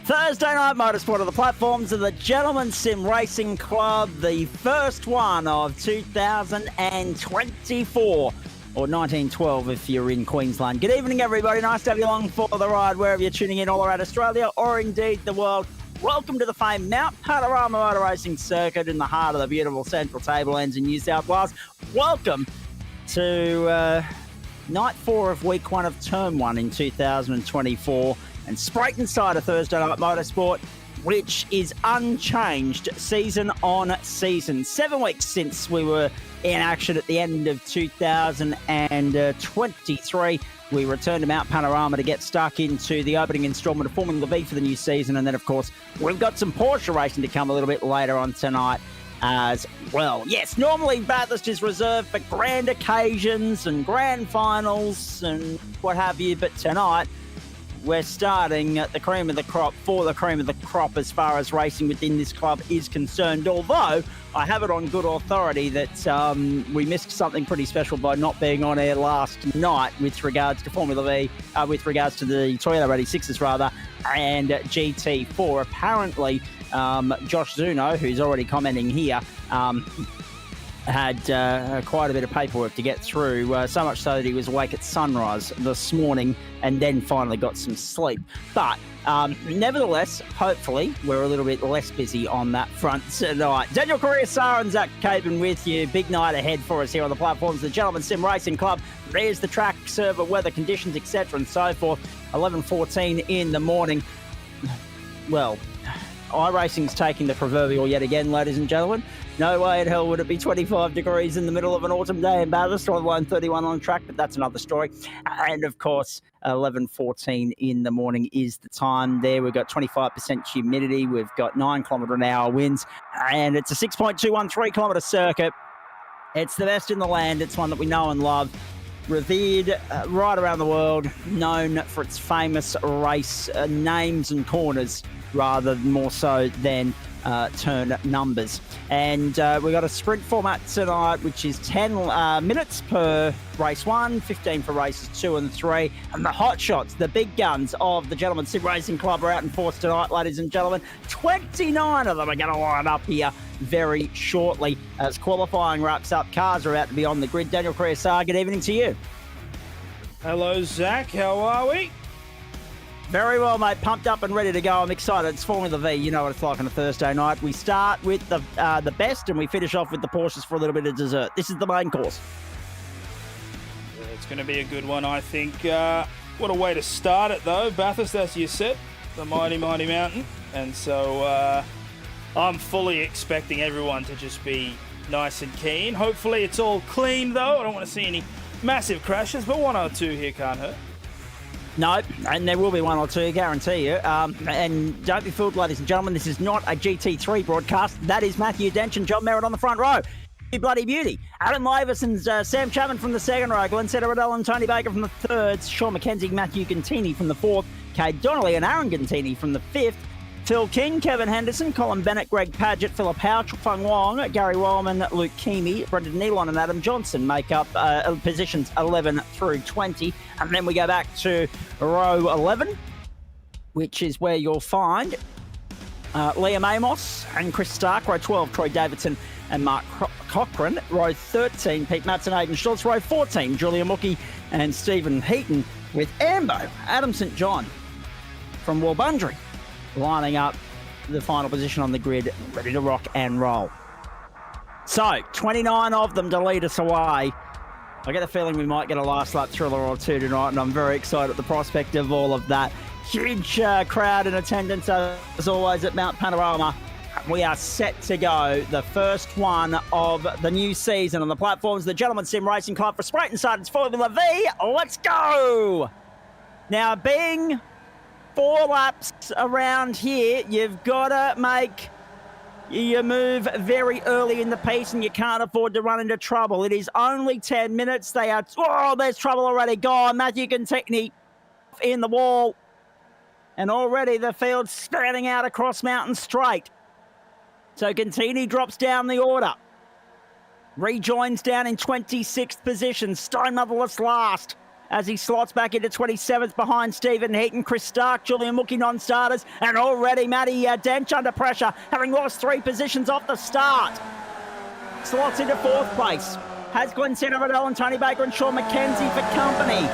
Thursday night motorsport of the platforms of the Gentleman Sim Racing Club, the first one of 2024, or 1912 if you're in Queensland. Good evening, everybody. Nice to have you along for the ride wherever you're tuning in all around Australia or indeed the world. Welcome to the famed Mount Panorama Motor Racing Circuit in the heart of the beautiful Central Tablelands in New South Wales. Welcome to night 4 of week 1 of term 1 in 2024. And Spreyton side of Thursday Night Motorsport, which is unchanged season on season. 7 weeks since we were in action at the end of 2023. We returned to Mount Panorama to get stuck into the opening instalment of Formula V for the new season. And then, of course, we've got some Porsche racing to come a little bit later on tonight as well. Yes, normally Bathurst is reserved for grand occasions and grand finals and what have you, but tonight we're starting at the cream of the crop for the cream of the crop as far as racing within this club is concerned. Although I have it on good authority that we missed something pretty special by not being on air last night with regards to Formula V, with regards to the Toyota 86s rather, and GT4. Apparently, Josh Zuno, who's already commenting here, had quite a bit of paperwork to get through, so much so that he was awake at sunrise this morning and then finally got some sleep. But nevertheless, hopefully, we're a little bit less busy on that front tonight. Daniel Correa, and Zach Capen with you. Big night ahead for us here on the platforms of the Gentleman Sim Racing Club. There's the track, server, weather conditions, etc. and so forth. 11:14 in the morning. Well, iRacing's taking the proverbial yet again, ladies and gentlemen. No way in hell would it be 25 degrees in the middle of an autumn day in Bathurst, or line 31 on track, but that's another story. And of course, 11:14 in the morning is the time there. We've got 25% humidity. We've got 9-kilometre-an-hour winds, and it's a 6.213 kilometre circuit. It's the best in the land. It's one that we know and love. Revered right around the world, known for its famous race names and corners, rather more so than turn numbers. And we've got a sprint format tonight, which is 10 minutes per race 1, 15 for races 2 and 3. And the hot shots, the big guns of the Gentleman Sim Racing Club are out in force tonight, ladies and gentlemen. 29 of them are going to line up here very shortly as qualifying wraps up. Cars are about to be on the grid. Daniel Correa, good evening to you. Hello, Zach. How are we? Very well, mate. Pumped up and ready to go. I'm excited. It's Formula V. You know what it's like on a Thursday night. We start with the best and we finish off with the Porsches for a little bit of dessert. This is the main course. Yeah, it's going to be a good one, I think. What a way to start it, though. Bathurst, as you said, the mighty, mighty mountain. And so I'm fully expecting everyone to just be nice and keen. Hopefully it's all clean, though. I don't want to see any massive crashes, but 1 or 2 here can't hurt. No, and there will be 1 or 2, guarantee you. And don't be fooled, ladies and gentlemen, this is not a GT3 broadcast. That is Matthew Dench and John Merritt on the front row. You bloody beauty. Adam Lavis and Sam Chapman from the second row. Glenn Riddell and Tony Baker from the third. Sean McKenzie, Matthew Gantini from the fourth. Cade Donnelly and Aaron Gantini from the fifth. Phil King, Kevin Henderson, Colin Bennett, Greg Padgett, Philip Howe, Fung Wong, Gary Wellman, Luke Keamy, Brendan Nealon and Adam Johnson make up positions 11 through 20. And then we go back to row 11, which is where you'll find Liam Amos and Chris Stark. Row 12, Troy Davidson and Mark Cochran. Row 13, Pete Matson, Aidan Schultz. Row 14, Julia Mookie and Stephen Heaton, with Ambo, Adam St. John from Warbundry, lining up the final position on the grid, ready to rock and roll. So, 29 of them to lead us away. I get a feeling we might get a last lap thriller or 2 tonight, and I'm very excited at the prospect of all of that. Huge crowd in attendance, as always, at Mount Panorama. We are set to go. The first one of the new season on the platforms of the Gentleman Sim Racing Club for Spreyton side. It's Formula V. Let's go! Now, being 4 laps around here, you've got to make your move very early in the piece, and you can't afford to run into trouble. It is only 10 minutes. They are... Oh, there's trouble already. Gone. Matthew Gantini in the wall. And already the field's spanning out across Mountain Straight. So Gantini drops down the order. Rejoins down in 26th position. Stone Motherless last. as he slots back into 27th behind Stephen Heaton, Chris Stark, Julian Mookie non-starters, and already Matty Dench under pressure, having lost 3 positions off the start. Slots into 4th place. Has Glenn Riddell and Tony Baker and Sean McKenzie for company.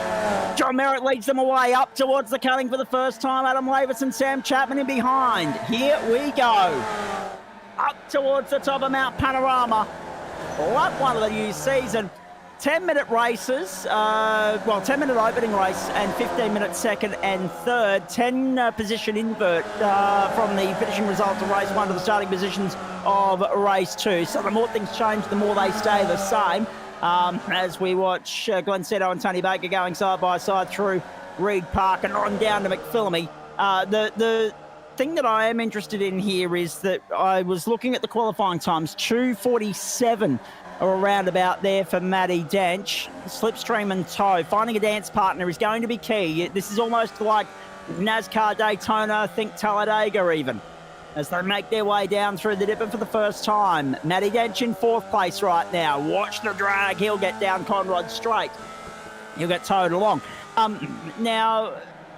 John Merritt leads them away up towards the cutting for the first time. Adam Lavis and Sam Chapman in behind. Here we go. Up towards the top of Mount Panorama. Lap 1 of the new season. 10-minute races, 10-minute opening race and 15-minute second and third. 10-position invert from the finishing results of race 1 to the starting positions of race 2. So the more things change, the more they stay the same. As we watch Glenn Seto and Tony Baker going side by side through Reed Park and on down to McPhillamy. The thing that I am interested in here is that I was looking at the qualifying times, 2:47 or around about there for Matty Dench. Slipstream and tow. Finding a dance partner is going to be key. This is almost like NASCAR Daytona, think Talladega even, as they make their way down through the dipper for the first time. Matty Dench in 4th place right now. Watch the drag. He'll get down Conrod straight. He'll get towed along. Now,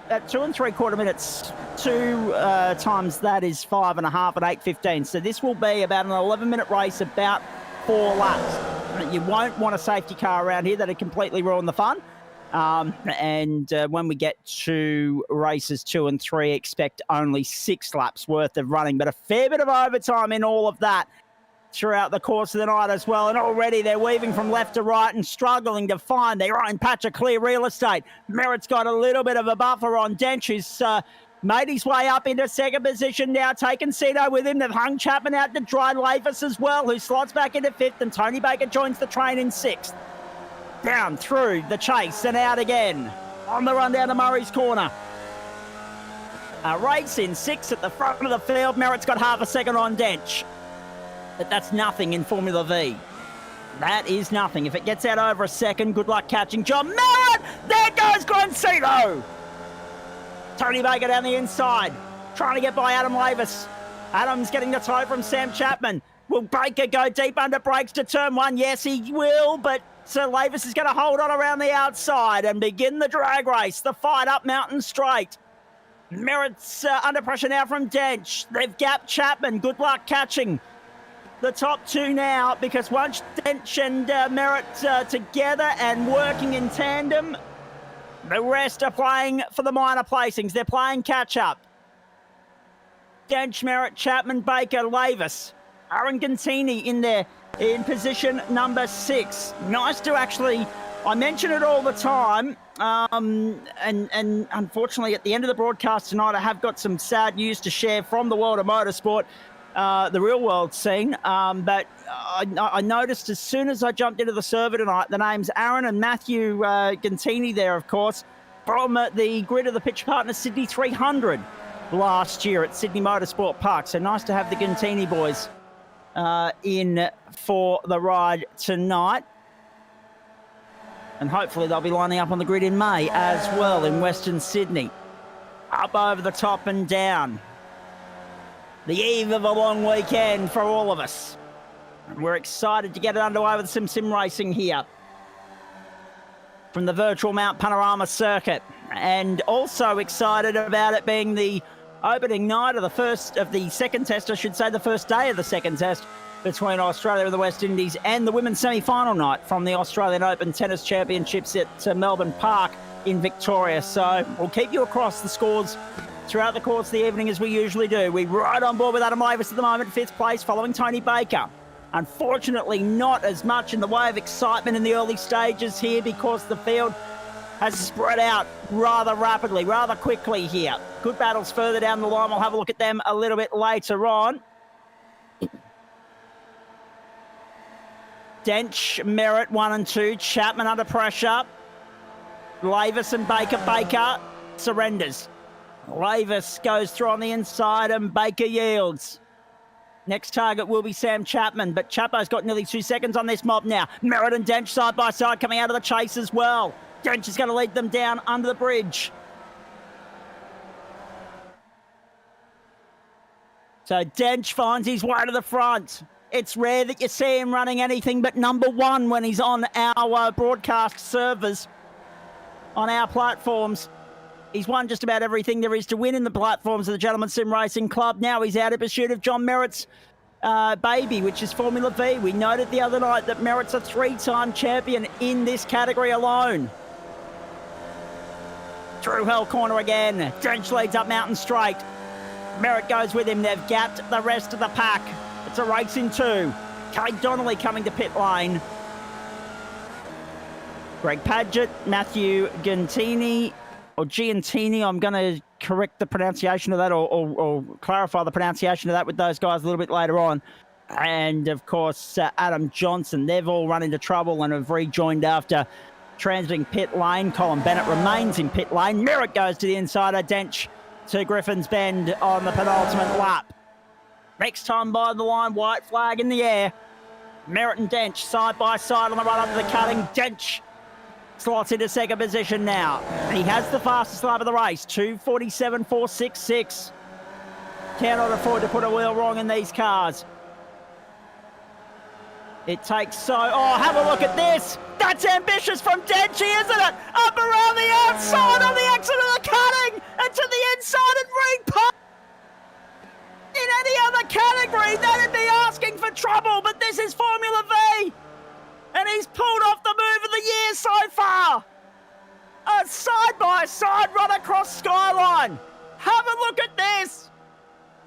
at 2 3/4 minutes, 2 times that is 5.5 at 8:15. So this will be about an 11-minute race, about 4 laps. You won't want a safety car around here. That'd completely ruin the fun. When we get to races 2 and 3, expect only 6 laps worth of running, but a fair bit of overtime in all of that throughout the course of the night as well. And already they're weaving from left to right and struggling to find their own patch of clear real estate. Merritt's got a little bit of a buffer on Dench, who's made his way up into 2nd position now, taking Cito with him. They've hung Chapman out to dry. Lavis as well, who slots back into 5th, and Tony Baker joins the train in 6th. Down through the chase and out again on the run down to Murray's Corner. A race in 6 at the front of the field. Merritt's got half a second on Dench, but that's nothing in Formula V. That is nothing. If it gets out over a second, good luck catching John Merritt. There goes Grancito. Tony Baker down the inside, trying to get by Adam Lavis. Adam's getting the tow from Sam Chapman. Will Baker go deep under brakes to turn 1? Yes, he will, but Sir Lavis is going to hold on around the outside and begin the drag race, the fight up Mountain Straight. Merritt's under pressure now from Dench. They've gapped Chapman. Good luck catching the top 2 now, because once Dench and Merritt together and working in tandem, the rest are playing for the minor placings. They're playing catch-up. Dench, Merritt, Chapman, Baker, Lavis. Aaron Gantini in there in position number 6. Nice to actually, I mention it all the time, and unfortunately at the end of the broadcast tonight, I have got some sad news to share from the world of motorsport, the real world scene. But I noticed as soon as I jumped into the server tonight, the names Aaron and Matthew Gantini there, of course, from the grid of the pitch partner Sydney 300 last year at Sydney Motorsport Park. So nice to have the Gantini boys in for the ride tonight. And hopefully they'll be lining up on the grid in May as well in Western Sydney. Up over the top and down. The eve of a long weekend for all of us. And we're excited to get it underway with some sim racing here from the virtual Mount Panorama circuit. And also excited about it being the opening night of the second test, I should say, the first day of the second test between Australia and the West Indies, and the women's semi-final night from the Australian Open Tennis Championships at Melbourne Park in Victoria. So we'll keep you across the scores throughout the course of the evening as we usually do. We're right on board with Adam Lavis at the moment, 5th place, following Tony Baker. Unfortunately, not as much in the way of excitement in the early stages here, because the field has spread out rather rapidly, rather quickly here. Good battles further down the line. We'll have a look at them a little bit later on. Dench, Merritt 1 and 2. Chapman under pressure. Lavis and Baker. Baker surrenders. Lavis goes through on the inside and Baker yields. Next target will be Sam Chapman, but Chapo's got nearly 2 seconds on this mob now. Merritt and Dench side by side coming out of the chase as well. Dench is going to lead them down under the bridge. So Dench finds his way to the front. It's rare that you see him running anything but number 1 when he's on our broadcast servers on our platforms. He's won just about everything there is to win in the platforms of the Gentleman Sim Racing Club. Now he's out in pursuit of John Merritt's baby, which is Formula V. We noted the other night that Merritt's a 3-time champion in this category alone. Through Hell Corner again. Drench leads up Mountain Straight. Merritt goes with him. They've gapped the rest of the pack. It's a race in 2. Craig Donnelly coming to pit lane. Greg Padgett, Matthew Gantini, or Giantini. I'm going to correct the pronunciation of that or clarify the pronunciation of that with those guys a little bit later on. And, of course, Adam Johnson. They've all run into trouble and have rejoined after transiting pit lane. Colin Bennett remains in pit lane. Merritt goes to the insider. Dench to Griffin's Bend on the penultimate lap. Next time by the line, white flag in the air. Merritt and Dench side by side on the run up to the cutting. Dench slots into second position now. He has the fastest lap of the race, 2:47.466. Cannot afford to put a wheel wrong in these cars. It takes have a look at this. That's ambitious from Denchi, isn't it? Up around the outside on the exit of the cutting and to the inside and repart. In any other category, that'd be asking for trouble, but this is Formula V. And he's pulled off the move of the year so far. A side-by-side run across Skyline. Have a look at this.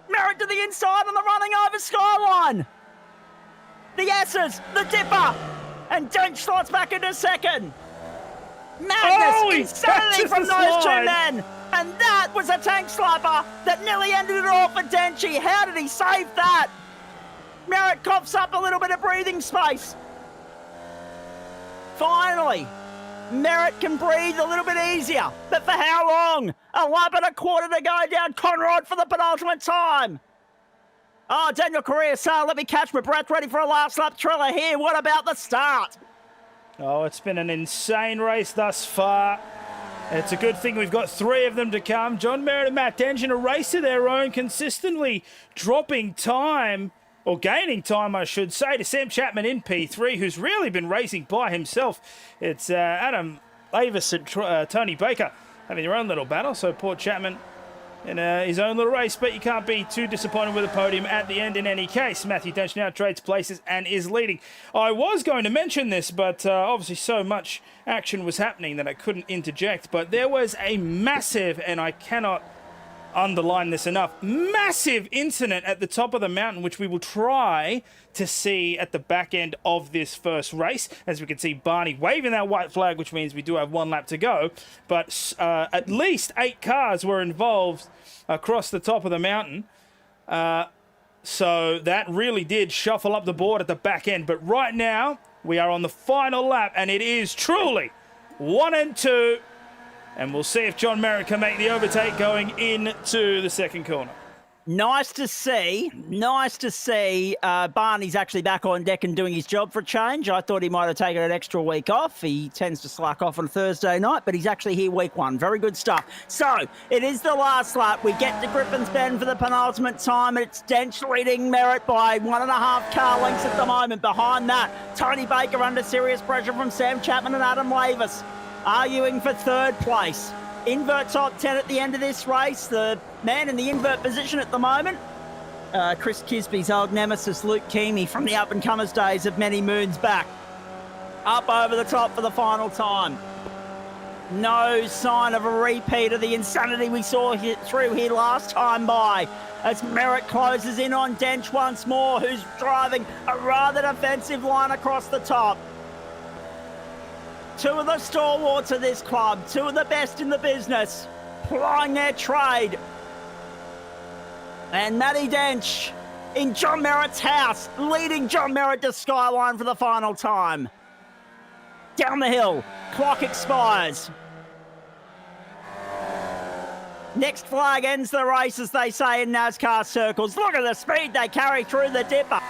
Merritt to the inside on the running over Skyline. The S's, the Dipper, and Dench slots back into second. Madness, insanity from those 2 men. And that was a tank slapper that nearly ended it all for Denchi. How did he save that? Merritt coughs up a little bit of breathing space. Finally, Merritt can breathe a little bit easier. But for how long? A lap and a quarter to go down Conrod for the penultimate time. Oh, Daniel Correa, so let me catch my breath. Ready for a last lap thriller here. What about the start? Oh, it's been an insane race thus far. It's a good thing we've got 3 of them to come. John Merritt and Matt Dench in a race of their own, consistently dropping time, or gaining time, I should say, to Sam Chapman in P3, who's really been racing by himself. It's Adam Avis and Tony Baker having their own little battle, so poor Chapman in his own little race, but you can't be too disappointed with the podium at the end in any case. Matthew Dench now trades places and is leading. I was going to mention this, but obviously so much action was happening that I couldn't interject, but there was a massive, and I cannot underline this enough, massive incident at the top of the mountain, which we will try to see at the back end of this first race. As we can see, Barney waving that white flag, which means we do have 1 lap to go. But at least 8 cars were involved across the top of the mountain. So that really did shuffle up the board at the back end. But right now, we are on the final lap, and it is truly 1 and 2. And we'll see if John Merritt can make the overtake going into the second corner. Nice to see. Barney's actually back on deck and doing his job for a change. I thought he might have taken an extra week off. He tends to slack off on Thursday night, but he's actually here week 1. Very good stuff. So, it is the last lap. We get to Griffin's Bend for the penultimate time, and it's Dench leading Merritt by 1.5 car lengths at the moment. Behind that, Tony Baker under serious pressure from Sam Chapman and Adam Lavis, arguing for 3rd place. Invert top 10 at the end of this race. The man in the invert position at the moment, Chris Kisby's old nemesis, Luke Keamy, from the up-and-comers days of many moons back. Up over the top for the final time. No sign of a repeat of the insanity we saw through here last time by, as Merritt closes in on Dench once more, who's driving a rather defensive line across the top. 2 of the stalwarts of this club, 2 of the best in the business, plying their trade. And Matty Dench in John Merritt's house, leading John Merritt to Skyline for the final time. Down the hill, clock expires. Next flag ends the race, as they say in NASCAR circles. Look at the speed they carry through the Dipper.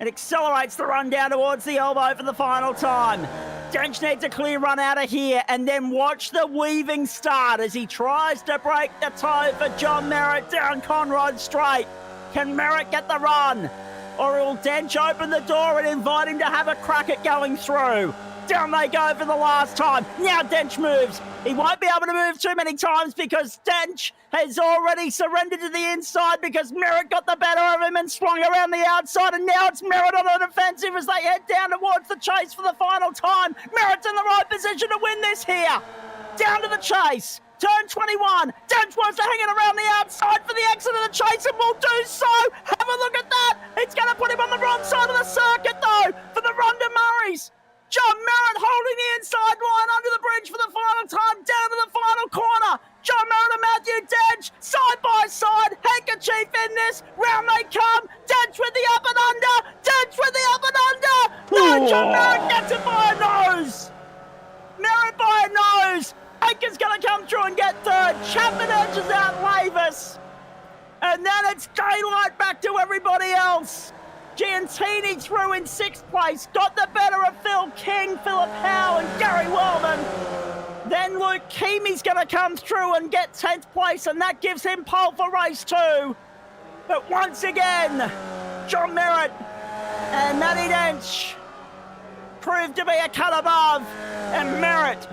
It accelerates the run down towards the elbow for the final time. Dench needs a clear run out of here, and then watch the weaving start as he tries to break the toe for John Merritt down Conrod Straight. Can Merritt get the run? Or will Dench open the door and invite him to have a crack at going through? Down they go for the last time. Now Dench moves. He won't be able to move too many times because Dench has already surrendered to the inside because Merritt got the better of him and swung around the outside, and now it's Merritt on an offensive as they head down towards the chase for the final time. Merritt's in the right position to win this here. Down to the chase. Turn 21. Dench wants to hang it around the outside for the exit of the chase and will do so. Have a look at that. It's going to put him on the wrong side of the circuit, though, for the run to Murray's. John Merritt holding the inside line under the bridge for the final time, down to the final corner. John Merritt and Matthew Dench, side by side, handkerchief in this. Round they come. Dench with the up and under. Dench with the up and under. No, John Merritt gets it by a nose. Merritt by a nose. Baker's going to come through and get third. Chapman edges out Lavis. And then it's daylight back to everybody else. Giantini through in 6th place, got the better of Phil King, Philip Howe and Gary Wellman. Then Luke Keamy's going to come through and get 10th place, and that gives him pole for race 2. But once again, John Merritt and Matty Dench proved to be a cut above, and Merritt,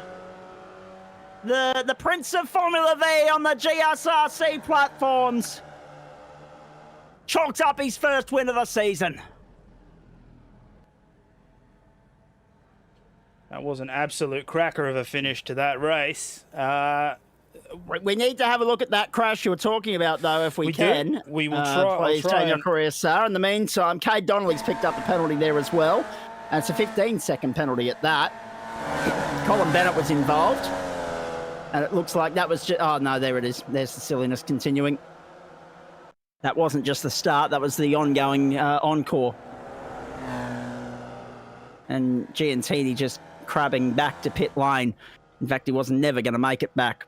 the Prince of Formula V on the GSRC platforms, chalked up his first win of the season. That was an absolute cracker of a finish to that race. We need to have a look at that crash you were talking about, though, if we can. We will try. Please, Daniel Correa-Sar. In the meantime, Cade Donnelly's picked up the penalty there as well. And it's a 15-second penalty at that. Colin Bennett was involved. And it looks like that was just... Oh, no, there it is. There's the silliness continuing. That wasn't just the start, that was the ongoing encore. And Giantini just crabbing back to pit lane. In fact, he was never going to make it back.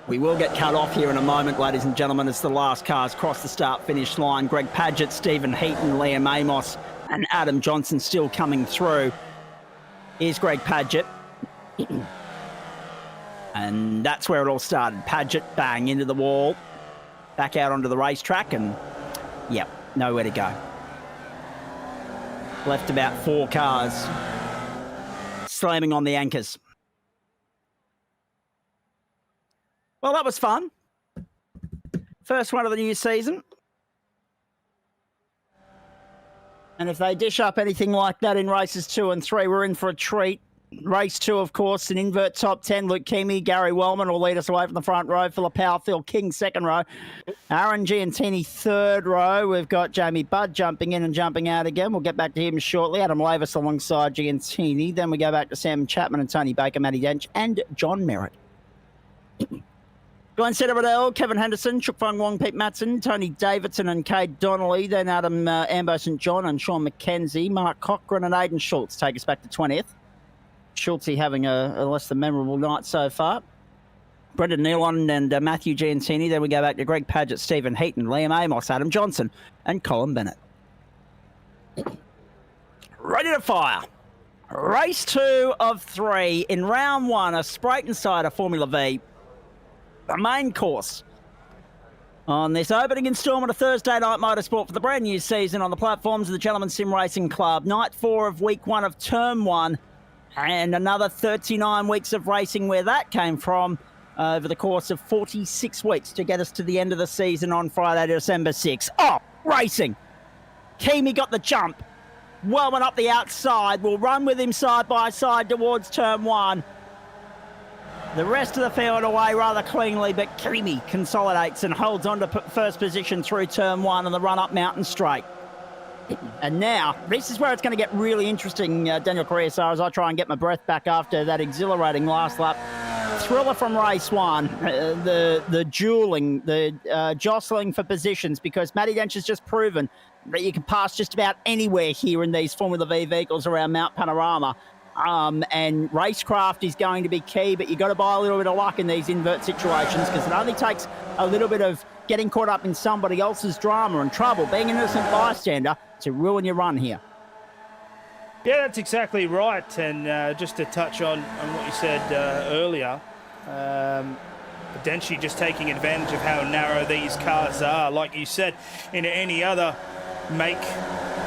We will get cut off here in a moment, ladies and gentlemen, as the last cars cross the start-finish line. Greg Padgett, Stephen Heaton, Liam Amos and Adam Johnson still coming through. Here's Greg Padgett. And that's where it all started. Padgett, bang, into the wall. Back out onto the racetrack and, yep, nowhere to go. Left about 4 cars slamming on the anchors. Well, that was fun. First one of the new season. And if they dish up anything like that in races 2 and 3, we're in for a treat. Race 2, of course, an invert top 10. Luke Keamy, Gary Wellman will lead us away from the front row. Philip Howe, Phil King, 2nd row. Aaron Giantini, 3rd row. We've got Jamie Budd jumping in and jumping out again. We'll get back to him shortly. Adam Lavis alongside Giantini. Then we go back to Sam Chapman and Tony Baker, Matty Dench and John Merritt. Glenn Sedder-Riddell, Kevin Henderson, Chuk Fung Wong, Pete Matson, Tony Davidson and Cade Donnelly. Then Adam Ambo St John and Sean McKenzie. Mark Cochran and Aidan Schultz take us back to 20th. Schultz having a less than memorable night so far. Brendan Nealon and Matthew Giantini. Then we go back to Greg Padgett, Stephen Heaton, Liam Amos, Adam Johnson and Colin Bennett. Ready to fire. Race 2 of 3 in round 1, a Spreyton side of Formula V. The main course on this opening instalment of Thursday Night Motorsport for the brand new season on the platforms of the Gentleman Sim Racing Club. Night 4 of week 1 of term 1 and another 39 weeks of racing where that came from over the course of 46 weeks to get us to the end of the season on Friday, December 6. Oh, racing. Keamy got the jump. Wellman up the outside. We'll run with him side by side towards turn 1. The rest of the field away rather cleanly, but Keamy consolidates and holds on to first position through turn 1 on the run-up Mountain Straight. And now, this is where it's going to get really interesting, Daniel Correa-Sar, as I try and get my breath back after that exhilarating last lap. Thriller from race 1, the dueling, the jostling for positions, because Matty Dench has just proven that you can pass just about anywhere here in these Formula V vehicles around Mount Panorama. And racecraft is going to be key, but you've got to buy a little bit of luck in these invert situations because it only takes a little bit of getting caught up in somebody else's drama and trouble, being an innocent bystander, to ruin your run here. Yeah, that's exactly right. And just to touch on what you said earlier, Denchi just taking advantage of how narrow these cars are. Like you said, in any other make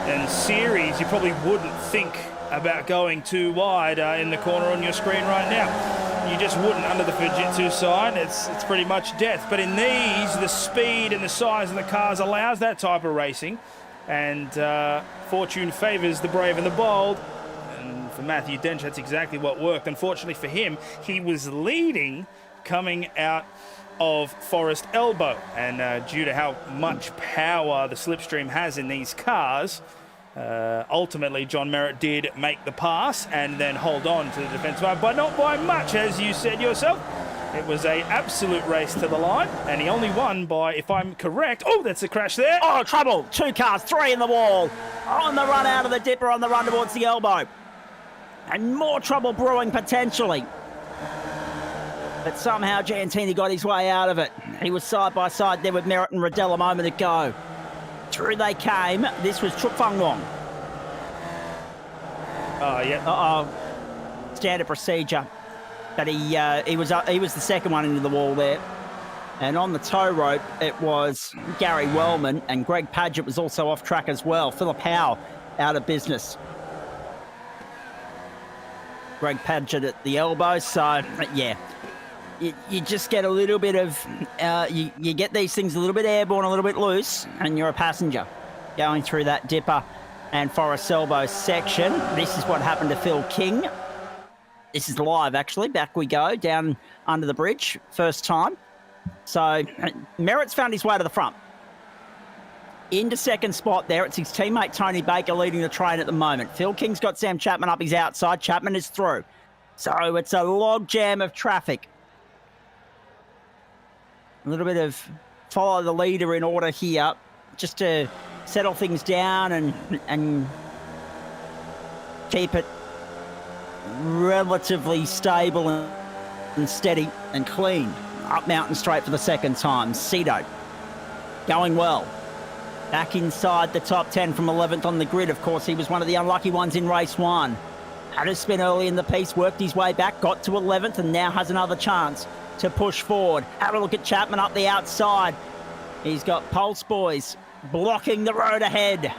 and series, you probably wouldn't think about going too wide in the corner on your screen right now. You just wouldn't under the Fujitsu sign. It's pretty much death. But in these, the speed and the size of the cars allows that type of racing. And fortune favours the brave and the bold. And for Matthew Dench, that's exactly what worked. Unfortunately for him, he was leading coming out of Forest Elbow. And due to how much power the slipstream has in these cars, ultimately John Merritt did make the pass and then hold on to the defensive line, but not by much, as you said yourself. It was an absolute race to the line, and he only won by, if I'm correct, oh, that's a crash there. Oh, trouble. 2 cars, 3 in the wall. On the run out of the dipper, on the run towards the elbow. And more trouble brewing potentially. But somehow Giantini got his way out of it. He was side by side there with Merritt and Riddell a moment ago. Through they came. This was Trup Fung Wong. Oh, yeah. Uh-oh. Standard procedure. But he was the second one into the wall there. And on the tow rope, it was Gary Wellman, and Greg Padgett was also off track as well. Philip Howe out of business. Greg Padgett at the elbow, so yeah. You just get a little bit of, you get these things a little bit airborne, a little bit loose, and you're a passenger going through that dipper and Forest Elbow section. This is what happened to Phil King. This is live, actually. Back we go, down under the bridge, first time. So Merritt's found his way to the front. Into second spot there. It's his teammate Tony Baker leading the train at the moment. Phil King's got Sam Chapman up his outside. Chapman is through. So it's a log jam of traffic. A little bit of follow the leader in order here, just to settle things down and keep it relatively stable and steady and clean. Up Mountain Straight for the second time. Cito going well. Back inside the top 10 from 11th on the grid. Of course, he was one of the unlucky ones in race 1. Had a spin early in the piece, worked his way back, got to 11th, and now has another chance to push forward. Have a look at Chapman up the outside. He's got Pulse Boys blocking the road ahead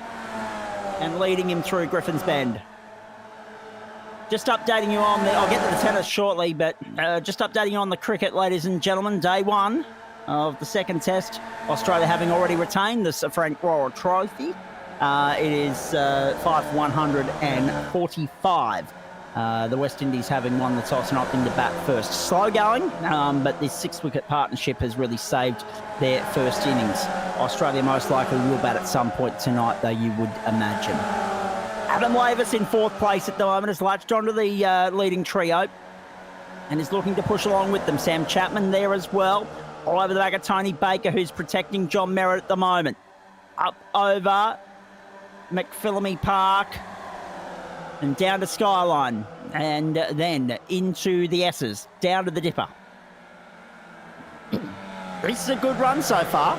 and leading him through Griffin's Bend. Just updating you on I'll get to the tennis shortly, but just updating you on the cricket, ladies and gentlemen. Day 1 of the second test. Australia having already retained the Sir Frank Royal Trophy. It is 5-145. The West Indies having won the toss and opting to bat first. Slow going, but this 6-wicket partnership has really saved their first innings. Australia most likely will bat at some point tonight, though, you would imagine. Adam Lavis in 4th place at the moment has latched onto the leading trio and is looking to push along with them. Sam Chapman there as well. All over the back of Tony Baker, who's protecting John Merritt at the moment. Up over McPhillamy Park and down to Skyline, and then into the S's, down to the Dipper. This is a good run so far.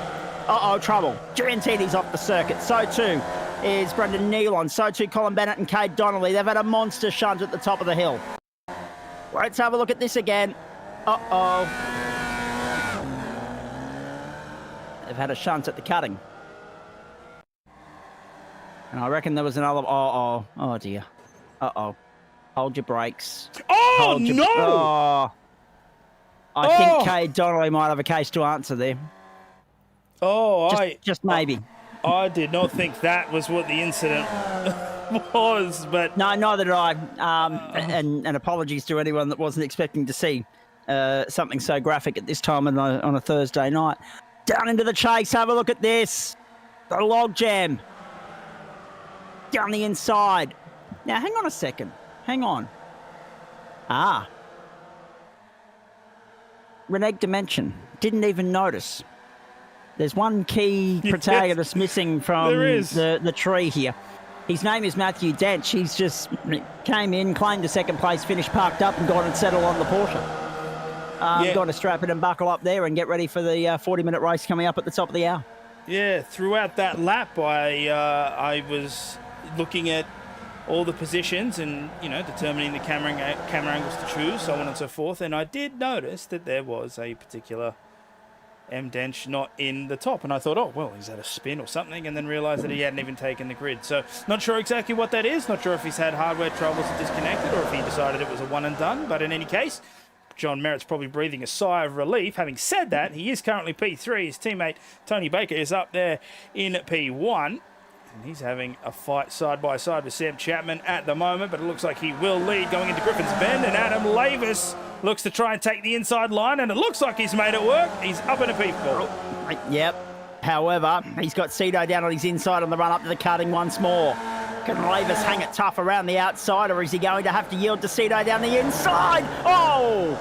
Uh-oh, trouble. Giantini's off the circuit. So too is Brendan Nealon. So too Colin Bennett and Cade Donnelly. They've had a monster shunt at the top of the hill. Let's have a look at this again. Uh-oh. They've had a shunt at the cutting. And I reckon there was another... Oh, dear. Uh-oh. Hold your brakes. Oh, no! I think Cade Donnelly might have a case to answer there. Just maybe. I did not think that was what the incident was, but... No, neither did I. And apologies to anyone that wasn't expecting to see something so graphic at this time on a Thursday night. Down into the chase. Have a look at this. The log jam. Down the inside. Now, hang on a second. Hang on. Reneg Dimension. Didn't even notice. There's one key protagonist missing from the tree here. His name is Matthew Dench. He's just came in, claimed the second place, finished parked up, and gone and settled on the Porsche. Got to strap it and buckle up there and get ready for the 40-minute race coming up at the top of the hour. Yeah, throughout that lap, I was looking at all the positions and, determining the camera angles to choose, so on and so forth. And I did notice that there was a particular Dench not in the top. And I thought, oh, well, is that a spin or something? And then realised that he hadn't even taken the grid. So not sure exactly what that is. Not sure if he's had hardware troubles and disconnected or if he decided it was a one and done. But in any case, John Merritt's probably breathing a sigh of relief. Having said that, he is currently P3. His teammate Tony Baker is up there in P1. And he's having a fight side by side with Sam Chapman at the moment, but it looks like he will lead going into Griffin's Bend. And Adam Lavis looks to try and take the inside line, and it looks like he's made it work. He's up in a P4. Yep. However, he's got Cito down on his inside on the run up to the cutting once more. Can Lavis hang it tough around the outside, or is he going to have to yield to Cito down the inside? Oh!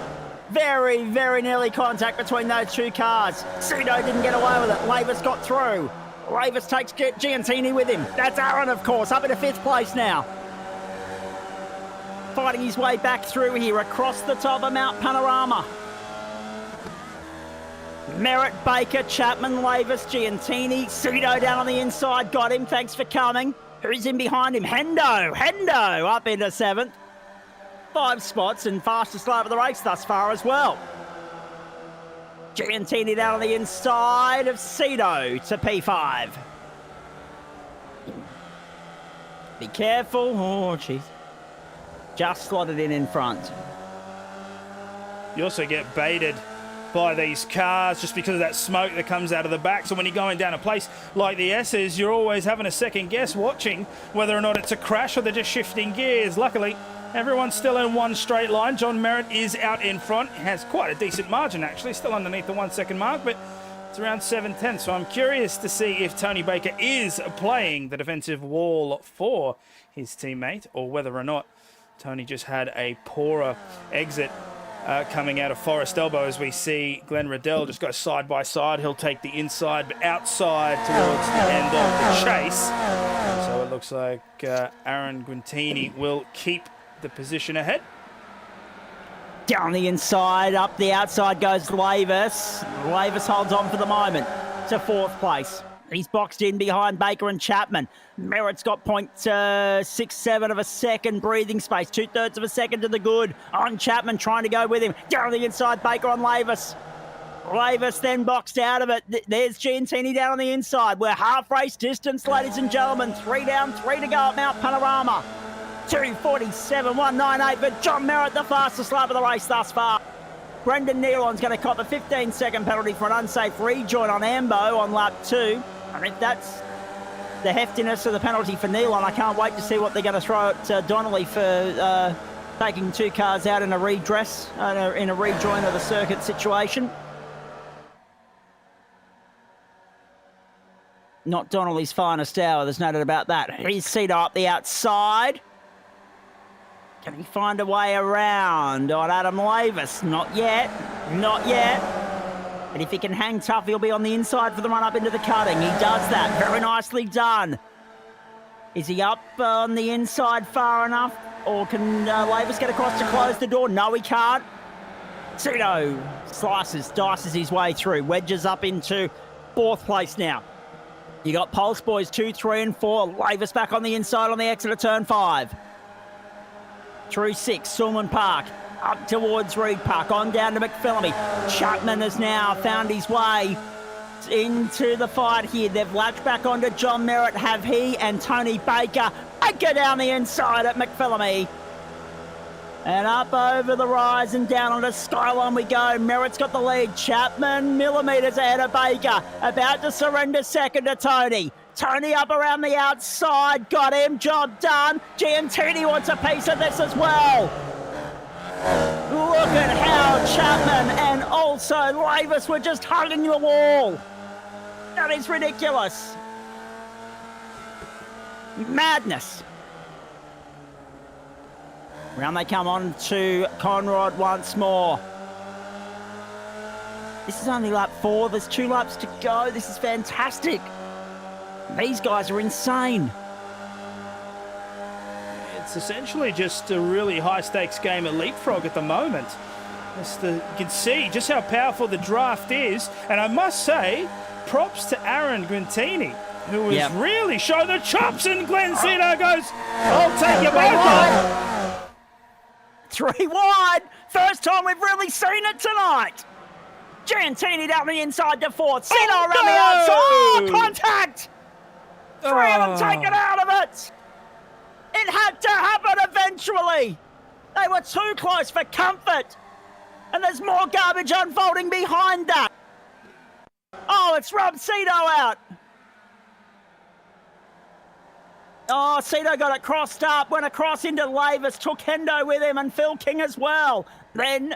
Very, very nearly contact between those two cars. Cito didn't get away with it. Lavis got through. Lavis takes Giantini with him. That's Aaron, of course, up into 5th place now. Fighting his way back through here across the top of Mount Panorama. Merritt, Baker, Chapman, Lavis, Giantini. Cito down on the inside. Got him. Thanks for coming. Who's in behind him? Hendo up into 7th. 5 spots and fastest lap of the race thus far as well. Giantini down on the inside of Cito to P5. Be careful. Oh, jeez. Just slotted in front. You also get baited by these cars just because of that smoke that comes out of the back. So when you're going down a place like the S's, you're always having a second guess watching whether or not it's a crash or they're just shifting gears. Luckily, everyone's still in one straight line. John Merritt is out in front. He has quite a decent margin, actually. Still underneath the 1 second mark, but it's around 7/10. So I'm curious to see if Tony Baker is playing the defensive wall for his teammate or whether or not Tony just had a poorer exit coming out of Forest Elbow. As we see Glenn Riddell just go side by side. He'll take the inside, but outside towards the end of the chase. So it looks like Aaron Guintini will keep the position ahead. Down the inside, up the outside goes Lavis. Lavis holds on for the moment to 4th place. He's boxed in behind Baker and Chapman. Merritt's got 0.67 of a second breathing space. 2/3 of a second to the good. On Chapman trying to go with him. Down the inside, Baker on Lavis. Lavis then boxed out of it. There's Giantini down on the inside. We're half race distance, ladies and gentlemen. 3 down, 3 to go at Mount Panorama. 2:47.198 for John Merritt, the fastest lap of the race thus far. Brendan Nealon's going to cop a 15-second penalty for an unsafe rejoin on Ambo on lap 2. And if that's the heftiness of the penalty for Nealon, I can't wait to see what they're going to throw at Donnelly for taking 2 cars out in a redress, in a rejoin of the circuit situation. Not Donnelly's finest hour, there's no doubt about that. Here's Cito up the outside. Can he find a way around on Adam Lavis? Not yet. Not yet. But if he can hang tough, he'll be on the inside for the run up into the cutting. He does that. Very nicely done. Is he up on the inside far enough? Or can Lavis get across to close the door? No, he can't. Cito dices his way through. Wedges up into 4th place now. You got Pulse Boys 2, 3 and 4. Lavis back on the inside on the exit of turn 5. Through 6, Sulman Park. Up towards Reed Park, on down to McPhillamy. Chapman has now found his way into the fight here. They've latched back onto John Merritt, have he and Tony Baker. Baker down the inside at McPhillamy. And up over the rise and down onto Skyline we go. Merritt's got the lead. Chapman millimetres ahead of Baker. About to surrender second to Tony. Tony up around the outside. Got him. Job done. Giantini wants a piece of this as well. Look at how Chapman and also Lavis were just hugging the wall. That is ridiculous. Madness. Round they come on to Conrad once more. This is only lap 4. There's 2 laps to go. This is fantastic. These guys are insane. It's essentially just a really high-stakes game of leapfrog at the moment. You can see just how powerful the draft is. And I must say, props to Aaron Guintini, who has really shown the chops. And Glenn Cito goes, I'll take you both on. 3 wide. First time we've really seen it tonight. Giantini down the inside to fourth. Cito around the outside. Oh, contact! Three of them taken out of it. It had to happen eventually. They were too close for comfort. And there's more garbage unfolding behind that. Oh, it's Rob Cito out. Oh, Cito got it crossed up, went across into Lavis, took Hendo with him and Phil King as well. Then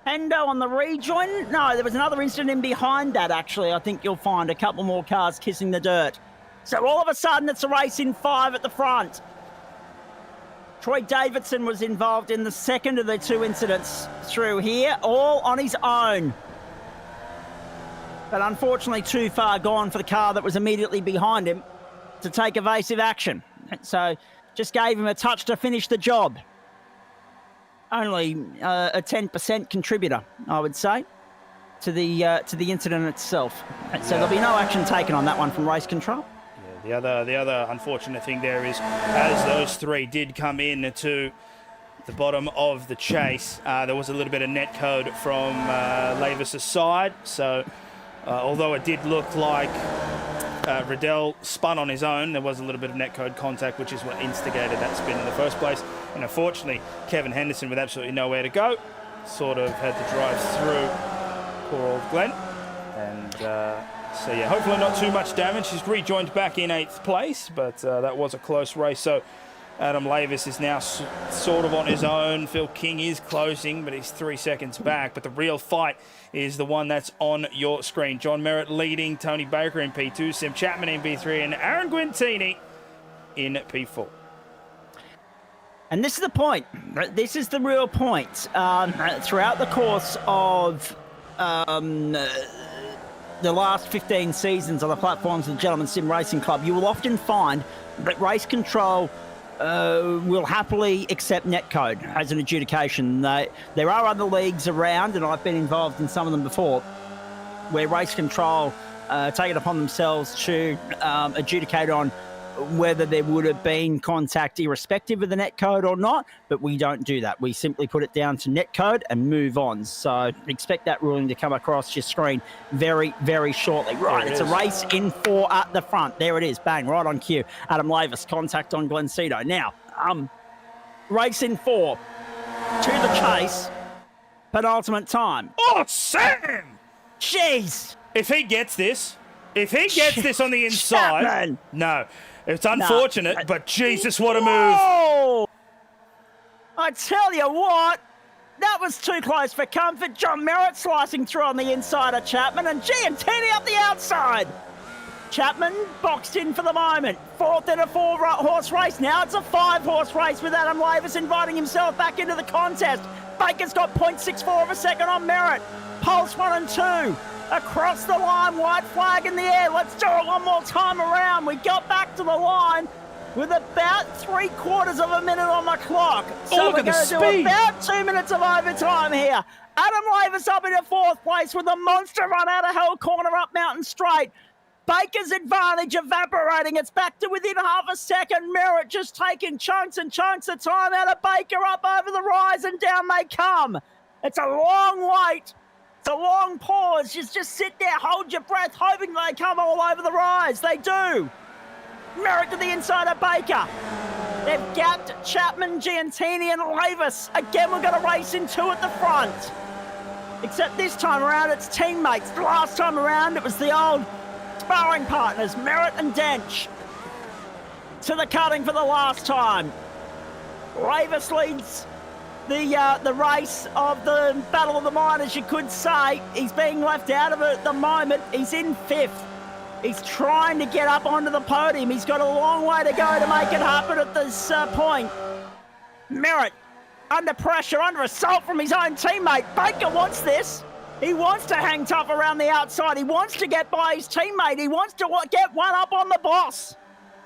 Hendo on the rejoin. No, there was another incident in behind that, actually. I think you'll find a couple more cars kissing the dirt. So all of a sudden, it's a race in 5 at the front. Troy Davidson was involved in the second of the 2 incidents through here, all on his own. But unfortunately, too far gone for the car that was immediately behind him to take evasive action. So just gave him a touch to finish the job. Only a 10% contributor, I would say, to the incident itself. So there'll be no action taken on that one from race control. Yeah, the other unfortunate thing there is, as those 3 did come in to the bottom of the chase, there was a little bit of net code from Lavis' side. So although it did look like Riddell spun on his own, there was a little bit of netcode contact, which is what instigated that spin in the first place. And unfortunately, Kevin Henderson, with absolutely nowhere to go, sort of had to drive through poor old Glenn. And so, yeah, hopefully not too much damage. He's rejoined back in 8th place, but that was a close race. So Adam Lavis is now sort of on his own. Phil King is closing, but he's 3 seconds back. But the real fight is the one that's on your screen. John Merritt leading, Tony Baker in P2, Sim Chapman in P3, and Aaron Guintini in P4. And this is the point. This is the real point. Throughout the course of the last 15 seasons on the platforms of the Gentleman Sim Racing Club, you will often find that race control will happily accept netcode as an adjudication. There are other leagues around, and I've been involved in some of them before, where race control take it upon themselves to adjudicate on whether there would have been contact irrespective of the netcode or not, but we don't do that. We simply put it down to netcode and move on. So expect that ruling to come across your screen very, very shortly. Right, it's a race in 4 at the front. There it is, bang, right on cue. Adam Lavis, contact on Glenn Cito. Now, race in 4, to the chase, penultimate time. Oh, Sam! Jeez! If he gets this on the inside, Chapman. No. It's unfortunate, but Jesus, what a move. Whoa! I tell you what, that was too close for comfort. John Merritt slicing through on the inside of Chapman, and Giantini up the outside. Chapman boxed in for the moment. 4th in a 4-horse race. Now it's a 5-horse race with Adam Lavis inviting himself back into the contest. Baker's got 0.64 of a second on Merritt. Pulse 1 and 2. Across the line, white flag in the air. Let's do it one more time around. We got back to the line with about 3/4 of a minute on the clock. So we're going to do about 2 minutes of overtime here. Adam Lavis up into 4th place with a monster run out of Hell Corner up Mountain Straight. Baker's advantage evaporating. It's back to within half a second. Merritt just taking chunks and chunks of time out of Baker, up over the rise, and down they come. It's a long wait. It's a long pause. Just sit there, hold your breath, hoping they come all over the rise. They do. Merritt to the inside of Baker. They've gapped Chapman, Giantini, and Lavis. Again, we're going to race in 2 at the front. Except this time around, it's teammates. The last time around, it was the old sparring partners, Merritt and Dench. To the cutting for the last time. Lavis leads the race of the Battle of the Miners, you could say. He's being left out of it at the moment. He's in 5th. He's trying to get up onto the podium. He's got a long way to go to make it happen at this point. Merritt under pressure, under assault from his own teammate. Baker wants this. He wants to hang tough around the outside. He wants to get by his teammate. He wants to get one up on the boss.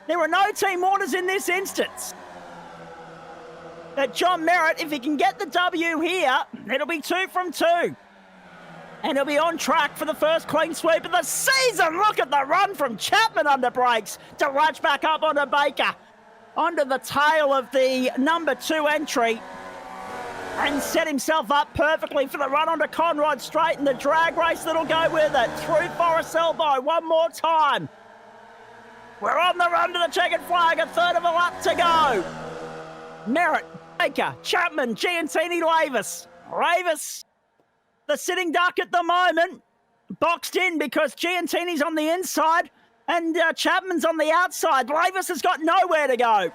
There are no team orders in this instance. That John Merritt, if he can get the W here, it'll be 2 from 2. And he'll be on track for the first clean sweep of the season. Look at the run from Chapman under brakes to latch back up onto Baker. Onto the tail of the number 2 entry. and set himself up perfectly for the run onto Conrod Straight and the drag race that'll go with it. Through Forest Elbow one more time. We're on the run to the checkered flag, a third of a lap to go. Merritt, Baker, Chapman, Giantini, Lavis. Lavis, the sitting duck at the moment, boxed in because Giantini's on the inside and Chapman's on the outside. Lavis has got nowhere to go.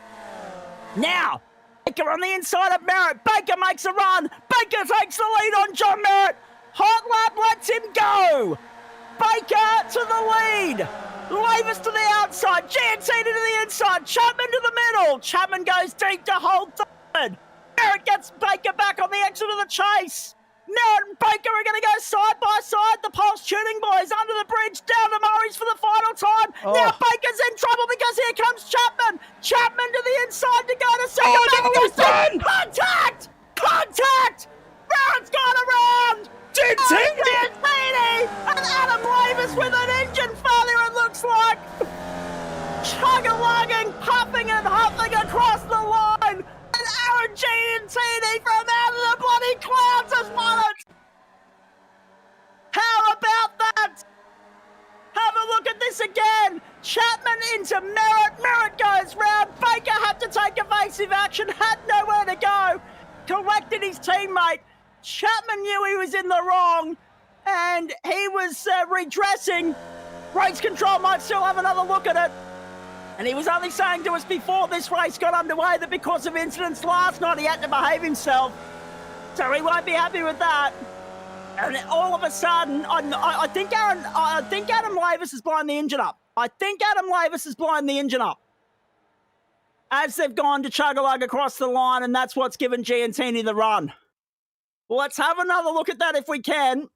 Now, Baker on the inside of Merritt. Baker makes a run. Baker takes the lead on John Merritt. Hot lap lets him go. Baker to the lead. Lavis to the outside. Giantini to the inside. Chapman to the middle. Chapman goes deep to hold third. Merritt gets Baker back on the exit of the chase. Merritt and Baker are going to go side by side. The Pulse Tuning Boys under the bridge down to Murray's for the final time. Oh. Now Baker's in trouble because here comes Chapman. Chapman to the inside to go to second. Oh, no, he's done! Contact! Contact! Merritt's gone around! Giantini! And Adam Lavis with an engine failure, it looks like. Chug-a-lugging, puffing and huffing across the line. And Aaron Giantini from out of the bloody clouds has won it. How about that? Have a look at this again. Chapman into Merritt. Merritt goes round. Baker had to take evasive action, had nowhere to go. Corrected his teammate. Chapman knew he was in the wrong, and he was redressing. Race control might still have another look at it. And he was only saying to us before this race got underway that because of incidents last night, he had to behave himself. So he won't be happy with that. And all of a sudden, I think Adam Lavis is blowing the engine up. I think Adam Lavis is blowing the engine up as they've gone to chug-a-lug across the line, and that's what's given Giantini the run. Well, let's have another look at that if we can,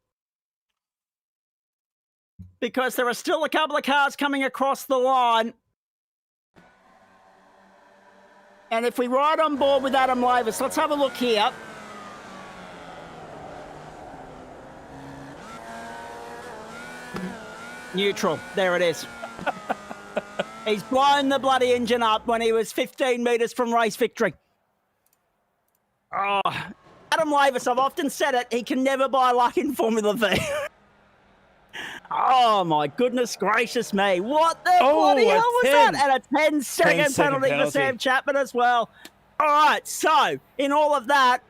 because there are still a couple of cars coming across the line. And if we ride on board with Adam Lavis, let's have a look here. Neutral. There it is. He's blown the bloody engine up when he was 15 metres from race victory. Oh, Adam Lavis, I've often said it, he can never buy luck in Formula V. Oh, my goodness gracious me. What the bloody hell was that? And a 10-second penalty for Sam Chapman as well. All right, so in all of that,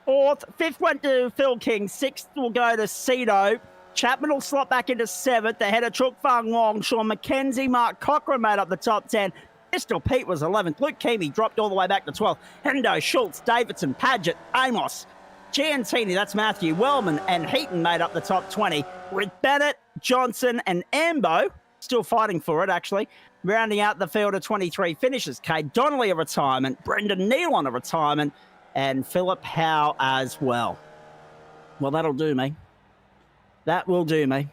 fourth, fifth went to Phil King, sixth will go to Cito. Chapman will slot back into seventh ahead of Chook Fang Wong. Sean McKenzie, Mark Cochran made up the top 10. Pistol Pete was 11th. Luke Keamy dropped all the way back to 12th. Hendo, Schultz, Davidson, Paget, Amos, Giantini, that's Matthew, Wellman, and Heaton made up the top 20, with Bennett, Johnson, and Ambo still fighting for it, actually, rounding out the field of 23 finishes. Cade Donnelly a retirement, Brendan Neal on a retirement, and Philip Howe as well. Well, that'll do me. That will do me.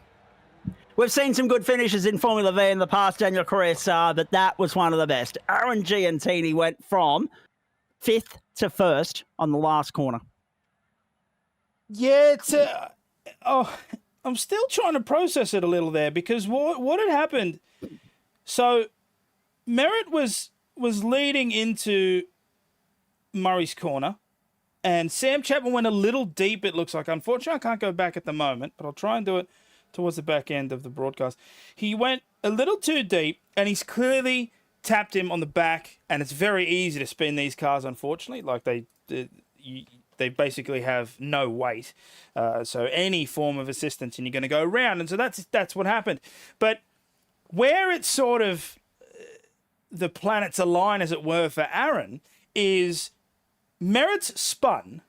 We've seen some good finishes in Formula V in the past, Daniel Caressa, but that was one of the best. Aaron Giantini went from 5th to 1st on the last corner. Yeah, it's I'm still trying to process it a little there, because what had happened. So Merritt was leading into Murray's corner, and Sam Chapman went a little deep, it looks like. Unfortunately, I can't go back at the moment, but I'll try and do it towards the back end of the broadcast. He went a little too deep, and he's clearly tapped him on the back, and it's very easy to spin these cars, unfortunately. Like, they basically have no weight. So any form of assistance, and you're going to go around. And so that's what happened. But where it's sort of the planets align, as it were, for Aaron, is Merritt's spun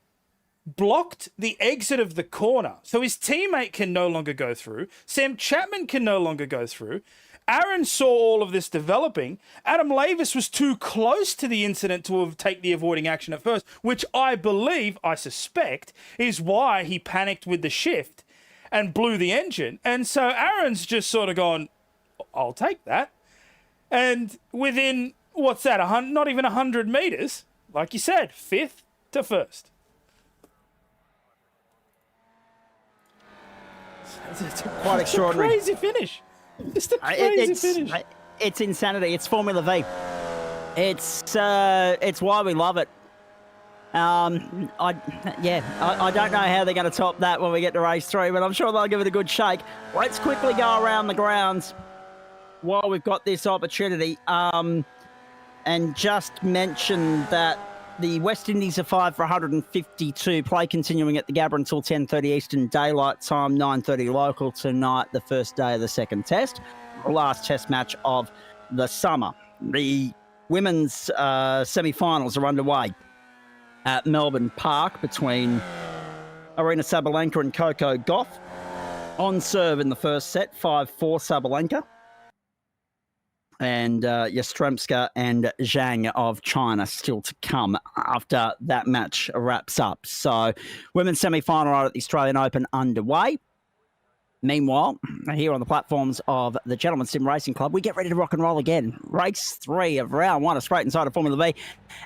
blocked the exit of the corner. So his teammate can no longer go through. Sam Chapman can no longer go through. Aaron saw all of this developing. Adam Lavis was too close to the incident to take the avoiding action at first, which I suspect, is why he panicked with the shift and blew the engine. And so Aaron's just sort of gone, I'll take that. And within, what's that, not even 100 metres, like you said, 5th to 1st. It's quite extraordinary. A crazy finish. Just a crazy finish. It's insanity. It's Formula V. It's why we love it. I don't know how they're going to top that when we get to race 3, but I'm sure they'll give it a good shake. Let's quickly go around the grounds while we've got this opportunity, and just mention that the West Indies are 5 for 152. Play continuing at the Gabba until 10:30 Eastern Daylight Time, 9:30 local tonight, the first day of the second test, the last test match of the summer. The women's semi-finals are underway at Melbourne Park between Arina Sabalenka and Coco Gauff. On serve in the first set, 5-4 Sabalenka. And Yastremska and Zhang of China still to come after that match wraps up. So women's semi-final are at the Australian Open underway. Meanwhile, here on the platforms of the Gentlemen's Sim Racing Club, we get ready to rock and roll again. Race 3 of round 1 of Spreyton side of Formula V.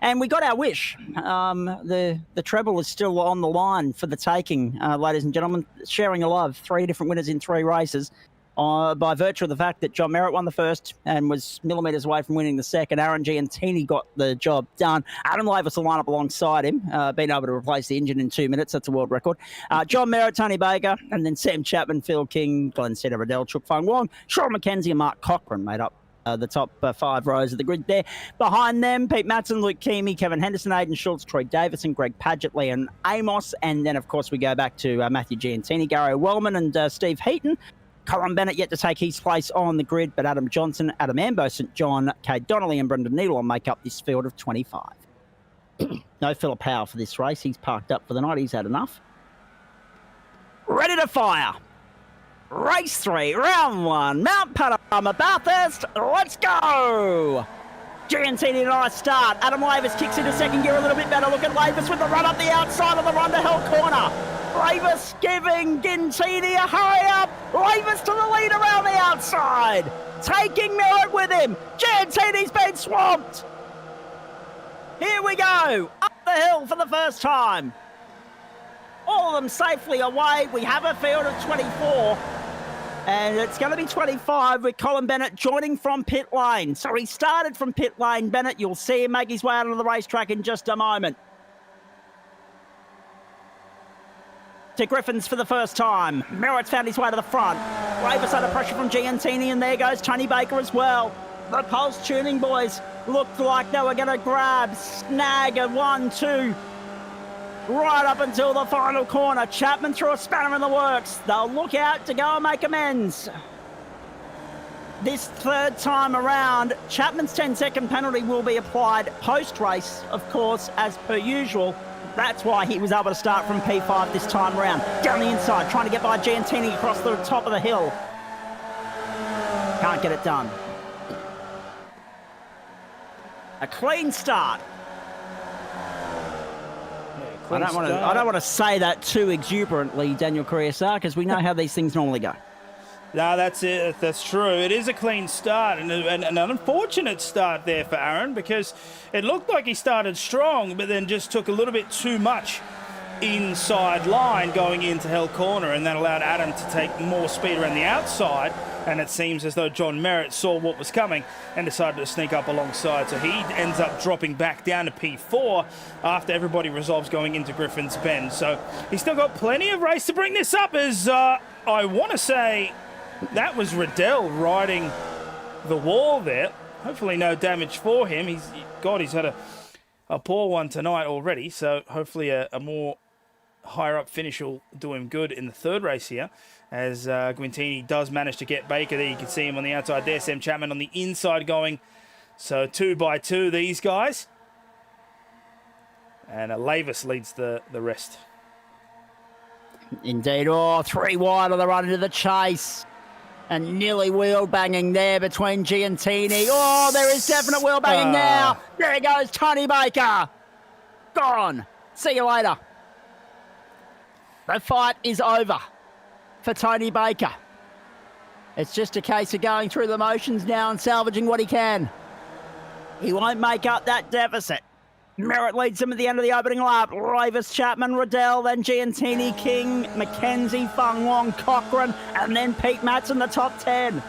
And we got our wish. The treble is still on the line for the taking, ladies and gentlemen. Sharing a love, 3 different winners in 3 races. By virtue of the fact that John Merritt won the first and was millimetres away from winning the second. Aaron Giantini got the job done. Adam Lavis will line up alongside him, being able to replace the engine in 2 minutes. That's a world record. John Merritt, Tony Baker, and then Sam Chapman, Phil King, Glenn Setter, Riddell, Chook Fung Wong, Sean McKenzie, and Mark Cochran made up the top 5 rows of the grid there. Behind them, Pete Matson, Luke Keamy, Kevin Henderson, Aidan Schultz, Troy Davison, Greg Padgett, Leon Amos, and then, of course, we go back to Matthew Giantini, Gary Wellman, and Steve Heaton. Colin Bennett yet to take his place on the grid, but Adam Johnson, Adam Ambo, St John, Kate Donnelly and Brendan Needle make up this field of 25. No Philip Howe for this race. He's parked up for the night. He's had enough. Ready to fire. Race 3, round 1, Mount Panorama, Bathurst. Let's go. Giantini and I start. Adam Lavis kicks into second gear a little bit better. Look at Lavis with the run up the outside of the Ronda Hill corner. Lavis giving Gintini a hurry up. Lavis to the lead around the outside. Taking Merritt with him. Giantini's been swamped. Here we go. Up the hill for the first time. All of them safely away. We have a field of 24. And it's going to be 25 with Colin Bennett joining from pit lane. So he started from pit lane. Bennett, you'll see him make his way out onto the racetrack in just a moment. To Griffins for the first time. Merritt's found his way to the front. Lavis under pressure from Giantini, and there goes Tony Baker as well. The Pulse Tuning boys looked like they were going to grab, snag a 1-2. Right up until the final corner. Chapman threw a spanner in the works. They'll look out to go and make amends. This third time around, Chapman's 10-second penalty will be applied post-race, of course, as per usual. That's why he was able to start from P5 this time around. Down the inside, trying to get by Giantini across the top of the hill. Can't get it done. A clean start. I don't want to say that too exuberantly, Daniel Curiasar, because we know how these things normally go. No, that's it. That's true. It is a clean start and an unfortunate start there for Aaron, because it looked like he started strong, but then just took a little bit too much inside line going into Hell Corner, and that allowed Adam to take more speed around the outside. And it seems as though John Merritt saw what was coming and decided to sneak up alongside. So he ends up dropping back down to P4 after everybody resolves going into Griffin's Bend. So he's still got plenty of race to bring this up, as I want to say that was Riddell riding the wall there. Hopefully no damage for him. He's had a poor one tonight already. So hopefully a more higher up finish will do him good in the third race here, as Guintini does manage to get Baker there. You can see him on the outside there. Sam Chapman on the inside going. So 2 by 2 these guys. And Lavis leads the rest. Indeed. Oh, 3 wide on the run into the chase. And nearly wheel banging there between Giantini. Oh, there is definite wheel banging now. There goes Tony Baker. Gone. See you later. The fight is over for Tony Baker. It's just a case of going through the motions now and salvaging what he can. He won't make up that deficit. Merritt leads him at the end of the opening lap. Lavis, Chapman, Riddell, then Giantini, King, McKenzie, Fung Wong, Cochran, and then Pete Matson, the top 10.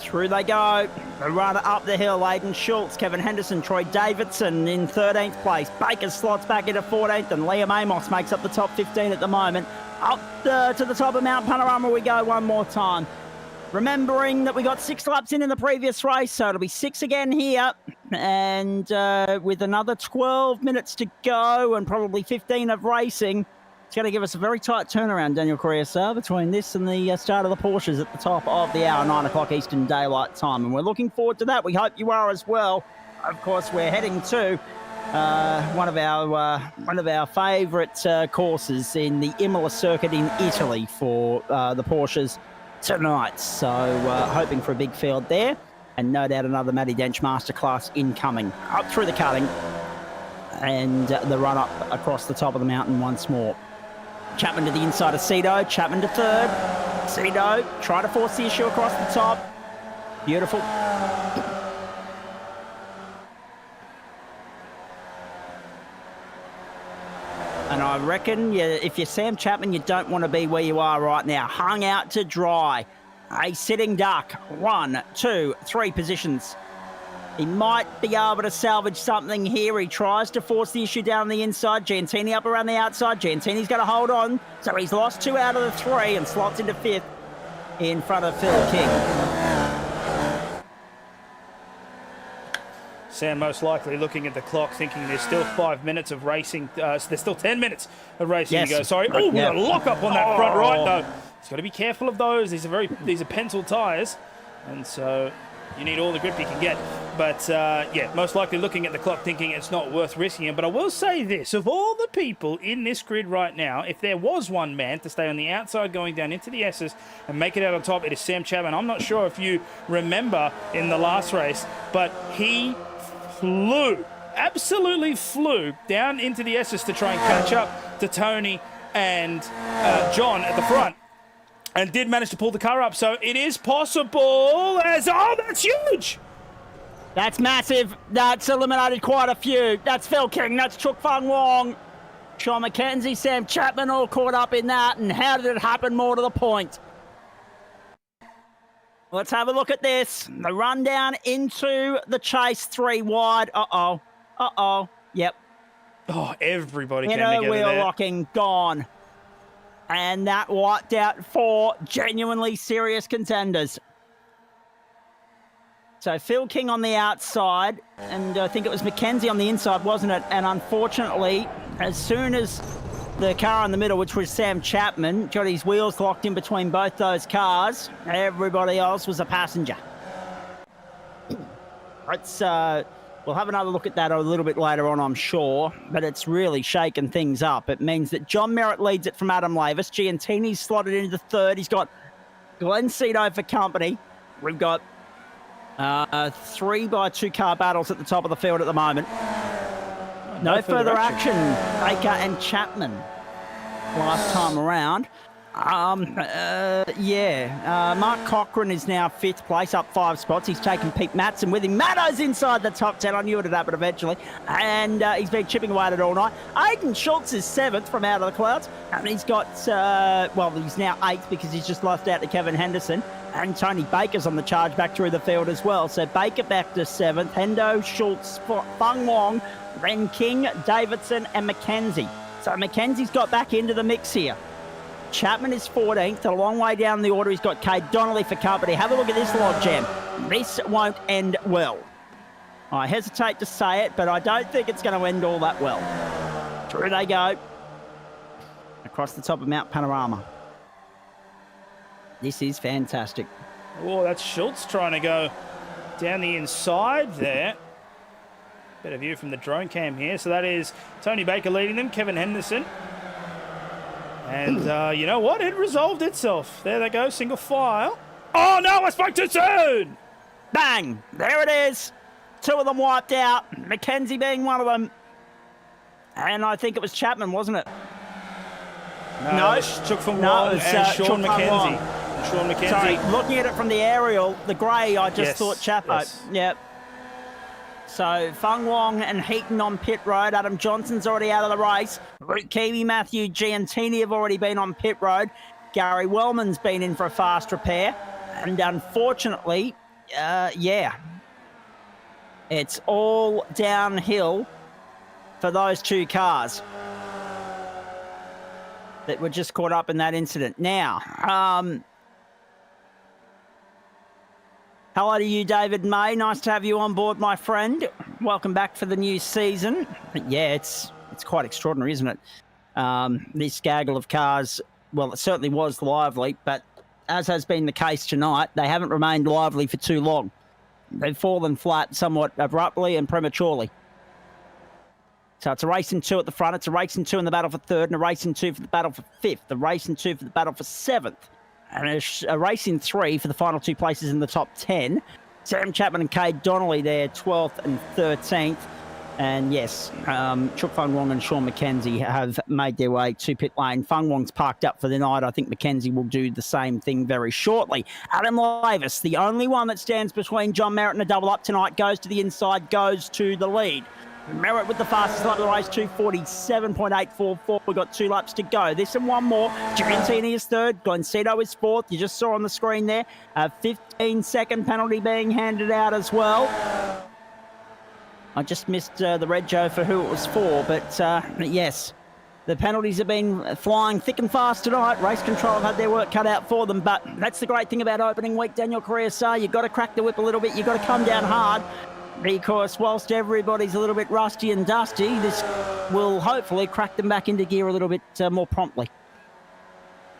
Through they go. The runner up the hill, Aidan Schultz, Kevin Henderson, Troy Davidson in 13th place. Baker slots back into 14th, and Liam Amos makes up the top 15 at the moment. Up to the top of Mount Panorama we go one more time. Remembering that we got 6 laps in the previous race, so it'll be 6 again here. And with another 12 minutes to go and probably 15 of racing, it's going to give us a very tight turnaround, Daniel Correa, between this and the start of the Porsches at the top of the hour, 9 o'clock Eastern Daylight Time. And we're looking forward to that. We hope you are as well. Of course, we're heading to one of our favourite courses in the Imola circuit in Italy for the Porsches tonight. So hoping for a big field there, and no doubt another Matty Dench masterclass incoming. Up through the cutting and the run up across the top of the mountain once more. Chapman to the inside of Cedo, Chapman to third. Cedo trying to force the issue across the top. Beautiful. And I reckon if you're Sam Chapman, you don't want to be where you are right now. Hung out to dry. A sitting duck. 1, 2, 3 positions. He might be able to salvage something here. He tries to force the issue down the inside. Giantini up around the outside. Giantini's going to hold on. So he's lost 2 out of the 3 and slots into 5th in front of Phil King. Sam most likely looking at the clock, thinking there's still 5 minutes of racing. There's still 10 minutes of racing to go. Sorry. Oh, yeah. A lock up on that front right, though. He's got to be careful of those. These are pencil tyres, and so you need all the grip you can get. But, yeah, most likely looking at the clock thinking it's not worth risking it. But I will say this, of all the people in this grid right now, if there was one man to stay on the outside going down into the S's and make it out on top, it is Sam Chapman. I'm not sure if you remember in the last race, but he absolutely flew down into the S's to try and catch up to Tony and John at the front, and did manage to pull the car up. So it is possible as... Oh, that's huge! That's massive. That's eliminated quite a few. That's Phil King. That's Chook Fung Wong. Sean McKenzie, Sam Chapman all caught up in that. And how did it happen? More to the point. Let's have a look at this. The rundown into the chase, 3 wide. Uh-oh. Uh-oh. Yep. Oh, everybody came Inner together wheel there. locking, gone. And that wiped out 4 genuinely serious contenders. So Phil King on the outside, and I think it was McKenzie on the inside, wasn't it? And unfortunately, as soon as the car in the middle, which was Sam Chapman, got his wheels locked in between both those cars, everybody else was a passenger. Let's, we'll have another look at that a little bit later on, I'm sure, but it's really shaken things up. It means that John Merritt leads it from Adam Lavis. Giantini's slotted into the third. He's got Glenn Cedo for company. We've got 3 by 2 car battles at the top of the field at the moment. No further action. Baker and Chapman last time around. Mark Cochran is now 5th place, up 5 spots. He's taken Pete Matson with him. Matto's inside the top 10. I knew it would happen eventually. And he's been chipping away at it all night. Aidan Schultz is 7th from out of the clouds. And he's got, he's now 8th because he's just lost out to Kevin Henderson. And Tony Baker's on the charge back through the field as well. So Baker back to 7th. Hendo, Schultz, Fung Wong, then King, Davidson and McKenzie. So McKenzie's got back into the mix here. Chapman is 14th, a long way down the order. He's got Cade Donnelly for company. Have a look at this logjam. This won't end well. I hesitate to say it, but I don't think it's going to end all that well. Through they go. Across the top of Mount Panorama. This is fantastic. Oh, that's Schultz trying to go down the inside there. Better view from the drone cam here. So that is Tony Baker leading them, Kevin Henderson. And you know what? It resolved itself. There they go, single file. Oh, no, I spoke too soon! Bang! There it is. 2 of them wiped out. McKenzie being one of them. And I think it was Chapman, wasn't it? No, it took from Wong and Sean McKenzie. Sean McKenzie. Sorry, looking at it from the aerial, the grey, I just thought Chapo. Yes. Yep. So Fung Wong and Heaton on pit road. Adam Johnson's already out of the race. Luke Keavy, Matthew Giantini have already been on pit road. Gary Wellman's been in for a fast repair. And unfortunately, Yeah. It's all downhill for those two cars that were just caught up in that incident. Now, hello to you, David May. Nice to have you on board, my friend. Welcome back for the new season. Yeah, it's quite extraordinary, isn't it? This gaggle of cars, well, it certainly was lively, but as has been the case tonight, they haven't remained lively for too long. They've fallen flat somewhat abruptly and prematurely. So it's a race in two at the front, it's a race in two in the battle for third, and a race in two for the battle for fifth, a race in two for the battle for seventh, and a race in three for the final two places in the top 10. Sam Chapman and Cade Donnelly there, 12th and 13th. And yes, Chuk Fung Wong and Sean McKenzie have made their way to pit lane. Fung Wong's parked up for the night. I think McKenzie will do the same thing very shortly. Adam Lavis, the only one that stands between John Merritt and a double up tonight, goes to the inside, goes to the lead. Merritt with the fastest lap of the race, 2:47.844. We've got 2 laps to go. This and one more. Giantini is third. Glencedo is fourth. You just saw on the screen there a 15-second penalty being handed out as well. I just missed the red Joe for who it was for, but yes, the penalties have been flying thick and fast tonight. Race Control have had their work cut out for them, but that's the great thing about opening week, Daniel Correa. You've got to crack the whip a little bit. You've got to come down hard. Because whilst everybody's a little bit rusty and dusty, this will hopefully crack them back into gear a little bit more promptly.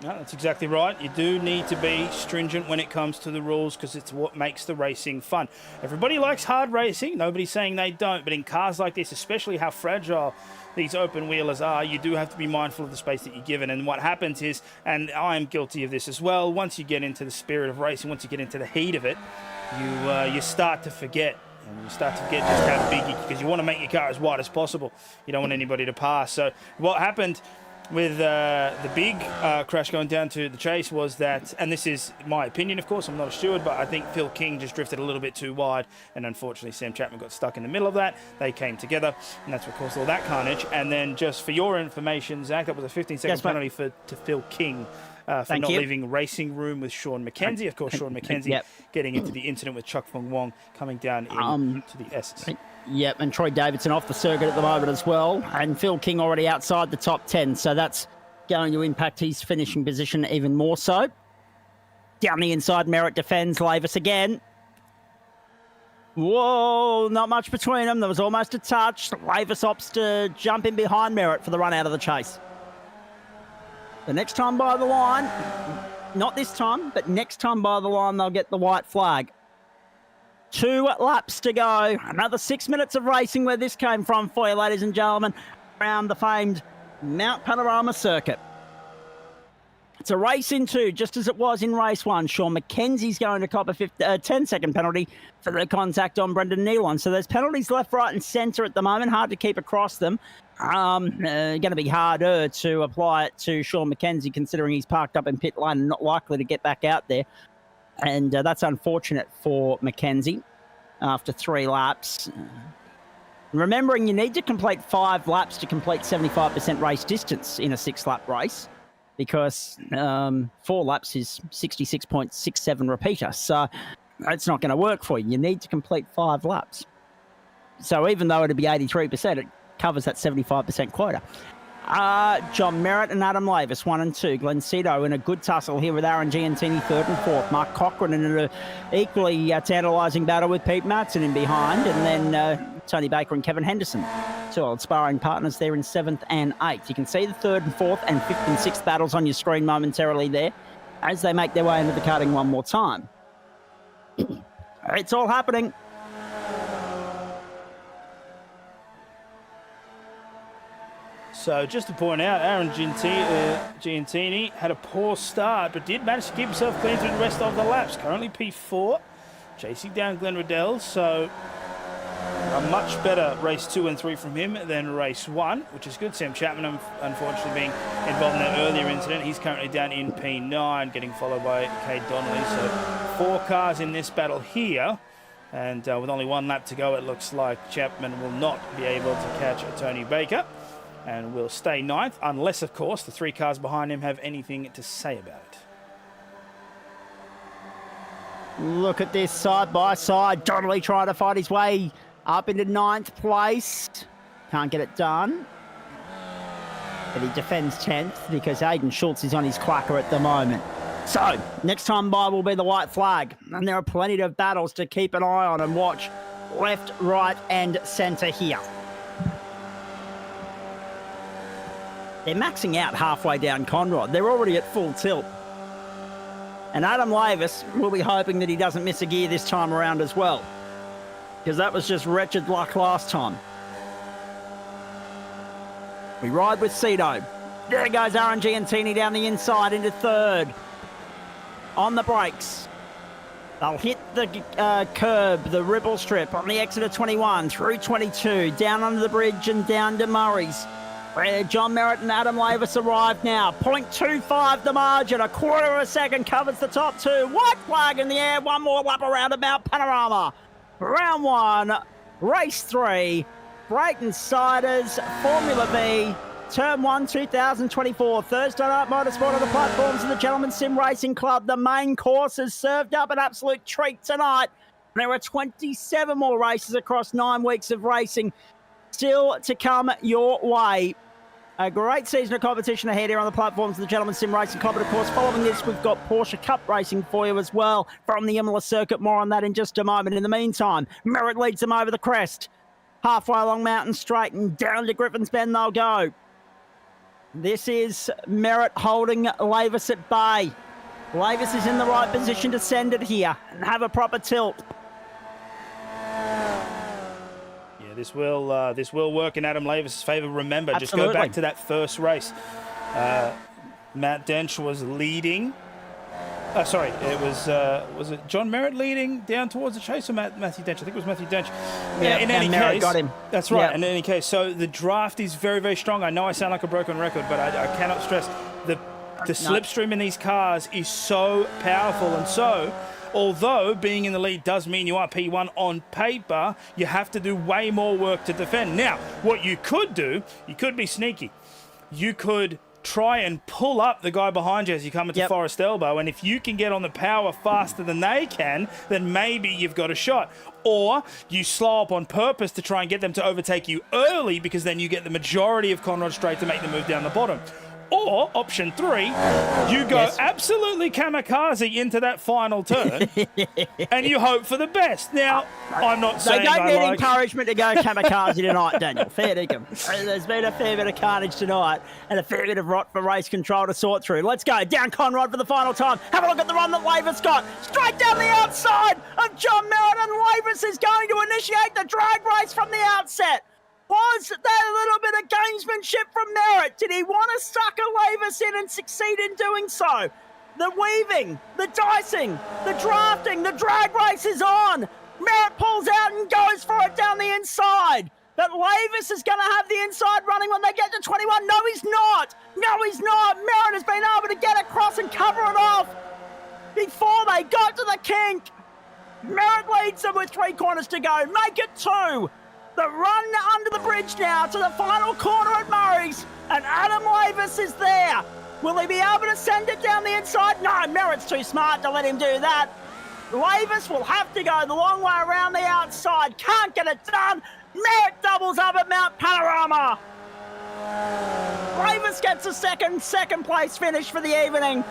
No, that's exactly right. You do need to be stringent when it comes to the rules because it's what makes the racing fun. Everybody likes hard racing. Nobody's saying they don't. But in cars like this, especially how fragile these open wheelers are, you do have to be mindful of the space that you're given. And what happens is, and I am guilty of this as well, once you get into the spirit of racing, once you get into the heat of it, you start to forget. And you start to get just how big, because you want to make your car as wide as possible. You don't want anybody to pass. So what happened with the big crash going down to the chase was that, and this is my opinion, of course, I'm not a steward, but I think Phil King just drifted a little bit too wide, and unfortunately Sam Chapman got stuck in the middle of that. They came together, and that's what caused all that carnage. And then just for your information, Zach, that was a 15-second penalty to Phil King. For not leaving racing room with Sean McKenzie. Of course, Sean McKenzie getting into the incident with Chuk Fung Wong coming down into the S's. Yep, and Troy Davidson off the circuit at the moment as well. And Phil King already outside the top 10, so that's going to impact his finishing position even more so. Down the inside, Merritt defends Lavis again. Whoa, not much between them. There was almost a touch. Lavis opts to jump in behind Merritt for the run out of the chase. The next time by the line, not this time, but next time by the line, they'll get the white flag. 2 laps to go. Another 6 minutes of racing where this came from for you, ladies and gentlemen, around the famed Mount Panorama circuit. It's a race in 2, just as it was in race 1. Sean McKenzie's going to cop a 10-second penalty for the contact on Brendan Nealon. So there's penalties left, right and centre at the moment. Hard to keep across them. Going to be harder to apply it to Sean McKenzie, considering he's parked up in pit lane and not likely to get back out there. And that's unfortunate for McKenzie after 3 laps. Remembering you need to complete 5 laps to complete 75% race distance in a 6-lap race, because 4 laps is 66.67 repeater. So that's not going to work for you. You need to complete 5 laps. So even though it'd be 83%, it covers that 75% quota. John Merritt and Adam Lavis, 1 and 2. Glencedo in a good tussle here with Aaron Giantini, 3rd and 4th. Mark Cochran in an equally tantalising battle with Pete Matson in behind. And then Tony Baker and Kevin Henderson, 2 old sparring partners there in 7th and 8th. You can see the 3rd and 4th and 5th and 6th battles on your screen momentarily there as they make their way into the karting one more time. It's all happening. So just to point out, Aaron Giantini had a poor start, but did manage to keep himself clean through the rest of the laps. Currently P4, chasing down Glenn Riddell. So a much better race 2 and 3 from him than race 1, which is good. Sam Chapman, unfortunately, being involved in that earlier incident. He's currently down in P9, getting followed by Cade Donnelly. So 4 cars in this battle here. And with only 1 lap to go, it looks like Chapman will not be able to catch Tony Baker, and will stay 9th, unless, of course, the 3 cars behind him have anything to say about it. Look at this side by side. Donnelly trying to fight his way up into 9th place. Can't get it done. But he defends 10th because Aidan Schultz is on his clacker at the moment. So, next time by will be the white flag. And there are plenty of battles to keep an eye on and watch left, right and centre here. They're maxing out halfway down Conrod. They're already at full tilt. And Adam Lavis will be hoping that he doesn't miss a gear this time around as well, because that was just wretched luck last time. We ride with Cedo. There goes RNG and Teeny down the inside into 3rd. On the brakes. They'll hit the curb, the ripple strip on the exit of 21 through 22, down under the bridge and down to Murray's, where John Merritt and Adam Lavis arrive now. 0.25 the margin, a quarter of a second covers the top 2. White flag in the air, one more lap around about Panorama. Round 1, race 3, Spreyton Siders, Formula V, Term 1, 2024, Thursday night motorsport on the platforms of the Gentlemen's Sim Racing Club. The main course has served up an absolute treat tonight. There are 27 more races across 9 weeks of racing still to come your way. A great season of competition ahead here on the platforms of the Gentlemen's Sim Racing Club. And of course, following this, we've got Porsche Cup racing for you as well from the Imola circuit. More on that in just a moment. In the meantime, Merritt leads them over the crest. Halfway along Mountain Straight and down to Griffin's Bend they'll go. This is Merritt holding Lavis at bay. Lavis is in the right position to send it here and have a proper tilt. Yeah, this will work in Adam Lavis' favour. Remember, Absolutely. Just go back to that first race. Matt Dench was leading. Sorry, it was it John Merritt leading down towards the chase, or Matthew Dench? I think it was Matthew Dench. Yeah, in any Merritt case, got him. That's right. Yep. In any case, so the draft is very, very strong. I know I sound like a broken record, but I cannot stress the slipstream in these cars is so powerful. And so, although being in the lead does mean you are P1 on paper, you have to do way more work to defend. Now, what you could do, you could be sneaky. You could try and pull up the guy behind you as you come into Forest Elbow, and if you can get on the power faster than they can, then maybe you've got a shot. Or you slow up on purpose to try and get them to overtake you early, because then you get the majority of Conrod Straight to make them move down the bottom. Or, option 3, you go absolutely kamikaze into that final turn and you hope for the best. Now, I'm not saying they don't need encouragement to go kamikaze tonight, Daniel. Fair dinkum. There's been a fair bit of carnage tonight and a fair bit of rot for race control to sort through. Let's go down Conrod for the final time. Have a look at the run that Lavis got. Straight down the outside of John Merritt, and Lavis is going to initiate the drag race from the outset. Was there a little bit of gamesmanship from Merritt? Did he want to sucker Lavis in and succeed in doing so? The weaving, the dicing, the drafting, the drag race is on. Merritt pulls out and goes for it down the inside. But Lavis is going to have the inside running when they get to 21. No, he's not. No, he's not. Merritt has been able to get across and cover it off before they got to the kink. Merritt leads them with 3 corners to go. Make it 2. The run under the bridge now to the final corner at Murray's, and Adam Lavis is there. Will he be able to send it down the inside? No, Merritt's too smart to let him do that. Lavis will have to go the long way around the outside. Can't get it done. Merritt doubles up at Mount Panorama. Lavis gets a second place finish for the evening.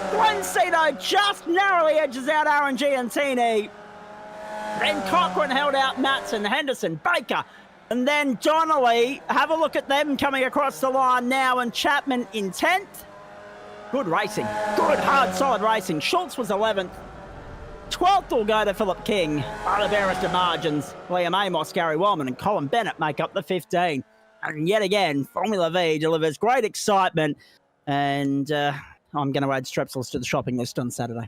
Glenn Cedo just narrowly edges out RNG and Teeny. Then Cochrane held out Matson, Henderson, Baker, and then Donnelly. Have a look at them coming across the line now, and Chapman in 10th. Good racing. Good, hard, solid racing. Schultz was 11th. 12th will go to Philip King. By the barest of margins, Liam Amos, Gary Wellman, and Colin Bennett make up the 15. And yet again, Formula V delivers great excitement. And I'm going to add Strepsils to the shopping list on Saturday.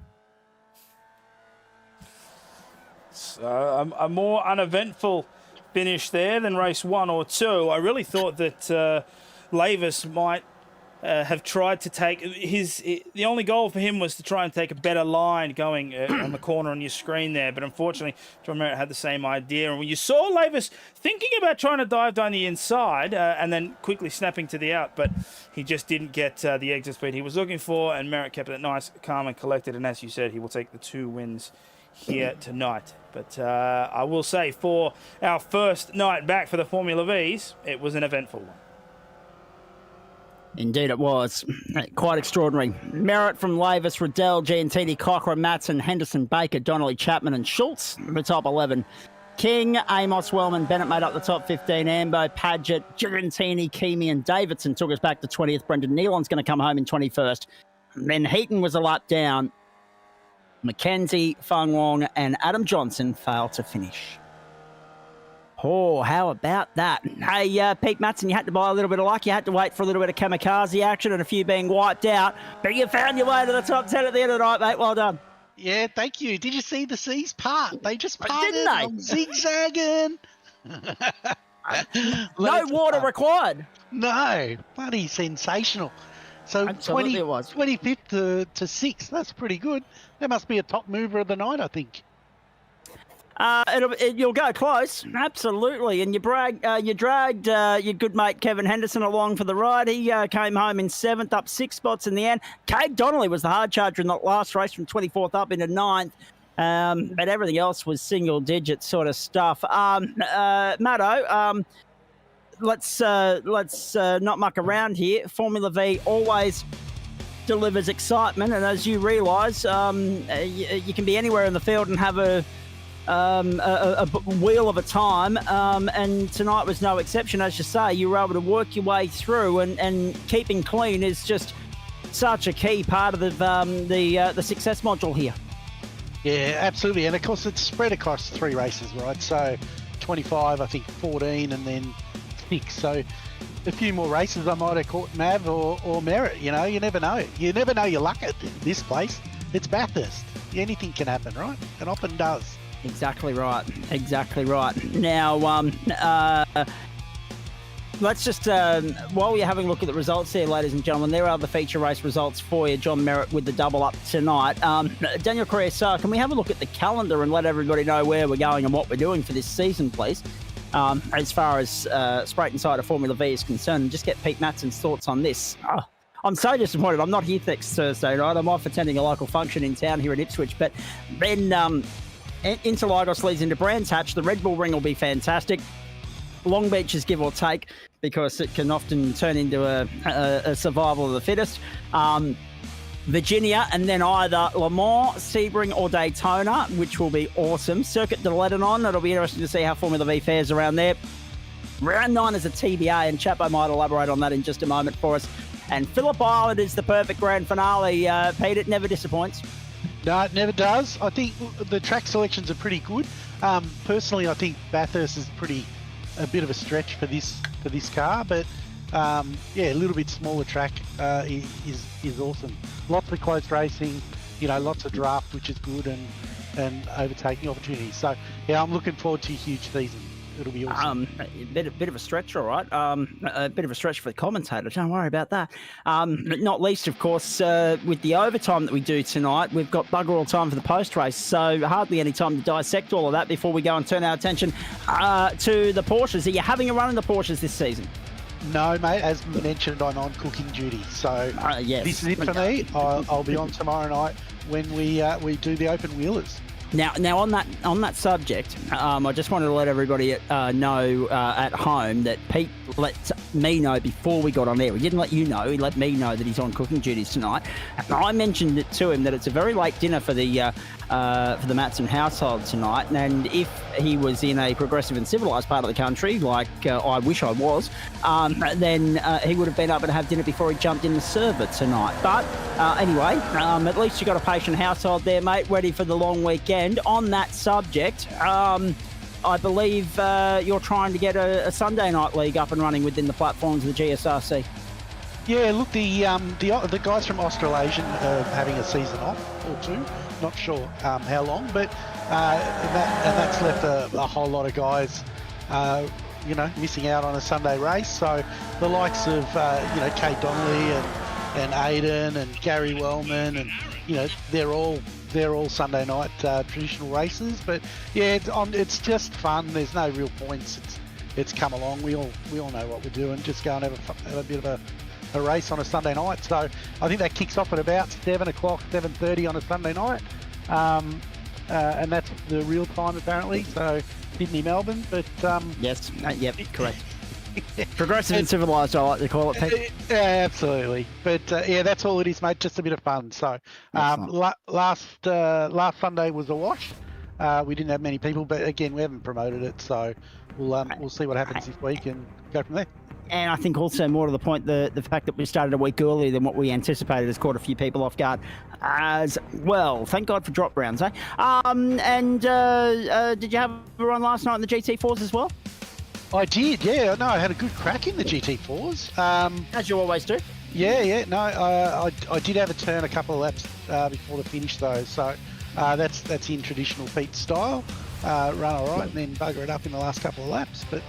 A more uneventful finish there than race 1 or 2. I really thought that Lavis might have tried to take the only goal for him was to try and take a better line going on the corner on your screen there, but unfortunately John Merritt had the same idea, and when you saw Lavis thinking about trying to dive down the inside and then quickly snapping to the out, but he just didn't get the exit speed he was looking for, and Merritt kept it nice, calm and collected, and as you said, he will take the 2 wins here tonight. But I will say, for our first night back for the Formula Vs, it was an eventful one. Indeed it was. Quite extraordinary. Merritt from Lavis, Riddell, Giantini, Cochrane, Matson, Henderson, Baker, Donnelly, Chapman and Schultz, the top 11. King, Amos, Wellman, Bennett made up the top 15. Ambo, Padgett, Giantini, Keamy and Davidson took us back to 20th. Brendan Nealon's going to come home in 21st. Then Heaton was a lap down. Mackenzie, Fung Wong and Adam Johnson failed to finish. Oh, how about that? Hey, Pete Matson, you had to buy a little bit of luck. You had to wait for a little bit of kamikaze action and a few being wiped out. But you found your way to the top 10 at the end of the night, mate. Well done. Yeah, thank you. Did you see the seas part? They just parted, didn't they? I'm zigzagging. No water required. No, bloody sensational. So Absolutely it was. 25th to 6th, that's pretty good. That must be a top mover of the night, I think. You'll go close, absolutely. And you dragged your good mate Kevin Henderson along for the ride. He came home in 7th, up 6 spots in the end. Cade Donnelly was the hard charger in that last race from 24th up into 9th. But everything else was single-digit sort of stuff. Matto, let's not muck around here. Formula V always delivers excitement, and as you realise, you can be anywhere in the field and have a wheel of a time, and tonight was no exception. As you say, you were able to work your way through, and keeping clean is just such a key part of the success module here. Yeah, absolutely. And of course, it's spread across 3 races, right? So 25, I think 14, and then 6. So a few more races I might have caught Mav or Merritt. You know, you never know. You never know your luck at this place. It's Bathurst. Anything can happen, right? It often does. Exactly right. Exactly right. Now, let's just, while you're having a look at the results there, ladies and gentlemen, there are the feature race results for you. John Merritt with the double up tonight. Daniel Correa, can we have a look at the calendar and let everybody know where we're going and what we're doing for this season, please? As far as Spreyton side of Formula V is concerned, and just get Pete Matson's thoughts on this. Oh, I'm so disappointed. I'm not here next Thursday night. I'm off attending a local function in town here in Ipswich. But then Interlagos leads into Brands Hatch. The Red Bull Ring will be fantastic. Long Beach is give or take because it can often turn into a survival of the fittest. Virginia, and then either Le Mans, Sebring or Daytona, which will be awesome. Circuit de Lebanon, it'll be interesting to see how Formula V fares around there. Round 9 is a TBA, and Chapo might elaborate on that in just a moment for us. And Phillip Island is the perfect grand finale. Pete, it never disappoints. No, it never does. I think the track selections are pretty good. Personally, I think Bathurst is a bit of a stretch for this car, but yeah, a little bit smaller track is awesome. Lots of close racing, you know, lots of draft, which is good, and overtaking opportunities. So yeah, I'm looking forward to a huge season. It'll be awesome. A bit of a stretch, all right. A bit of a stretch for the commentators. Don't worry about that. But not least, of course, with the overtime that we do tonight, we've got bugger all time for the post-race. So hardly any time to dissect all of that before we go and turn our attention to the Porsches. Are you having a run in the Porsches this season? No, mate. As mentioned, I'm on cooking duty. So yes. This is it for me. I'll be on tomorrow night when we do the open wheelers. Now on that subject, I just wanted to let everybody know at home that Pete let me know before we got on air. He didn't let you know. He let me know that he's on cooking duties tonight. And I mentioned it to him that it's a very late dinner for the Matson household tonight. And if he was in a progressive and civilised part of the country, like I wish I was, then he would have been able to have dinner before he jumped in the server tonight. But anyway, at least you got a patient household there, mate, ready for the long weekend. On that subject, I believe you're trying to get a Sunday night league up and running within the platforms of the GSRC. Yeah, look, the guys from Australasian are having a season off or two. Not sure how long, but and that's left a whole lot of guys missing out on a Sunday race. So the likes of Kate Donnelly and Aidan and Gary Wellman, and they're all Sunday night traditional races. But yeah, it's just fun. There's no real points. It's come along. We all know what we're doing. Just go and have a bit of a race on a Sunday night. So I think that kicks off at about 7 o'clock, 7:30 on a Sunday night, and that's the real time apparently. So Sydney, Melbourne, but yes, yep, correct. Progressive and civilised, I like to call it, Pete. Absolutely, but yeah, that's all it is, mate. Just a bit of fun. So last Sunday was a wash. We didn't have many people, but again, we haven't promoted it, so we'll see what happens this week and go from there. And I think also more to the point, the fact that we started a week earlier than what we anticipated has caught a few people off guard as well. Thank God for drop rounds, eh? Did you have a run last night in the GT4s as well? I did, yeah. No, I had a good crack in the GT4s. As you always do. Yeah. No, I did have a turn a couple of laps before the finish though, so that's in traditional Pete style. Run all right and then bugger it up in the last couple of laps, but.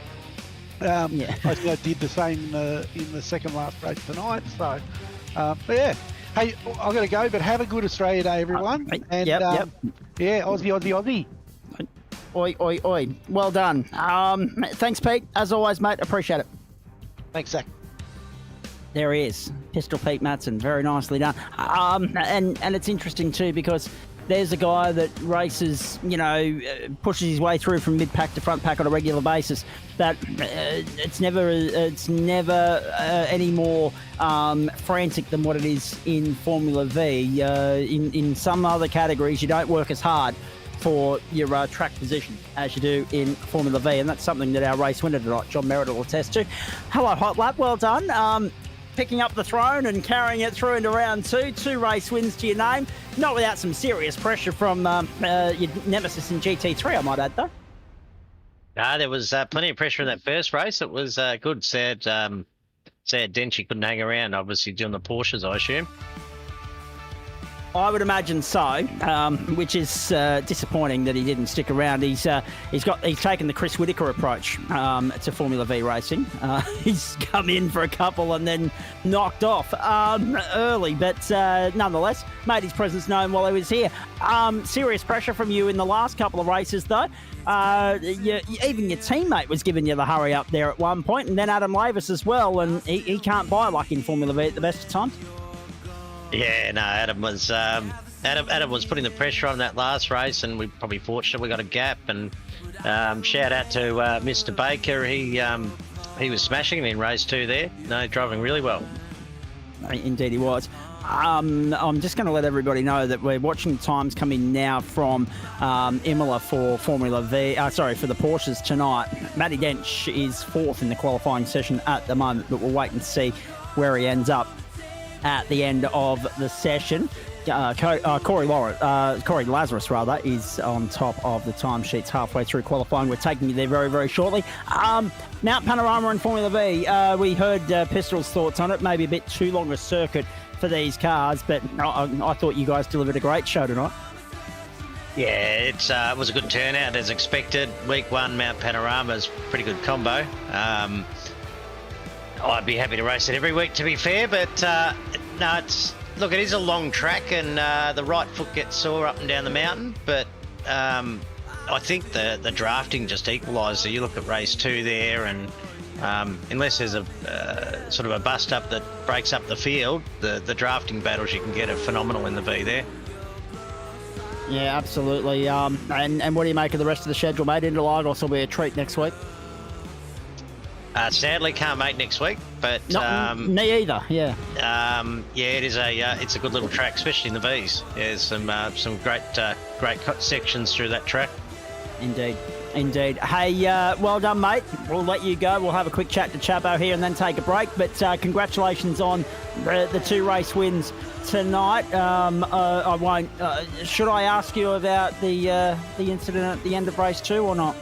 I think I did the same in the second last race tonight. So, but yeah. Hey, I've got to go, but have a good Australia Day, everyone. And yep. Yeah, Aussie. Oi. Well done. Thanks, Pete. As always, mate. Appreciate it. Thanks, Zach. There he is, Pistol Pete Matson. Very nicely done. And it's interesting too because there's a guy that races, pushes his way through from mid-pack to front pack on a regular basis. That it's never any more frantic than what it is in Formula V. In some other categories, you don't work as hard for your track position as you do in Formula V, and that's something that our race winner tonight, John Merritt, will attest to. Hello, Hot Lap. Well done. Picking up the throne and carrying it through into round 2. 2 race wins to your name. Not without some serious pressure from your nemesis in GT3, I might add, though. There was plenty of pressure in that first race. It was good. Sad Denchi couldn't hang around, obviously doing the Porsches, I assume. I would imagine so, which is disappointing that he didn't stick around. He's taken the Chris Whitaker approach to Formula V racing. He's come in for a couple and then knocked off early, but nonetheless made his presence known while he was here. Serious pressure from you in the last couple of races, though. Even your teammate was giving you the hurry up there at one point, and then Adam Lavis as well, and he can't buy luck in Formula V at the best of times. Yeah, no, Adam was putting the pressure on that last race, and we're probably fortunate we got a gap. And shout out to Mr. Baker. He was smashing in race 2 there. No, driving really well. Indeed, he was. I'm just going to let everybody know that we're watching times come in now from Imola for Formula V. For the Porsches tonight. Matty Dench is 4th in the qualifying session at the moment, but we'll wait and see where he ends up at the end of the session. Corey Lazarus is on top of the timesheets halfway through qualifying. We're taking you there very, very shortly. Mount Panorama and Formula V. We heard Pistol's thoughts on it. Maybe a bit too long a circuit for these cars, but I thought you guys delivered a great show tonight. Yeah, it was a good turnout as expected. Week 1, Mount Panorama's pretty good combo. I'd be happy to race it every week, to be fair, but it is a long track, and the right foot gets sore up and down the mountain, but I think the drafting just equalised. So you look at race 2 there, and unless there's a sort of a bust up that breaks up the field, the drafting battles you can get are phenomenal in the V there. Yeah, absolutely. And what do you make of the rest of the schedule, mate? Interlagos will be a treat next week. Sadly, can't make next week, but me either. Yeah. It is it's a good little track, especially in the V's. There's some great sections through that track. Indeed. Hey, well done, mate. We'll let you go. We'll have a quick chat to Chabo here and then take a break. But congratulations on the 2 race wins tonight. I won't. Should I ask you about the incident at the end of race 2 or not?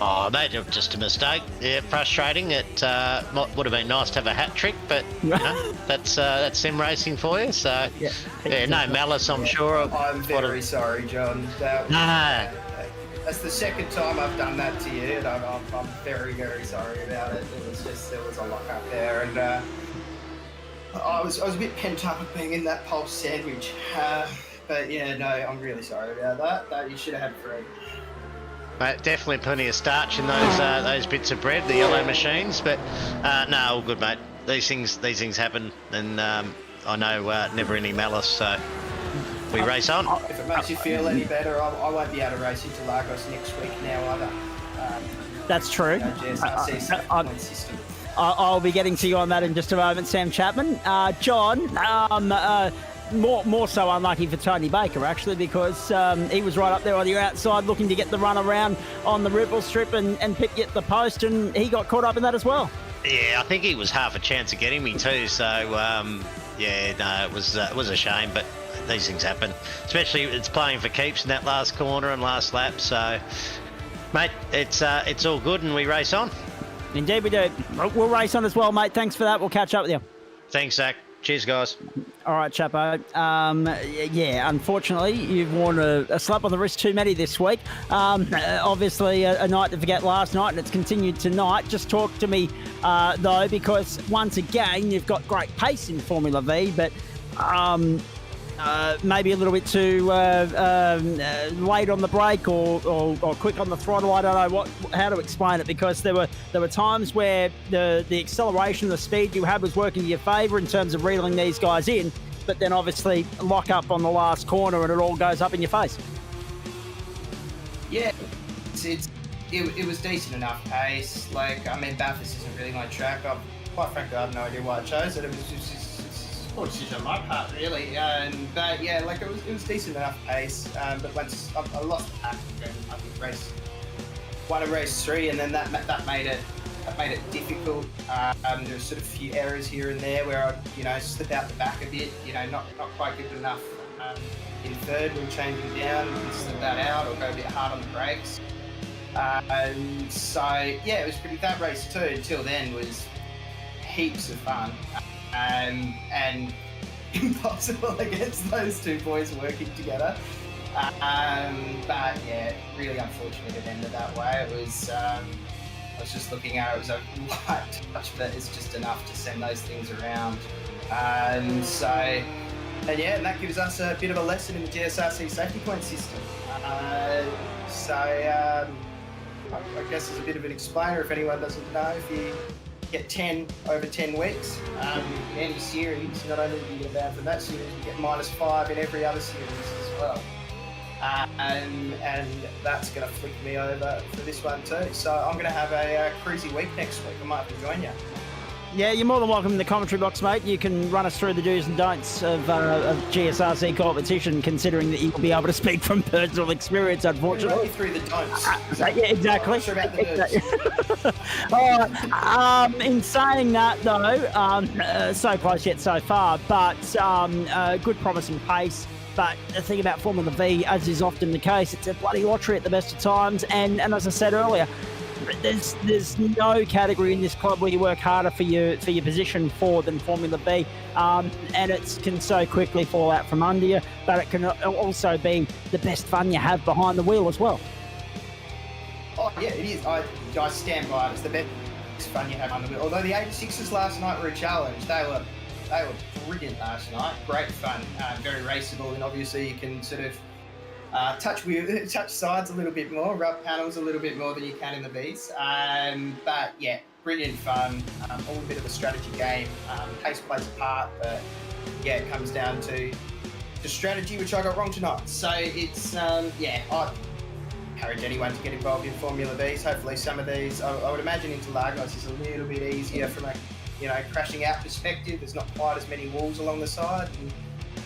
Oh, mate, just a mistake. Yeah, frustrating. It would have been nice to have a hat trick, but that's sim racing for you. So, no malice, I'm sure. I'm very sorry, John. That's the second time I've done that to you, and I'm very, very sorry about it. There was a lock up there, and I was a bit pent up of being in that pulse sandwich. But yeah, no, I'm really sorry about that. You should have had 3. Mate, definitely plenty of starch in those bits of bread, the yellow machines. But no, all good, mate. These things happen, and I know never any malice, so we race on. If it makes you feel any better, I won't be able to race into Lagos next week now either. That's true. GSRC system. I'll be getting to you on that in just a moment, Sam Chapman. John, more so unlucky for Tony Baker, actually, because he was right up there on your outside looking to get the run around on the Ripple Strip and get the post, and he got caught up in that as well. Yeah, I think he was half a chance of getting me too, so yeah, no, it was a shame, but these things happen, especially it's playing for keeps in that last corner and last lap. So, mate, it's all good, and we race on. Indeed we do. We'll race on as well, mate. Thanks for that. We'll catch up with you. Thanks, Zach. Cheers, guys. All right, Chapo. Yeah, unfortunately, you've worn a slap on the wrist too many this week. Obviously, a night to forget last night, and it's continued tonight. Just talk to me, though, because once again, you've got great pace in Formula V, but maybe a little bit too late on the brake or quick on the throttle. I don't know how to explain it, because there were times where the acceleration, the speed you had was working to your favour in terms of reeling these guys in, but then obviously lock up on the last corner and it all goes up in your face. Yeah, it was decent enough pace. Like, I mean, Bathurst isn't really my track. Quite frankly, I have no idea why I chose it. It was just poor decision on my part, really. But yeah, like it was decent enough pace. But once I lost the pack, I think race 1 and race 3, and then that made it difficult. There were sort of a few errors here and there where I slip out the back a bit. Not quite good enough in third when changing down, and slip that out or go a bit hard on the brakes. And so yeah, it was pretty. That race 2 until then was heaps of fun. And impossible against those two boys working together. But yeah, really unfortunate it ended that way. It was, I was just looking at it, was a light touch, but it's just enough to send those things around. And yeah, and that gives us a bit of a lesson in the GSRC safety point system. I guess as a bit of an explainer, if anyone doesn't know, if you get 10 over 10 weeks in any series, not only do you get banned from that series, you get -5 in every other series as well. And that's going to flick me over for this one too. So I'm going to have a crazy week next week. I might have to join you. Yeah, you're more than welcome in the commentary box, mate. You can run us through the do's and don'ts of GSRC competition, considering that you'll be able to speak from personal experience, unfortunately. Through the don'ts. Yeah, exactly. I'm sure about the All right. In saying that, though, so close yet so far, but good promising pace. But the thing about Formula V, as is often the case, it's a bloody lottery at the best of times. And as I said earlier, there's no category in this club where you work harder for your position for than Formula B, and it can so quickly fall out from under you, but it can also be the best fun you have behind the wheel as well. Oh yeah, it is. I stand by it. It's the best fun you have on the wheel. Although the 86s last night were a challenge, they were brilliant last night. Great fun, very raceable, and obviously you can sort of touch sides a little bit more, rub panels a little bit more than you can in the Bs. But yeah, brilliant fun. All a bit of a strategy game. Pace plays a part, but yeah, it comes down to the strategy, which I got wrong tonight. So it's yeah, I encourage anyone to get involved in Formula Bs. Hopefully, some of these, I would imagine Interlagos is a little bit easier from a crashing out perspective. There's not quite as many walls along the side. And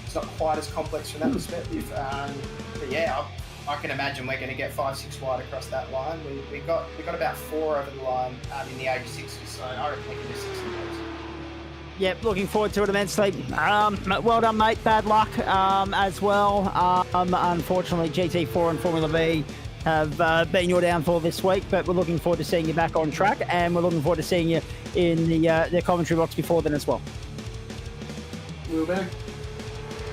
it's not quite as complex from that perspective. But yeah, I can imagine we're going to get 5-6 wide across that line. We got about 4 over the line in the 86s, so I reckon we can do 6 of those. Yep, looking forward to it immensely. Well done, mate. Bad luck as well. Unfortunately, GT4 and Formula V have been your downfall this week, but we're looking forward to seeing you back on track, and we're looking forward to seeing you in the commentary box before then as well. Will do.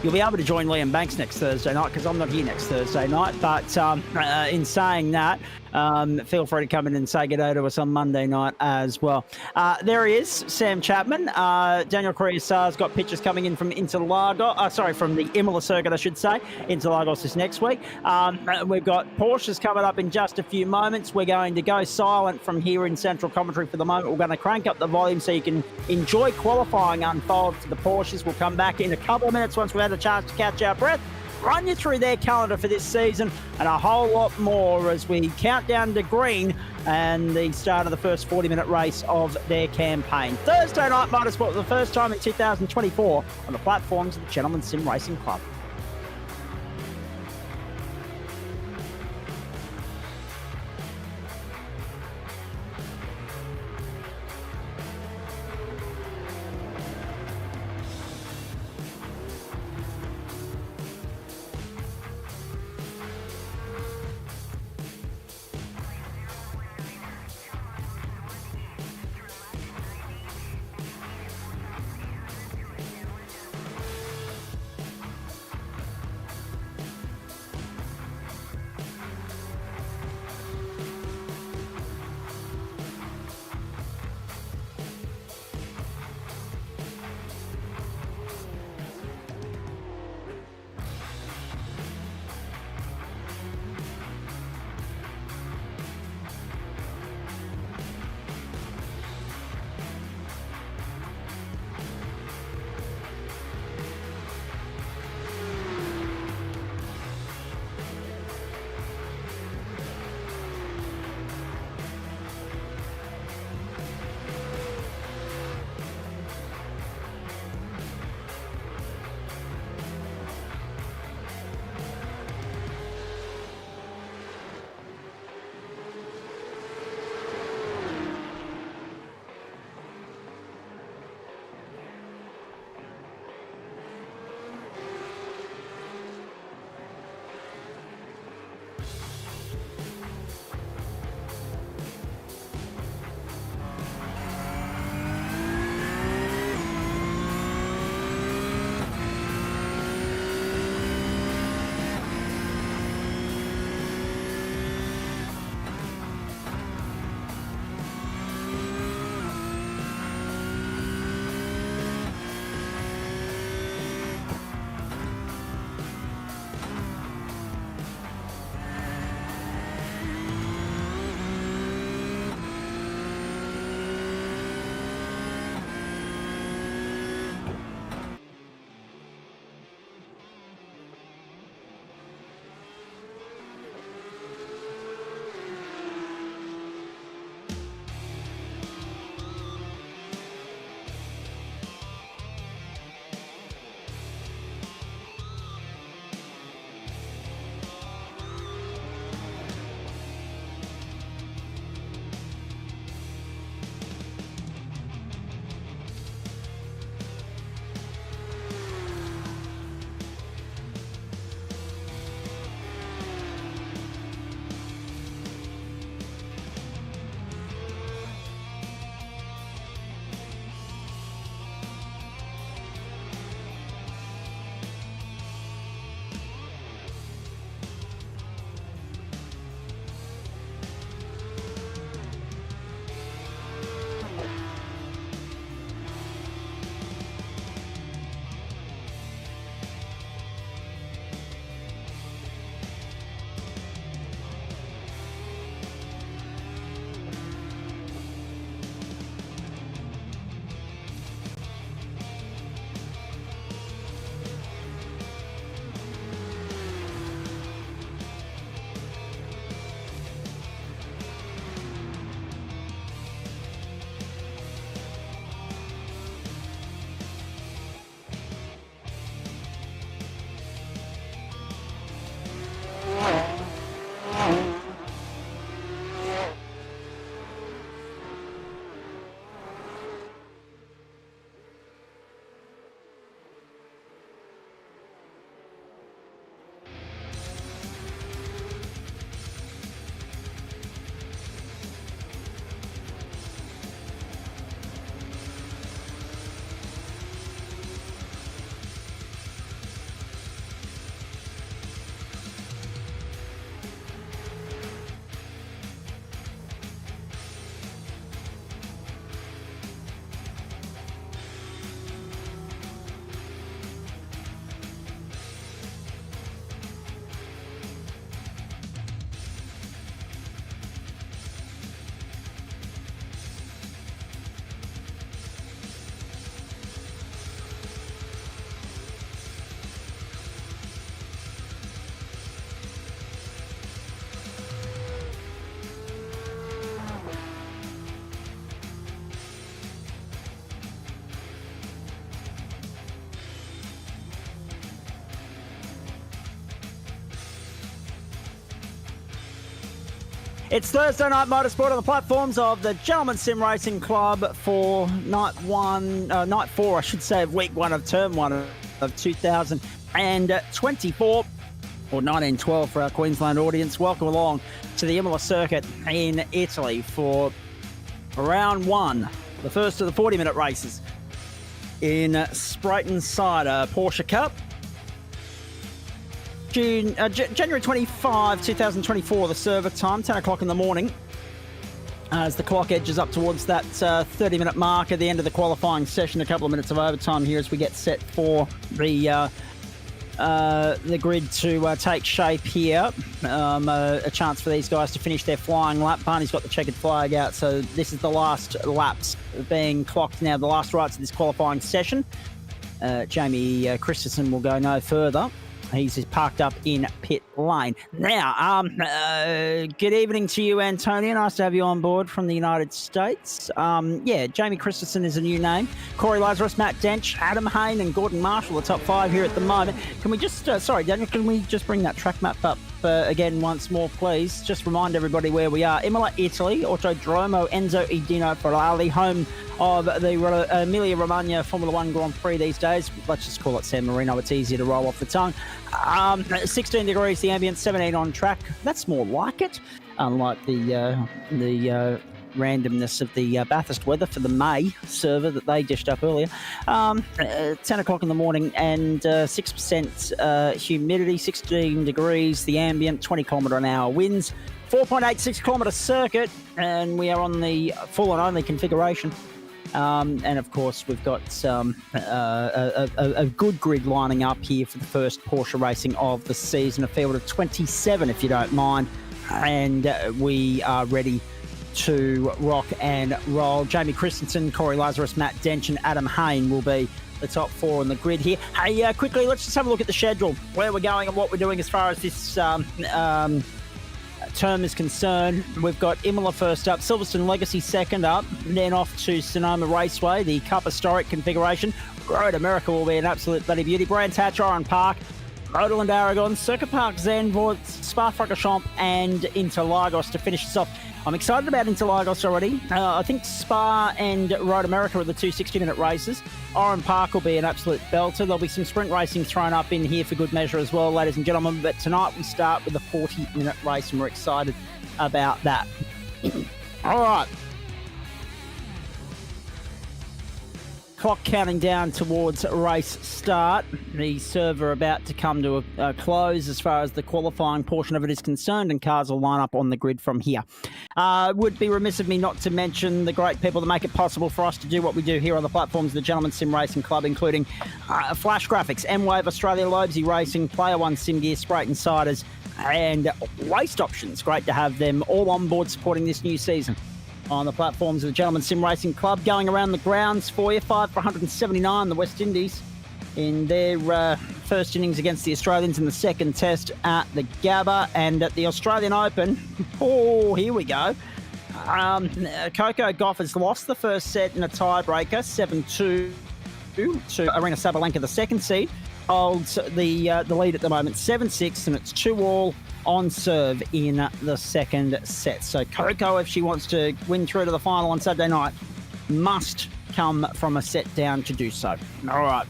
you'll be able to join Liam Banks next Thursday night because I'm not here next Thursday night. But in saying that, feel free to come in and say good day to us on Monday night as well. There he is, Sam Chapman. Daniel Correa-Sar's got pictures coming in from from the Imola circuit, I should say. Interlagos this next week. We've got Porsches coming up in just a few moments. We're going to go silent from here in Central Commentary for the moment. We're going to crank up the volume so you can enjoy qualifying unfold for the Porsches. We'll come back in a couple of minutes once we've had a chance to catch our breath, run you through their calendar for this season and a whole lot more as we count down to green and the start of the first 40-minute race of their campaign. Thursday Night Motorsport for the first time in 2024 on the platforms of the Gentleman Sim Racing Club. It's Thursday Night Motorsport on the platforms of the Gentleman Sim Racing Club for night 4, I should say, of week 1 of term 1 of 2024, or 1912 for our Queensland audience. Welcome along to the Imola circuit in Italy for round 1, the first of the 40-minute races in Spreyton Cider Porsche Cup. January 25, 2024, the server time, 10 o'clock in the morning, as the clock edges up towards that 30-minute mark at the end of the qualifying session. A couple of minutes of overtime here as we get set for the grid to take shape here. A chance for these guys to finish their flying lap. Barney's got the checkered flag out, so this is the last laps being clocked now, the last rights of this qualifying session. Jamie Christensen will go no further. He's parked up in pit lane. Now, good evening to you, Antonio. Nice to have you on board from the United States. Jamie Christensen is a new name. Corey Lazarus, Matt Dench, Adam Hayne and Gordon Marshall, the top 5 here at the moment. Can we just, Daniel, can we just bring that track map up again once more, please? Just remind everybody where we are. Imola, Italy, Autodromo Enzo Edino Ferrari, home of the Emilia-Romagna Formula 1 Grand Prix these days. Let's just call it San Marino. It's easier to roll off the tongue. 16 degrees the ambient, 17 on track. That's more like it, unlike the randomness of the Bathurst weather for the May server that they dished up earlier. 10 o'clock in the morning and 6% humidity, 16 degrees the ambient, 20 kilometre an hour winds, 4.86 kilometre circuit, and we are on the full and only configuration. And of course, we've got a good grid lining up here for the first Porsche racing of the season, a field of 27, if you don't mind. And we are ready to rock and roll. Jamie Christensen, Corey Lazarus, Matt Dench and Adam Hayne will be the top 4 on the grid here. Hey, quickly, let's just have a look at the schedule, where we're going and what we're doing as far as this term is concerned. We've got Imola first up, Silverstone Legacy second up, then off to Sonoma Raceway, the Cup Historic configuration. Road America will be an absolute bloody beauty. Brands Hatch, Oran Park, Motorland Aragon, Circuit Park Zandvoort, Spa-Francorchamps and Interlagos to finish us off. I'm excited about Interlagos already. I think Spa and Road America are the 2 60-minute races. Oran Park will be an absolute belter. There'll be some sprint racing thrown up in here for good measure as well, ladies and gentlemen. But tonight we start with a 40-minute race, and we're excited about that. All right. Clock counting down towards race start. The server about to come to a close as far as the qualifying portion of it is concerned, and cars will line up on the grid from here. Would be remiss of me not to mention the great people that make it possible for us to do what we do here on the platforms of the Gentleman Sim Racing Club, including Flash Graphics, M-Wave Australia, Lobesy Racing, Player One Sim Gear, Spreyton Ciders, and Waste Options. Great to have them all on board supporting this new season on the platforms of the Gentleman Sim Racing Club. Going around the grounds for you, 5 for 179, the West Indies in their first innings against the Australians in the second test at the Gabba, and at the Australian Open. Oh, here we go. Coco Gauff has lost the first set in a tiebreaker, 7-2 to Arena Sabalenka, the second seed. Holds the lead at the moment, 7-6, and it's 2-all on serve in the second set. So Coco, if she wants to win through to the final on Saturday night, must come from a set down to do so. All right.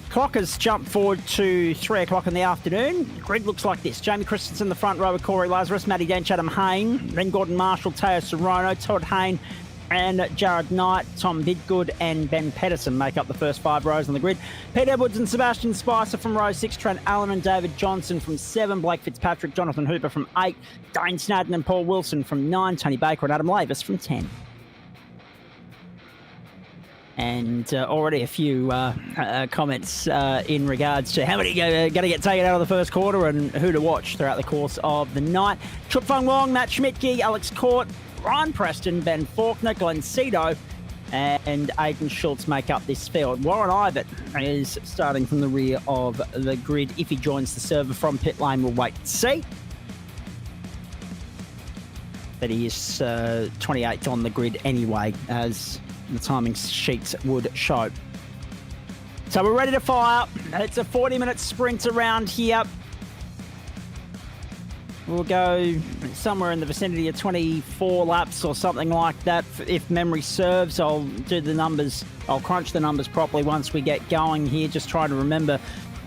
Clock has jumped forward to 3 o'clock in the afternoon. The grid looks like this. Jamie Christensen, the front row with Corey Lazarus, Matty Dench, Adam Hayne, then Gordon Marshall, Teo Sorono, Todd Hayne, and Jared Knight, Tom Bidgood and Ben Pedersen make up the first 5 rows on the grid. Pete Edwards and Sebastian Spicer from row 6, Trent Allen and David Johnson from 7, Blake Fitzpatrick, Jonathan Hooper from 8, Dane Snadden and Paul Wilson from 9, Tony Baker and Adam Lavis from 10. And already a few comments in regards to how many are going to get taken out of the first quarter and who to watch throughout the course of the night. Chuk Fung Wong, Matt Schmidtke, Alex Court, Ryan Preston, Ben Faulkner, Glenn Cedo, and Aidan Schultz make up this field. Warren Ivett is starting from the rear of the grid. If he joins the server from pit lane, we'll wait and see. But he is 28th on the grid anyway, as the timing sheets would show. So we're ready to fire. It's a 40-minute sprint around here. we'll go somewhere in the vicinity of 24 laps or something like that. If memory serves, I'll do the numbers. I'll crunch the numbers properly once we get going here. Just trying to remember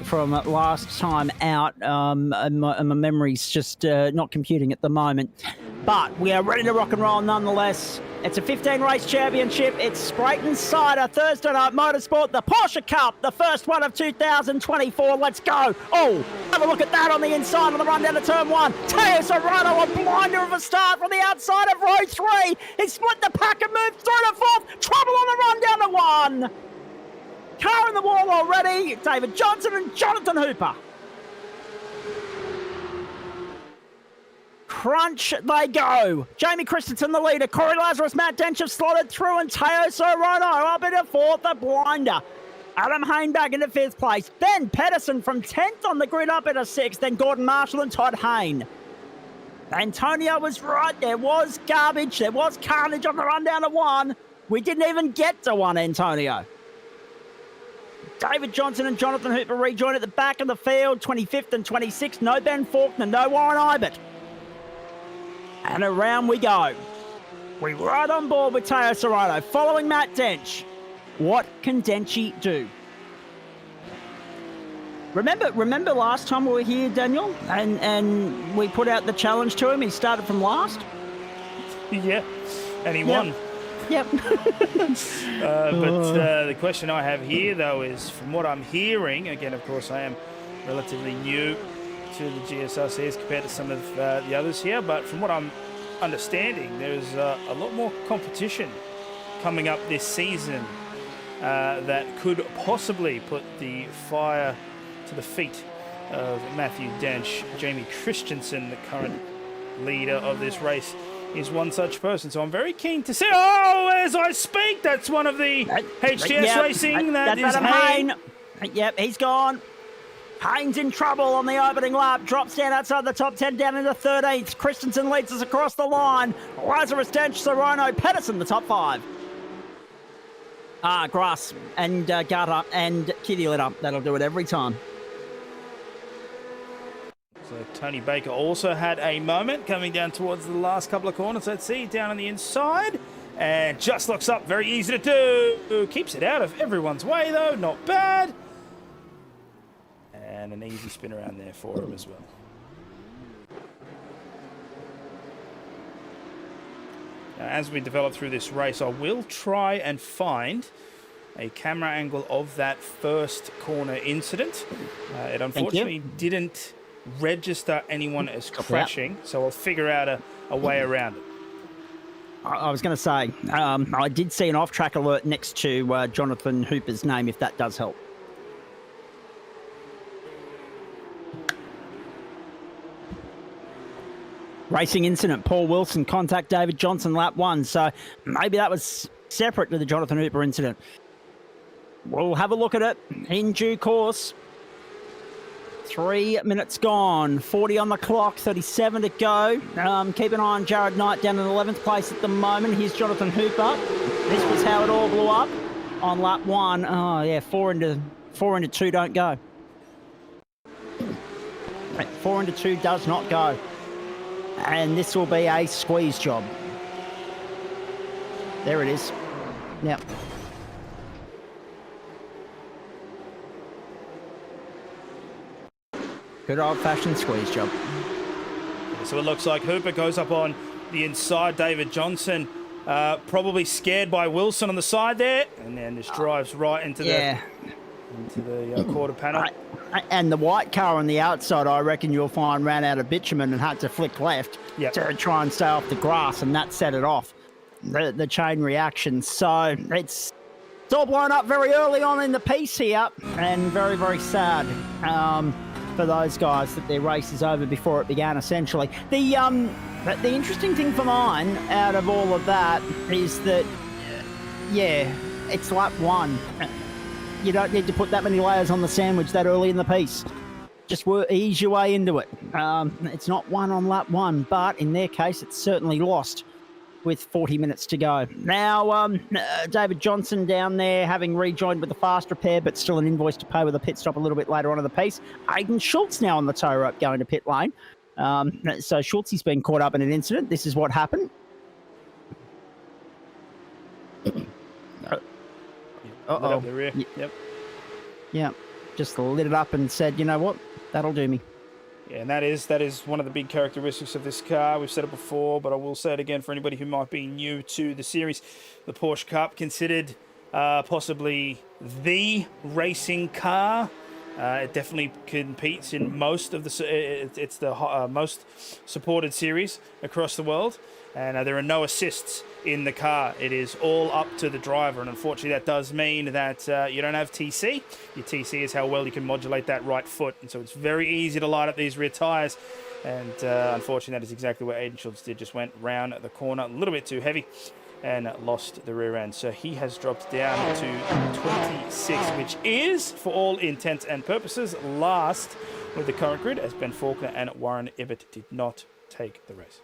from last time out. My memory's just not computing at the moment. But we are ready to rock and roll nonetheless. It's a 15-race championship. It's Spreyton Cider Thursday Night Motorsport, the Porsche Cup, the first one of 2024. Let's go. Oh, have a look at that on the inside of the run down to turn 1. Teo Serrano, a blinder of a start from the outside of row 3. He split the pack and moved through to 4th. Trouble on the run down to 1. Car in the wall already. David Johnson and Jonathan Hooper. Crunch they go. Jamie Christensen the leader. Corey Lazarus, Matt Dench have slotted through, and Teo Serrano up into 4th, a blinder. Adam Hayne back into 5th place. Ben Pedersen from 10th on the grid up into 6th. Then Gordon Marshall and Todd Hayne. Antonio was right. There was garbage. There was carnage on the run down to 1. We didn't even get to 1, Antonio. David Johnson and Jonathan Hooper rejoin at the back of the field. 25th and 26th. No Ben Faulkner. No Warren Ibert. And around we go. We're right on board with Teo Serrano, following Matt Dench. What can Denchy do? Remember last time we were here, Daniel, and we put out the challenge to him. He started from last. Yeah, and he won. Yep. But the question I have here, though, is from what I'm hearing, again, of course, I am relatively new to the GSRC as compared to some of the others here, but from what I'm understanding, there's a lot more competition coming up this season that could possibly put the fire to the feet of Matthew Dench. Jamie Christensen, the current leader of this race, is one such person. So I'm very keen to see. Oh, as I speak, that's one of the HTS Racing. That is Hayne. Yep, he's gone. Haynes in trouble on the opening lap. Drops down outside the top 10, down into 13th. Christensen leads us across the line. Lazarus, Dench, Serrano, Pedersen, the top 5. Grass and gutter and kitty litter. That'll do it every time. So Tony Baker also had a moment coming down towards the last couple of corners. Let's see, down on the inside. And just looks up. Very easy to do. Keeps it out of everyone's way, though. Not bad. And an easy spin around there for him as well. Now, as we develop through this race, I will try and find a camera angle of that first corner incident. It unfortunately didn't register anyone as crashing, so I'll figure out a way around it. I was going to say, I did see an off-track alert next to Jonathan Hooper's name, if that does help. Racing incident, Paul Wilson, contact David Johnson, lap 1. So maybe that was separate to the Jonathan Hooper incident. We'll have a look at it in due course. 3 minutes gone, 40 on the clock, 37 to go. Keep an eye on Jared Knight down in 11th place at the moment. Here's Jonathan Hooper. This was how it all blew up on lap 1. Oh, yeah, 4 into 2 don't go. 4 into 2 does not go. And this will be a squeeze job. There it is. Yep. Good old-fashioned squeeze job. So it looks like Hooper goes up on the inside. David Johnson probably scared by Wilson on the side there, and then just drives right into the quarter panel. And the white car on the outside, I reckon you'll find, ran out of bitumen and had to flick left to try and stay off the grass, and that set it off, the chain reaction. So it's all blown up very early on in the piece here, and very, very sad for those guys that their race is over before it began, essentially. The interesting thing for mine out of all of that is that, it's lap 1. You don't need to put that many layers on the sandwich that early in the piece. Just ease your way into it. It's not 1 on lap 1, but in their case, it's certainly lost with 40 minutes to go. Now, David Johnson down there having rejoined with the faster pair, but still an invoice to pay with a pit stop a little bit later on in the piece. Aidan Schultz now on the tow rope going to pit lane. So Schultze's been caught up in an incident. This is what happened. Lit up the rear. Yep. Yeah, just lit it up and said, you know what, that'll do me. Yeah, and that is one of the big characteristics of this car. We've said it before, but I will say it again for anybody who might be new to the series. The Porsche Cup, considered possibly the racing car. It definitely competes in most of the... It's the most supported series across the world. And there are no assists in the car. It is all up to the driver. And unfortunately, that does mean that you don't have TC. Your TC is how well you can modulate that right foot. And so it's very easy to light up these rear tyres. And unfortunately, that is exactly what Aiden Schultz did. Just went round the corner a little bit too heavy and lost the rear end. So he has dropped down to 26, which is, for all intents and purposes, last with the current grid, as Ben Faulkner and Warren Ibbott did not take the race.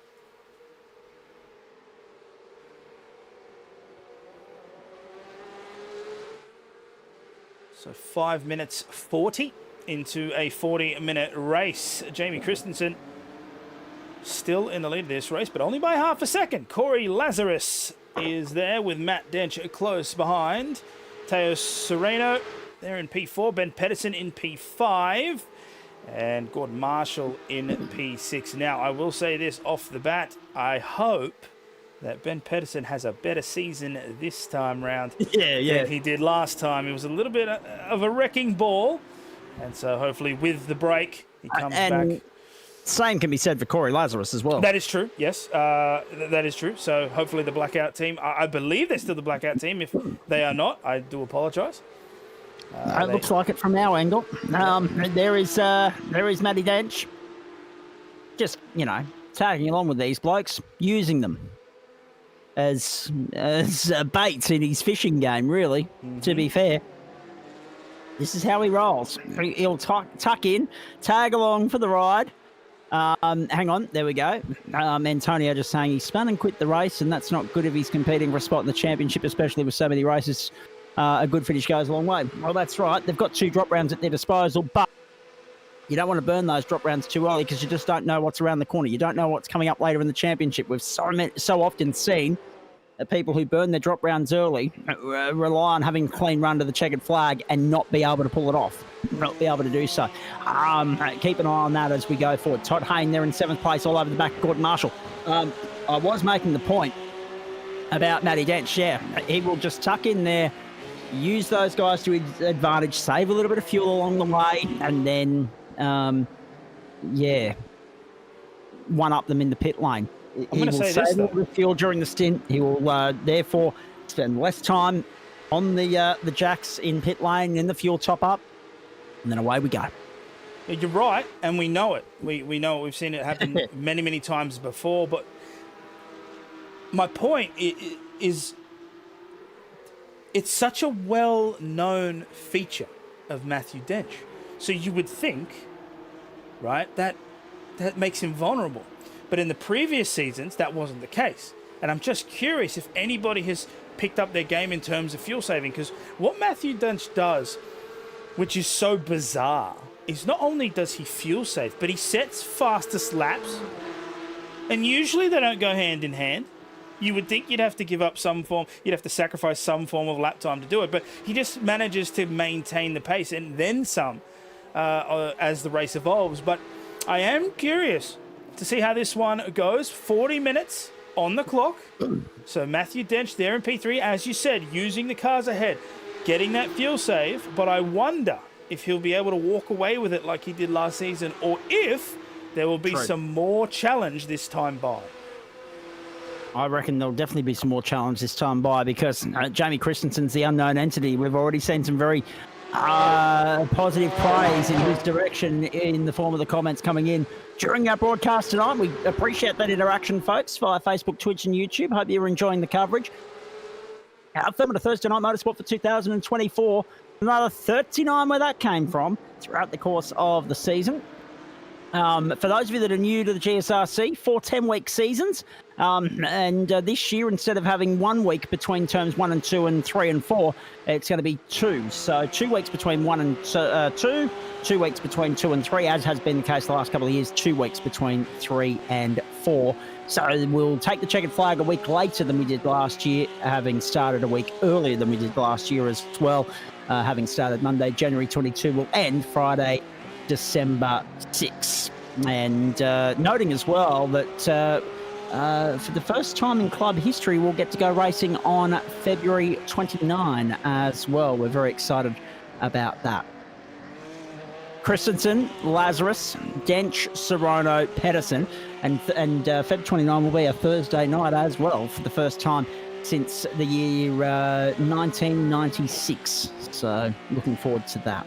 So 5 minutes 40 into a 40-minute race. Jamie Christensen still in the lead of this race, but only by half a second. Corey Lazarus is there with Matt Dench close behind. Teo Sereno there in P4. Ben Pedersen in P5. And Gordon Marshall in P6. Now, I will say this off the bat. I hope that Ben Pedersen has a better season this time round than he did last time. He was a little bit of a wrecking ball. And so hopefully with the break, he comes back. Same can be said for Corey Lazarus as well. That is true, yes. That is true. So hopefully the Blackout team, I believe they're still the Blackout team. If they are not, I do apologise. It looks like it from our angle. There is Matty Dench. Just, tagging along with these blokes, using them as baits in his fishing game, really, to be fair. This is how he rolls. He'll tuck in, tag along for the ride. Hang on, there we go. Antonio just saying he spun and quit the race, and that's not good if he's competing for a spot in the championship, especially with so many races. A good finish goes a long way. Well, that's right. They've got 2 drop rounds at their disposal, but you don't want to burn those drop rounds too early because you just don't know what's around the corner. You don't know what's coming up later in the championship. We've so often seen people who burn their drop rounds early rely on having a clean run to the checkered flag and not be able to pull it off, not be able to do so. Keep an eye on that as we go forward. Todd Hayne there in 7th place all over the back of Gordon Marshall. I was making the point about Matty Dench. Yeah, he will just tuck in there, use those guys to his advantage, save a little bit of fuel along the way, and then, one-up them in the pit lane. He will save a little bit of fuel during the stint. He will, therefore, spend less time on the jacks in pit lane, in the fuel top-up, and then away we go. You're right, and we know it. We know it. We've seen it happen many, many times before, but my point is it's such a well-known feature of Matthew Dench. So you would think, right, that makes him vulnerable. But in the previous seasons, that wasn't the case. And I'm just curious if anybody has picked up their game in terms of fuel saving, because what Matthew Dench does, which is so bizarre, is not only does he fuel save, but he sets fastest laps. And usually they don't go hand in hand. You would think you'd have to give up some form, you'd have to sacrifice some form of lap time to do it, but he just manages to maintain the pace and then some as the race evolves. But I am curious to see how this one goes. 40 minutes on the clock. So Matthew Dench there in P3, as you said, using the cars ahead, getting that fuel save, but I wonder if he'll be able to walk away with it like he did last season, or if there will be some more challenge this time by. I reckon there'll definitely be some more challenge this time by, because Jamie Christensen's the unknown entity. We've already seen some very positive praise in his direction in the form of the comments coming in during our broadcast tonight. We appreciate that interaction, folks, via Facebook, Twitch and YouTube. Hope you're enjoying the coverage. Film to Thursday Night Motorsport for 2024. Another 39 where that came from throughout the course of the season. For those of you that are new to the GSRC, 4 10-week seasons. And this year, instead of having 1 week between terms 1 and 2 and 3 and 4, it's going to be 2. So 2 weeks between 1 and 2, 2 weeks between 2 and 3, as has been the case the last couple of years, 2 weeks between 3 and 4. So we'll take the checkered flag a week later than we did last year, having started a week earlier than we did last year as well. Having started Monday, January 22, will end Friday, December 6. And noting as well that for the first time in club history, we'll get to go racing on February 29 as well. We're very excited about that. Christensen, Lazarus, Dench, Sorono, Pedersen, and Feb 29 will be a Thursday night as well for the first time since the year 1996. So looking forward to that.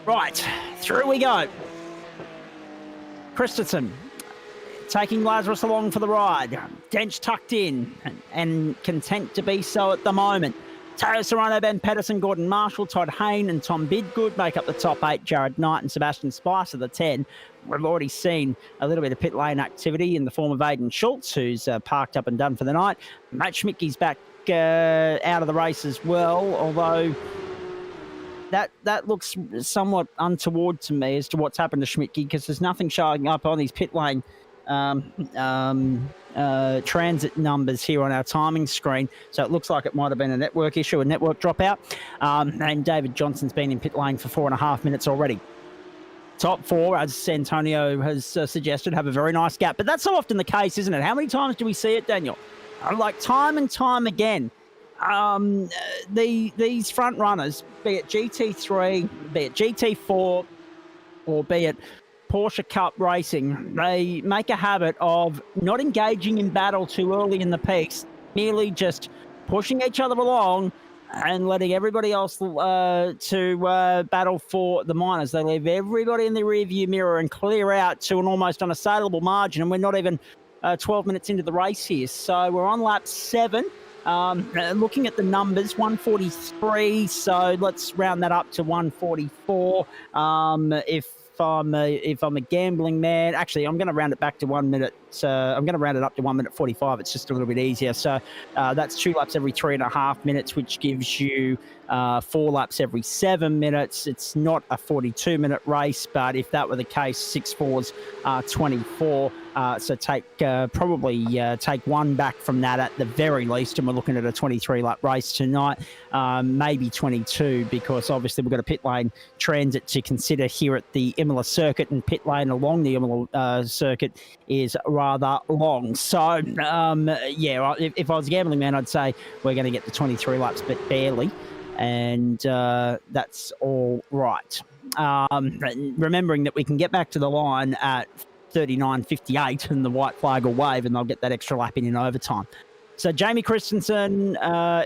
Right, through we go. Christensen taking Lazarus along for the ride. Dench tucked in and content to be so at the moment. Teo Serrano, Ben Pedersen, Gordon Marshall, Todd Hayne and Tom Bidgood make up the top 8. Jared Knight and Sebastian Spicer, the 10. We've already seen a little bit of pit lane activity in the form of Aiden Schultz, who's parked up and done for the night. Matt Schmidtke's back out of the race as well, although that looks somewhat untoward to me as to what's happened to Schmidtke, because there's nothing showing up on his pit lane transit numbers here on our timing screen, so it looks like it might have been a network issue, a network dropout. And David Johnson's been in pit lane for 4.5 minutes already. Top 4, as Antonio has suggested, have a very nice gap, but that's so often the case, isn't it? How many times do we see it, Daniel? Like time and time again, these front runners, be it GT3, be it GT4, or be it Porsche Cup racing, they make a habit of not engaging in battle too early in the piece, merely just pushing each other along and letting everybody else to battle for the minors. They leave everybody in the rearview mirror and clear out to an almost unassailable margin, and we're not even 12 minutes into the race here. So we're on lap 7. Looking at the numbers, 143, so let's round that up to 144. If I'm a gambling man, actually, I'm going to round it back to 1 minute. I'm going to round it up to 1 minute 45. It's just a little bit easier. So that's 2 laps every 3.5 minutes, which gives you 4 laps every 7 minutes. It's not a 42-minute race, but if that were the case, 6 4s are 24. So probably take 1 back from that at the very least, and we're looking at a 23-lap race tonight, maybe 22, because obviously we've got a pit lane transit to consider here at the Imola circuit, and pit lane along the Imola circuit is rather long. So, if I was a gambling man, I'd say we're going to get the 23 laps, but barely, and that's all right. Remembering that we can get back to the line at 39.58 and the white flag will wave and they'll get that extra lap in overtime. So Jamie Christensen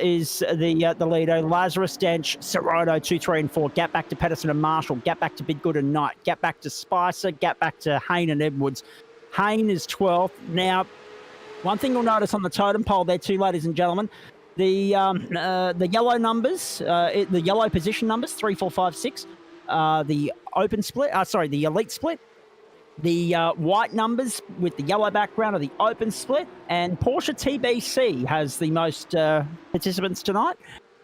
is the leader. Lazarus, Dench, Sorono, 2, 3 and 4. Gap back to Pedersen and Marshall. Gap back to Bidgood and Knight. Gap back to Spicer. Gap back to Hayne and Edwards. Hayne is 12th. Now, one thing you'll notice on the totem pole there too, ladies and gentlemen, the yellow numbers, the yellow position numbers, 3, 4, 5, 6, the open split, the elite split. The white numbers with the yellow background are the open split, and Porsche TBC has the most participants tonight,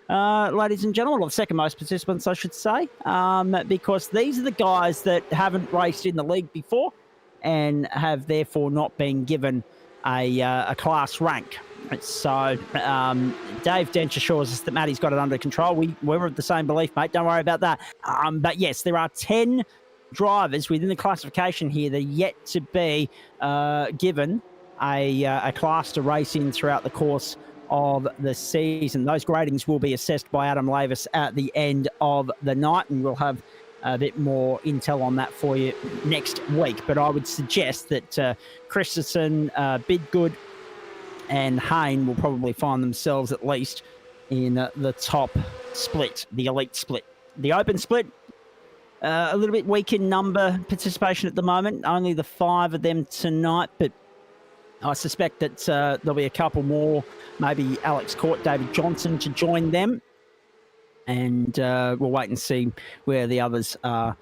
ladies and gentlemen, or the second most participants, I should say, because these are the guys that haven't raced in the league before and have therefore not been given a class rank. So Dave Dench assures us that Matty's got it under control. We're of the same belief, mate. Don't worry about that. But yes, there are 10 drivers within the classification here that are yet to be given a class to race in throughout the course of the season. Those gradings will be assessed by Adam Lavis at the end of the night, and we'll have a bit more intel on that for you next week. But I would suggest that Christensen, Bidgood and Hayne will probably find themselves at least in the top split, the elite split. The open split, a little bit weak in number participation at the moment. Only the 5 of them tonight, but I suspect that there'll be a couple more, maybe Alex Court, David Johnson to join them. And we'll wait and see where the others are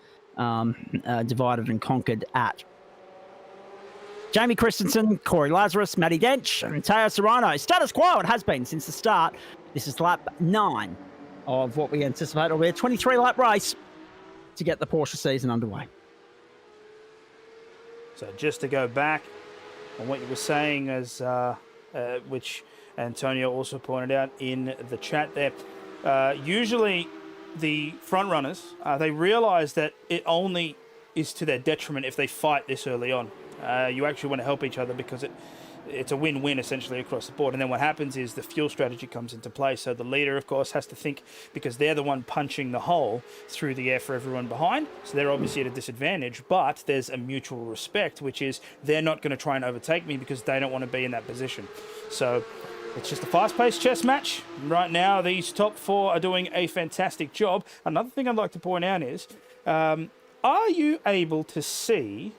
divided and conquered at. Jamie Christensen, Corey Lazarus, Matty Dench, and Teo Serrano. Status quo it has been since the start. This is lap 9 of what we anticipate will be a 23-lap race to get the Porsche season underway. So just to go back on what you were saying, as which Antonio also pointed out in the chat there, usually the front runners, they realise that it only is to their detriment if they fight this early on. You actually want to help each other because it's a win-win essentially across the board. And then what happens is the fuel strategy comes into play. So the leader, of course, has to think, because they're the one punching the hole through the air for everyone behind. So they're obviously at a disadvantage, but there's a mutual respect, which is they're not going to try and overtake me because they don't want to be in that position. So it's just a fast-paced chess match. Right now, these top 4 are doing a fantastic job. Another thing I'd like to point out is, are you able to see,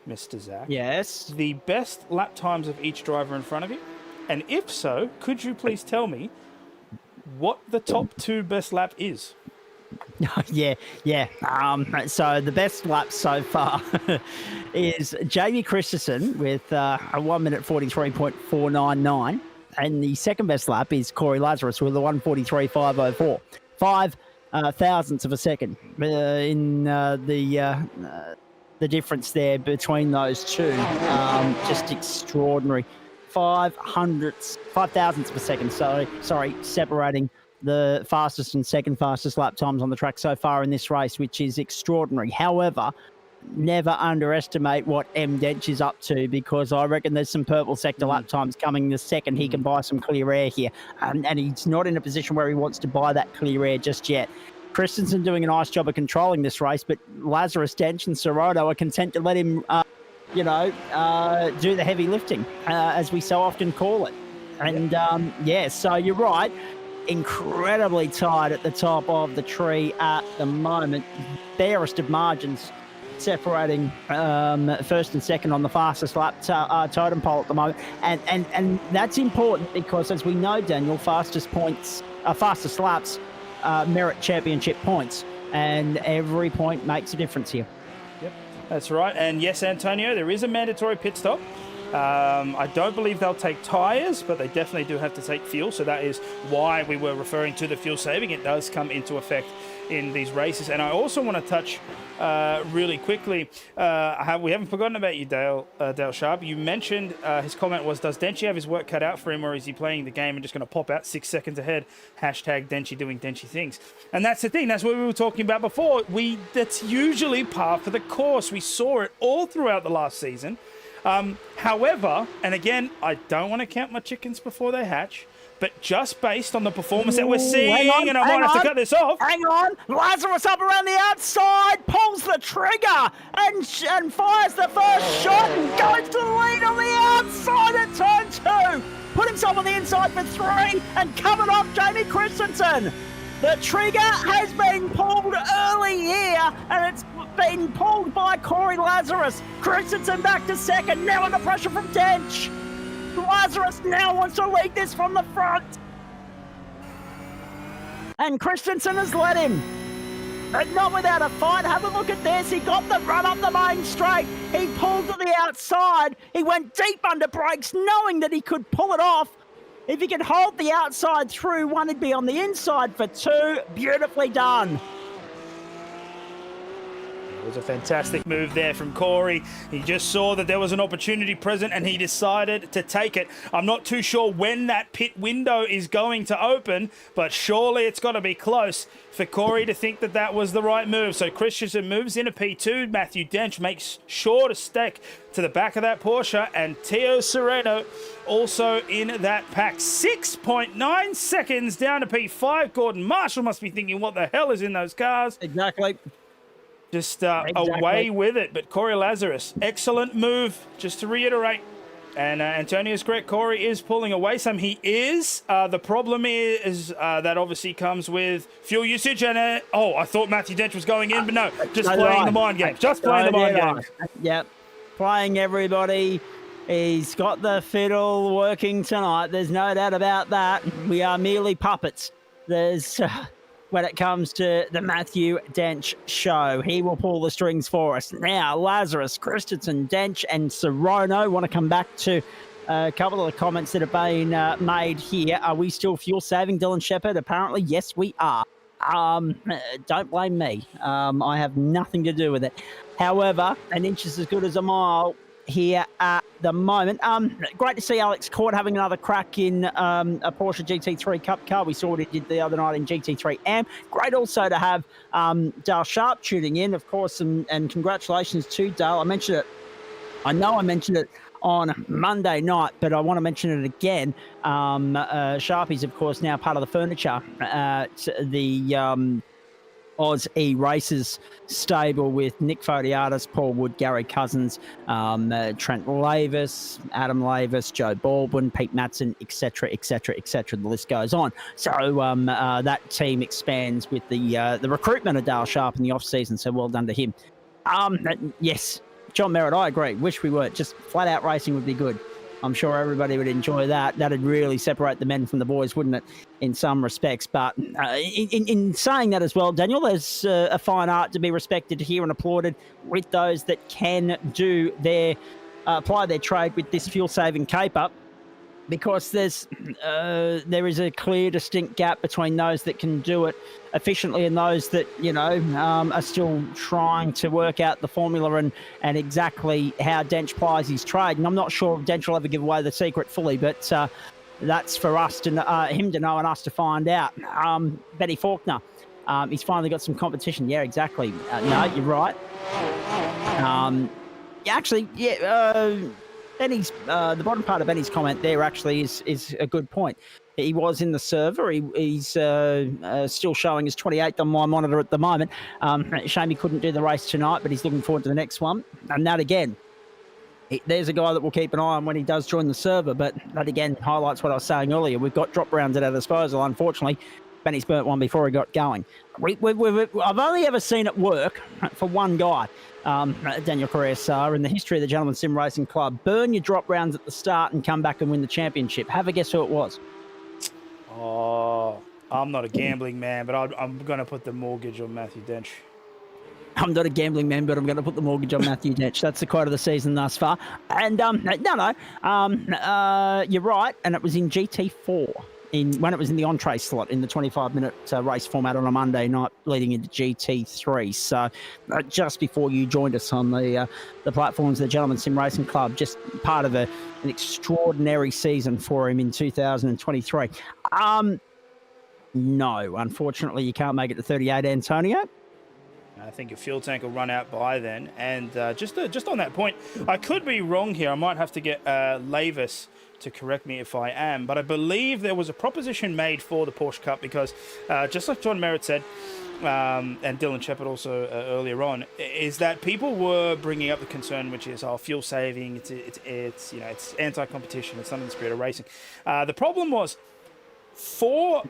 Mr. Zach, Yes. the best lap times of each driver in front of you? And if so, could you please tell me what the top 2 best lap is? Yeah. So the best lap so far is Jamie Christensen with a 1 minute 43.499. And the second best lap is Corey Lazarus with a 1:43.504. 5 thousandths of a second in the difference there between those two. Just extraordinary. 5 thousandths of a second. Sorry, separating the fastest and second fastest lap times on the track so far in this race, which is extraordinary. However, never underestimate what M. Dench is up to, because I reckon there's some purple sector lap times coming the second he can buy some clear air here. And he's not in a position where he wants to buy that clear air just yet. Christensen doing a nice job of controlling this race, but Lazarus, Dench and Serrano are content to let him, do the heavy lifting, as we so often call it. And, so you're right. Incredibly tight at the top of the tree at the moment. Barest of margins separating first and second on the fastest lap totem pole at the moment. And that's important because, as we know, Daniel, fastest laps merit championship points, and every point makes a difference here. Yep, that's right. And yes, Antonio, there is a mandatory pit stop. I don't believe they'll take tyres, but they definitely do have to take fuel. So that is why we were referring to the fuel saving. It does come into effect in these races. And I also want to touch really quickly. We haven't forgotten about you, Dale Sharp. You mentioned his comment was, does Denchi have his work cut out for him, or is he playing the game and just going to pop out 6 seconds ahead? Hashtag Denchi doing Denchi things. And that's the thing. That's what we were talking about before. That's usually par for the course. We saw it all throughout the last season. However, and again, I don't want to count my chickens before they hatch, but just based on the performance that we're seeing, and I might have to cut this off. Hang on. Lazarus up around the outside, pulls the trigger and fires the first shot and goes to the lead on the outside at turn 2. Put himself on the inside for 3 and covered off Jamie Christensen. The trigger has been pulled early here, and it's been pulled by Corey Lazarus. Christensen back to second, now under pressure from Dench. Lazarus now wants to lead this from the front. And Christensen has led him. But not without a fight. Have a look at this. He got the run up the main straight. He pulled to the outside. He went deep under brakes, knowing that he could pull it off. If he could hold the outside through, one would be on the inside for 2. Beautifully done. It was a fantastic move there from Corey. He just saw that there was an opportunity present and he decided to take it. I'm not too sure when that pit window is going to open, but surely it's got to be close for Corey to think that that was the right move. So Christensen moves into P2. Matthew Dench makes sure to stick to the back of that Porsche, and Teo Serrano also in that pack. 6.9 seconds down to P5. Gordon Marshall must be thinking, what the hell is in those cars? Exactly. Just away with it. But Corey Lazarus, excellent move, just to reiterate. And Antonio's correct, Corey is pulling away some. He is. The problem is that obviously comes with fuel usage. And I thought Matthew Dench was going in, but no, just playing the mind games. Just playing the mind games. Yep, playing everybody. He's got the fiddle working tonight. There's no doubt about that. We are merely puppets. There's when it comes to the Matthew Dench show. He will pull the strings for us. Now, Lazarus, Christensen, Dench, and Sorono want to come back to a couple of the comments that have been made here. Are we still fuel saving, Dylan Shepherd? Apparently, yes, we are. Don't blame me. I have nothing to do with it. However, an inch is as good as a mile here at the moment. Great to see Alex Court having another crack in a Porsche GT3 Cup car. We saw what he did the other night in GT3 AM. Great also to have Dale Sharp tuning in, of course, and congratulations to Dale. I mentioned it. I know I mentioned it on Monday night, but I want to mention it again. Sharpie's, of course, now part of the furniture at the Oz E-Races stable with Nick Fodiatis, Paul Wood, Gary Cousins, Trent Lavis, Adam Lavis, Joe Baldwin, Pete Matson, etc., etc., etc. The list goes on. So that team expands with the recruitment of Dale Sharp in the off-season, so well done to him. Yes, John Merritt, I agree. Wish we weren't. Just flat-out racing would be good. I'm sure everybody would enjoy that. That'd really separate the men from the boys, wouldn't it, in some respects? But in saying that as well, Daniel, there's a fine art to be respected here and applauded with those that can do apply their trade with this fuel-saving caper, because there is a clear, distinct gap between those that can do it efficiently and those that, are still trying to work out the formula and exactly how Dench plies his trade. And I'm not sure if Dench will ever give away the secret fully, but that's for us to him to know and us to find out. Benny Faulkner, he's finally got some competition. Yeah, exactly. No, you're right. Benny's the bottom part of Benny's comment there actually is a good point. He was in the server. He's still showing as 28th on my monitor at the moment. Shame he couldn't do the race tonight, but he's looking forward to the next one. And that again, there's a guy that we'll keep an eye on when he does join the server. But that again highlights what I was saying earlier. We've got drop rounds at our disposal. Unfortunately, Benny's burnt one before he got going. I've only ever seen it work for one guy. Daniel Correa in the history of the Gentleman Sim Racing Club. Burn your drop rounds at the start and come back and win the championship. Have a guess who it was. Oh, I'm not a gambling man, but I'm going to put the mortgage on Matthew Dench. I'm not a gambling man, but I'm going to put the mortgage on Matthew Dench. That's the quote of the season thus far. And you're right, and it was in GT4. When it was in the entree slot in the 25-minute race format on a Monday night leading into GT3. So just before you joined us on the platforms of the Gentleman Sim Racing Club, just part of an extraordinary season for him in 2023. No, unfortunately, you can't make it to 38, Antonio. I think your fuel tank will run out by then. And just on that point, I could be wrong here. I might have to get Lavis to correct me if I am, but I believe there was a proposition made for the Porsche Cup because, just like John Merritt said, and Dylan Shepherd also earlier on, is that people were bringing up the concern, which is fuel saving. It's anti-competition. It's not in the spirit of racing. The problem was for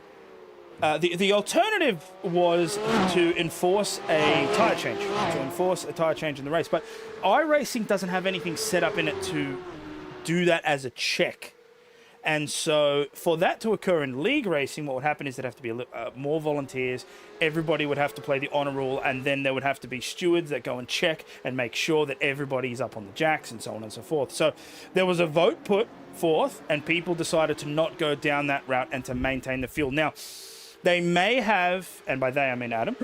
the alternative was to enforce a tire change, in the race. But iRacing doesn't have anything set up in it to do that as a check. And so for that to occur in league racing, what would happen is there'd have to be more volunteers. Everybody would have to play the honor rule, and then there would have to be stewards that go and check and make sure that everybody's up on the jacks and so on and so forth. So there was a vote put forth, and people decided to not go down that route and to maintain the fuel. Now, they may have, and by they I mean Adam,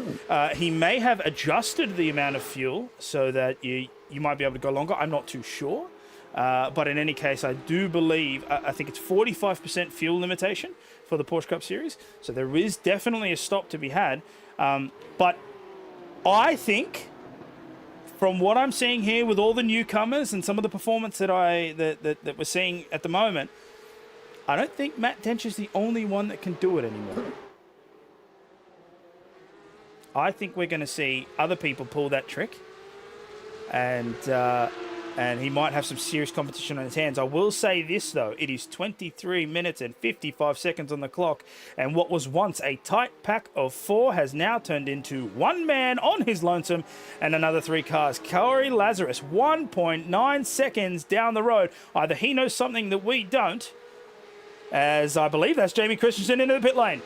he may have adjusted the amount of fuel so that you might be able to go longer. I'm not too sure. But in any case, I do believe, I think it's 45% fuel limitation for the Porsche Cup Series. So there is definitely a stop to be had. But I think, from what I'm seeing here with all the newcomers and some of the performance that we're seeing at the moment, I don't think Matt Dench is the only one that can do it anymore. I think we're going to see other people pull that trick. And he might have some serious competition on his hands. I will say this, though. It is 23 minutes and 55 seconds on the clock, and what was once a tight pack of four has now turned into one man on his lonesome and another three cars. Corey Lazarus, 1.9 seconds down the road. Either he knows something that we don't, as I believe that's Jamie Christensen into the pit lane.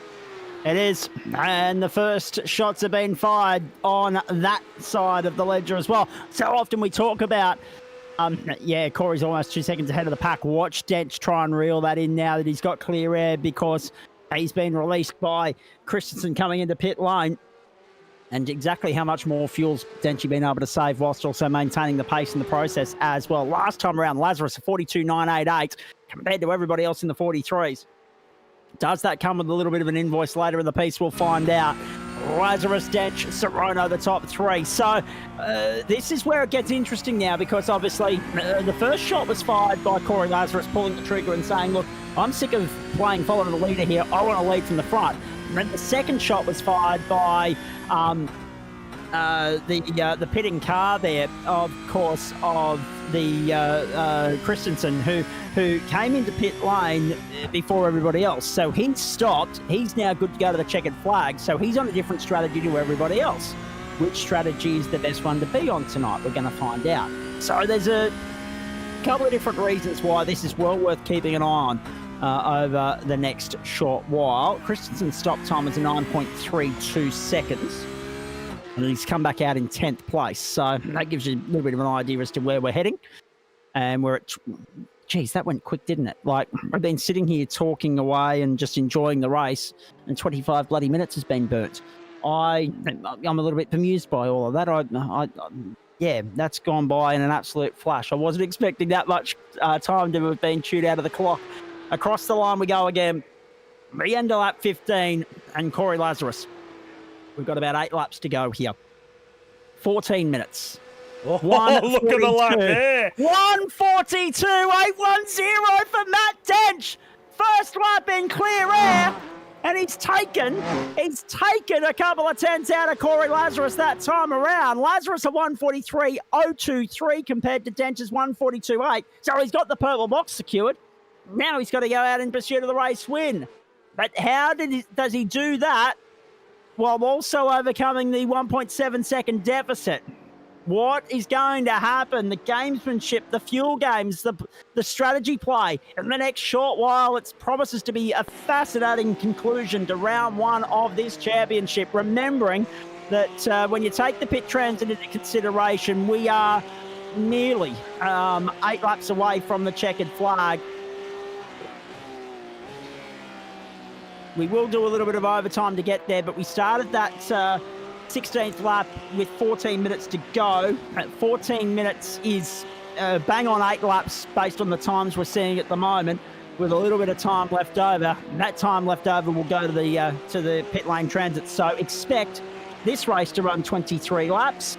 It is. And the first shots have been fired on that side of the ledger as well. So often we talk about, Corey's almost 2 seconds ahead of the pack. Watch Dench try and reel that in now that he's got clear air because he's been released by Christensen coming into pit lane. And exactly how much more fuel's Denchi been able to save whilst also maintaining the pace in the process as well. Last time around, Lazarus, a 42.988 compared to everybody else in the 43s. Does that come with a little bit of an invoice later in the piece? We'll find out. Lazarus, Dench, Sorono, the top three. So this is where it gets interesting now because obviously the first shot was fired by Corey Lazarus pulling the trigger and saying, look, I'm sick of playing follow the leader here. I want to lead from the front. And then the second shot was fired by the pitting car there, of course, of the Christensen, who came into pit lane before everybody else. So he stopped. He's now good to go to the checkered flag. So he's on a different strategy to everybody else. Which strategy is the best one to be on tonight? We're going to find out. So there's a couple of different reasons why this is well worth keeping an eye on over the next short while. Christensen's stop time is 9.32 seconds. And he's come back out in 10th place. So that gives you a little bit of an idea as to where we're heading. And we're at... Geez, that went quick, didn't it? Like, I've been sitting here talking away and just enjoying the race, and 25 bloody minutes has been burnt. I'm a little bit bemused by all of that. Yeah, that's gone by in an absolute flash. I wasn't expecting that much time to have been chewed out of the clock. Across the line we go again. The end of lap 15 and Corey Lazarus. We've got about 8 laps to go here. 14 minutes. Oh, look at the lap there. 1:42.810 for Matt Dench. First lap in clear air. And he's taken a couple of tenths out of Corey Lazarus that time around. Lazarus a 1:43.023 compared to Dench's 1:42.8. So he's got the purple box secured. Now he's got to go out in pursuit of the race win. But how does he do that while also overcoming the 1.7 second deficit? What is going to happen? The gamesmanship, the fuel games, the strategy play. In the next short while, it promises to be a fascinating conclusion to round one of this championship. Remembering that when you take the pit transit into consideration, we are nearly 8 laps away from the checkered flag. We will do a little bit of overtime to get there, but we started that 16th lap with 14 minutes to go. 14 minutes is bang on 8 laps based on the times we're seeing at the moment, with a little bit of time left over. And that time left over will go to the pit lane transit. So expect this race to run 23 laps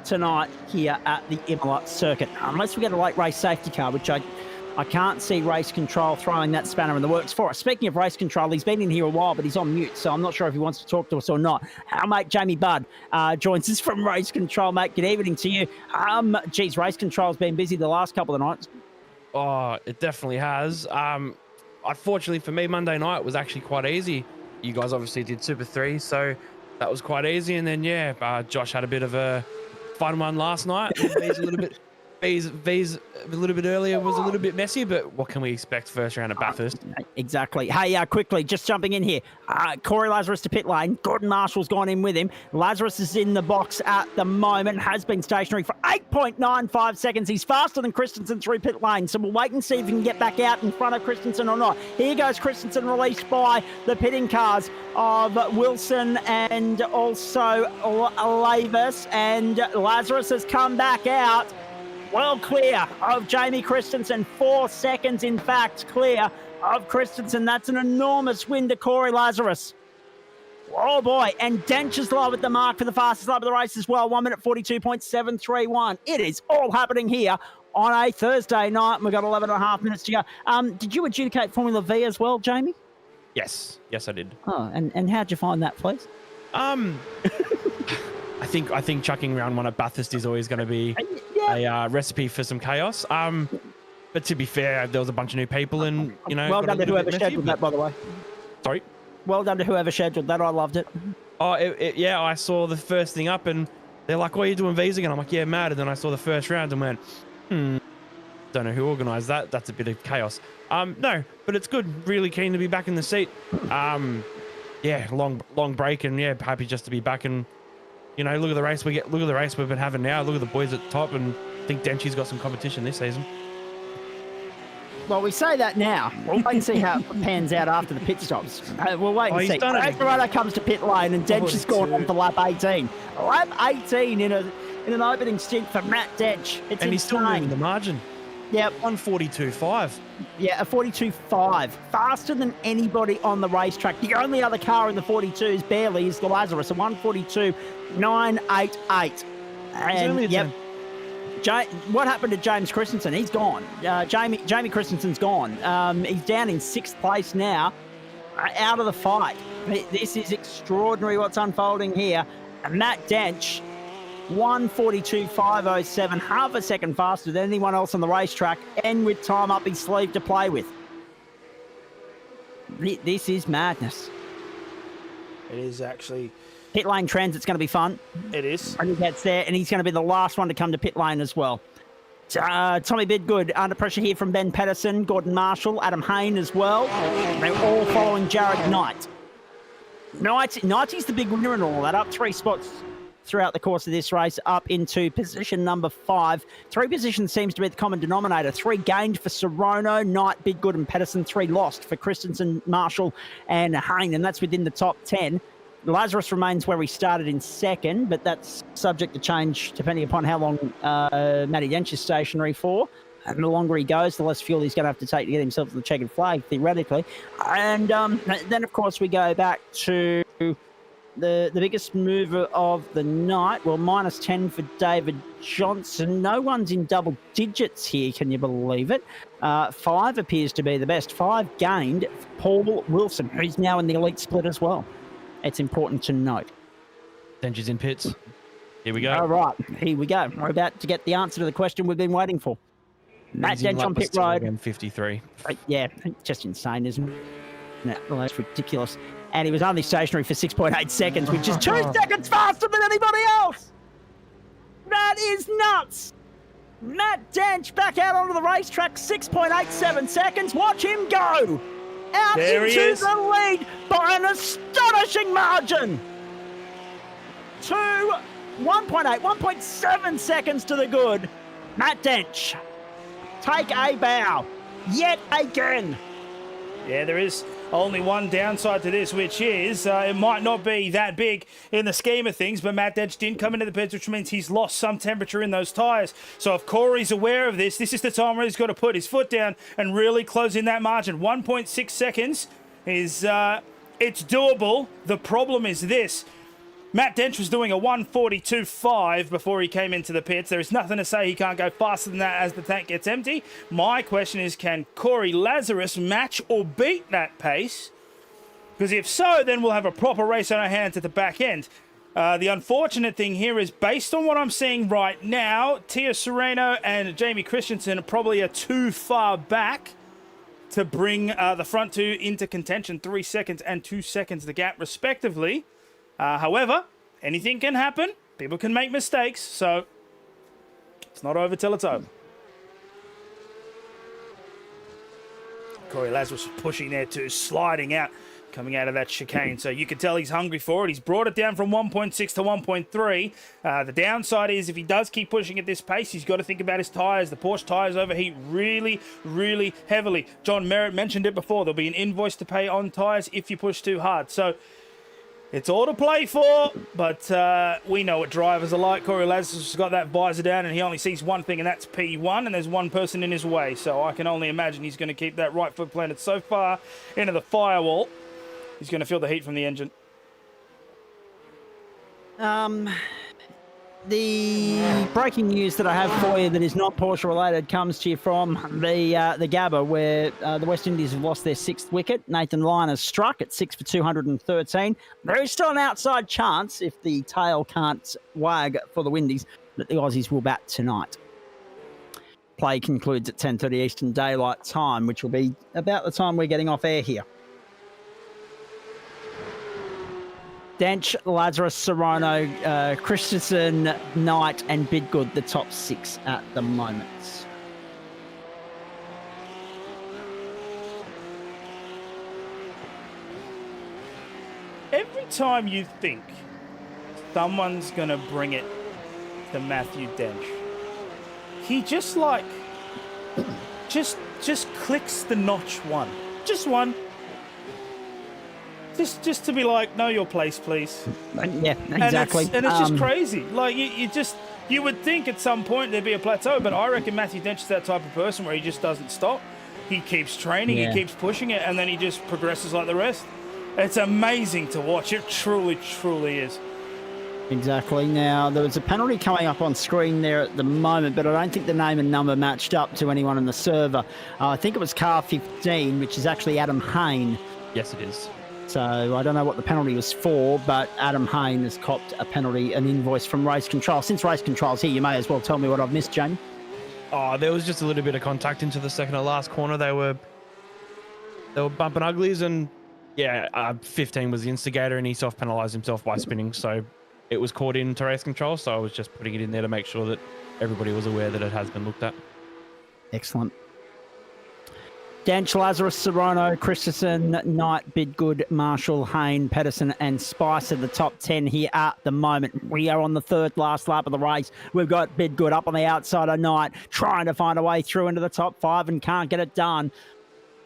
tonight here at the Imola circuit, unless we get a late race safety car, which I can't see Race Control throwing that spanner in the works for us. Speaking of Race Control, he's been in here a while, but he's on mute, so I'm not sure if he wants to talk to us or not. Our mate Jamie Budd joins us from Race Control. Mate, good evening to you. Race Control's been busy the last couple of nights. Oh, it definitely has. Unfortunately for me, Monday night was actually quite easy. You guys obviously did Super 3, so that was quite easy. And then, Josh had a bit of a fun one last night. V's a little bit earlier was a little bit messy, but what can we expect first round at Bathurst? Exactly. Hey, quickly, just jumping in here. Corey Lazarus to pit lane. Gordon Marshall's gone in with him. Lazarus is in the box at the moment, has been stationary for 8.95 seconds. He's faster than Christensen through pit lane, so we'll wait and see if he can get back out in front of Christensen or not. Here goes Christensen, released by the pitting cars of Wilson and also Lavis, and Lazarus has come back out. Well clear of Jamie Christensen, 4 seconds in fact clear of Christensen. That's an enormous win to Corey Lazarus. Oh boy, and Dench is live at the mark for the fastest lap of the race as well, 1:42.731. It is all happening here on a Thursday night, and we've got 11 and a half minutes to go. Did you adjudicate Formula V as well, Jamie? Yes, I did. Oh, and how'd you find that, please? I think chucking round one at Bathurst is always going to be a recipe for some chaos. But to be fair, there was a bunch of new people, and well done to whoever scheduled that, by the way. Sorry. Well done to whoever scheduled that. I loved it. Oh, I saw the first thing up, and they're like, "Oh, you're doing V's again?" I'm like, "Yeah, mad." And then I saw the first round and went, don't know who organised that. That's a bit of chaos. No, but it's good. Really keen to be back in the seat. yeah, long break, and yeah, happy just to be back. And you know, look at the race we get. Look at the race we've been having now. Look at the boys at the top, and I think Denchi's got some competition this season. Well, we say that now. We'll wait and see how it pans out after the pit stops. We'll wait and see. Accelerator comes to pit lane, and Dench has gone on for lap 18. Lap 18 in an opening stint for Matt Dench. It's and insane. He's still moving the margin. Yep. 142.5. Yeah, a 42.5. Faster than anybody on the racetrack. The only other car in the 42s barely is the Lazarus, a 142.988. And yep. What happened to James Christensen? He's gone. Jamie Christensen's gone. He's down in 6th place now, out of the fight. This is extraordinary what's unfolding here. And Matt Dench, 142.507, half a second faster than anyone else on the racetrack, and with time up his sleeve to play with. This is madness. It is actually. Pit lane transit's going to be fun. It is. When he gets there, and he's going to be the last one to come to pit lane as well. Tommy Bidgood under pressure here from Ben Pedersen, Gordon Marshall, Adam Hayne as well. They're all following Jared Knight. Knight's the big winner in all that, up 3 spots throughout the course of this race, up into position number 5. 3 positions seems to be the common denominator. 3 gained for Sorono, Knight, Bidgood and Pedersen. 3 lost for Christensen, Marshall and Hayne, and that's within the top 10. Lazarus remains where he started in 2nd, but that's subject to change depending upon how long Matty Dench is stationary for. And the longer he goes, the less fuel he's going to have to take to get himself to the checkered flag, theoretically. And then, of course, we go back to the biggest mover of the night. Well, minus 10 for David Johnson. No one's in double digits here, can you believe it? 5 appears to be the best. 5 gained for Paul Wilson, who's now in the elite split as well. It's important to note. Dench in pits. Here we go. All right, here we go. We're about to get the answer to the question we've been waiting for. Matt Dench on pit road. 53. Yeah, just insane, isn't it? Well, that's ridiculous. And he was only stationary for 6.8 seconds, which is 2 seconds faster than anybody else. That is nuts. Matt Dench back out onto the racetrack, 6.87 seconds. Watch him go. Out there into the lead by an astonishing margin. 1.7 seconds to the good. Matt Dench, take a bow yet again. Yeah, there is only one downside to this, which is it might not be that big in the scheme of things, but Matt Dench didn't come into the pits, which means he's lost some temperature in those tyres. So if Corey's aware of this, this is the time where he's got to put his foot down and really close in that margin. 1.6 seconds is it's doable. The problem is this. Matt Dench was doing a 142.5 before he came into the pits. There is nothing to say he can't go faster than that as the tank gets empty. My question is, can Corey Lazarus match or beat that pace? Because if so, then we'll have a proper race on our hands at the back end. The unfortunate thing here is, based on what I'm seeing right now, Tia Sereno and Jamie Christensen probably are too far back to bring the front two into contention. 3 seconds and 2 seconds the gap, respectively. However, anything can happen. People can make mistakes, so it's not over till it's over. Corey Lazarus pushing there too, sliding out, coming out of that chicane. So you can tell he's hungry for it. He's brought it down from 1.6 to 1.3. The downside is, if he does keep pushing at this pace, he's got to think about his tyres. The Porsche tyres overheat really, really heavily. John Merritt mentioned it before. There'll be an invoice to pay on tyres if you push too hard. So it's all to play for, but we know what drivers are like. Corey Lazarus has got that visor down, and he only sees one thing, and that's P1, and there's one person in his way. So I can only imagine he's going to keep that right foot planted so far into the firewall. He's going to feel the heat from the engine. The breaking news that I have for you that is not Porsche related comes to you from the Gabba, where the West Indies have lost their 6th wicket. Nathan Lyon has struck at 6 for 213. There is still an outside chance, if the tail can't wag for the Windies, that the Aussies will bat tonight. Play concludes at 10:30 Eastern Daylight Time, which will be about the time we're getting off air here. Dench, Lazarus, Serrano, Christensen, Knight and Bidgood, the top 6 at the moment. time you think someone's going to bring it to Matthew Dench, he just like, just clicks the notch one. Just one. Just to be like, know your place, please. Yeah, exactly. And it's just crazy. Like, you would think at some point there'd be a plateau, but I reckon Matthew Dench is that type of person where he just doesn't stop. He keeps training, he keeps pushing it, and then he just progresses like the rest. It's amazing to watch. It truly, truly is. Exactly. Now, there was a penalty coming up on screen there at the moment, but I don't think the name and number matched up to anyone in the server. I think it was car 15, which is actually Adam Hayne. Yes, it is. So I don't know what the penalty was for, but Adam Hayne has copped a penalty, an invoice from Race Control. Since Race Control's here, you may as well tell me what I've missed, Jamie. Oh, there was just a little bit of contact into the second to last corner. They were bumping uglies, and 15 was the instigator, and he self-penalised himself by spinning. So it was caught into Race Control. So I was just putting it in there to make sure that everybody was aware that it has been looked at. Excellent. Dench, Lazarus, Serrano, Christensen, Knight, Bidgood, Marshall, Hayne, Pedersen and Spicer, the top 10 here at the moment. We are on the third last lap of the race. We've got Bidgood up on the outside of Knight, trying to find a way through into the top 5 and can't get it done.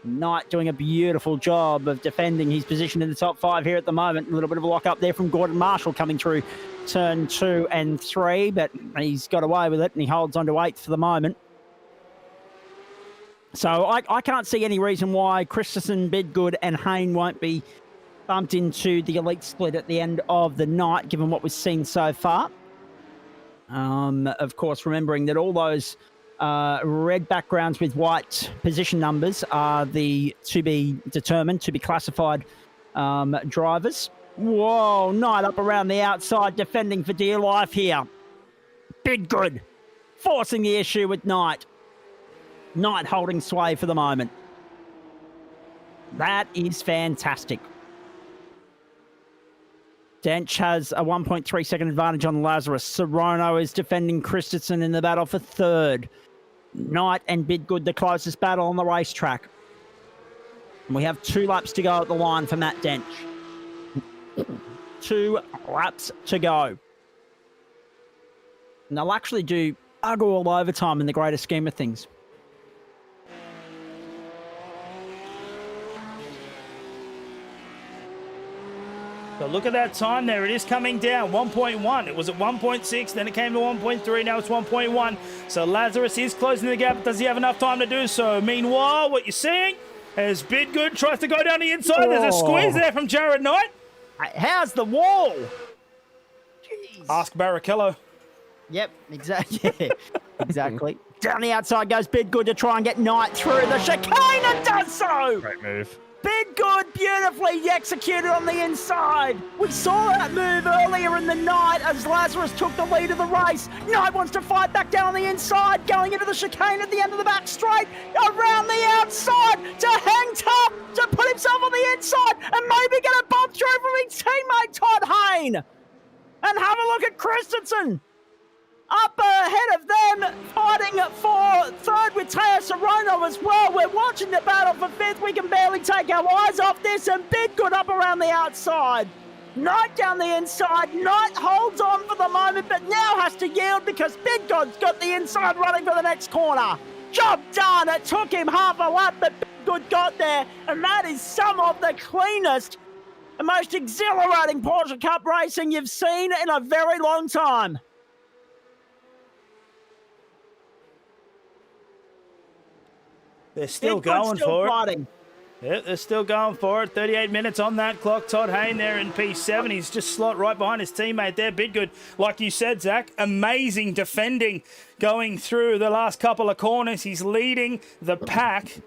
Knight doing a beautiful job of defending his position in the top 5 here at the moment. A little bit of a lock up there from Gordon Marshall coming through turn 2 and 3, but he's got away with it and he holds on to 8th for the moment. So I can't see any reason why Christensen, Bidgood and Hayne won't be bumped into the elite split at the end of the night, given what we've seen so far. Of course, remembering that all those red backgrounds with white position numbers are the to be determined, to be classified drivers. Whoa, Knight up around the outside, defending for dear life here. Bidgood forcing the issue with Knight. Knight holding sway for the moment. That is fantastic. Dench has a 1.3 second advantage on Lazarus. Serrano is defending Christensen in the battle for third. Knight and Bidgood the closest battle on the racetrack. And we have 2 laps to go at the line for Matt Dench. 2 laps to go. And they'll actually do bugger all overtime in the greater scheme of things. So look at that time there. It is coming down. 1.1. It was at 1.6. Then it came to 1.3. Now it's 1.1. So Lazarus is closing the gap. Does he have enough time to do so? Meanwhile, what you're seeing is Bidgood tries to go down the inside. There's a squeeze there from Jared Knight. How's the wall? Jeez. Ask Barrichello. Yep, exactly. Yeah, exactly. Down the outside goes Bidgood to try and get Knight through the chicane and does so. Great move. Bidgood beautifully executed on the inside. We saw that move earlier in the night as Lazarus took the lead of the race. Knight wants to fight back down on the inside, going into the chicane at the end of the back straight, around the outside to hang tough, to put himself on the inside and maybe get a bump through from his teammate Todd Hayne. And have a look at Christensen. Up ahead of them, fighting for third with Teo Serrano as well. We're watching the battle for fifth. We can barely take our eyes off this, and Bidgood up around the outside. Knight down the inside. Knight holds on for the moment, but now has to yield because Bidgood's got the inside running for the next corner. Job done. It took him half a lap, but Bidgood got there, and that is some of the cleanest and most exhilarating Porsche Cup racing you've seen in a very long time. They're still going for fighting. it. Yeah, they're still going for it. 38 minutes on that clock. Todd Hayne there in P7. He's just slot right behind his teammate there, Bidgood. Like you said, Zach, amazing defending going through the last couple of corners. He's leading the pack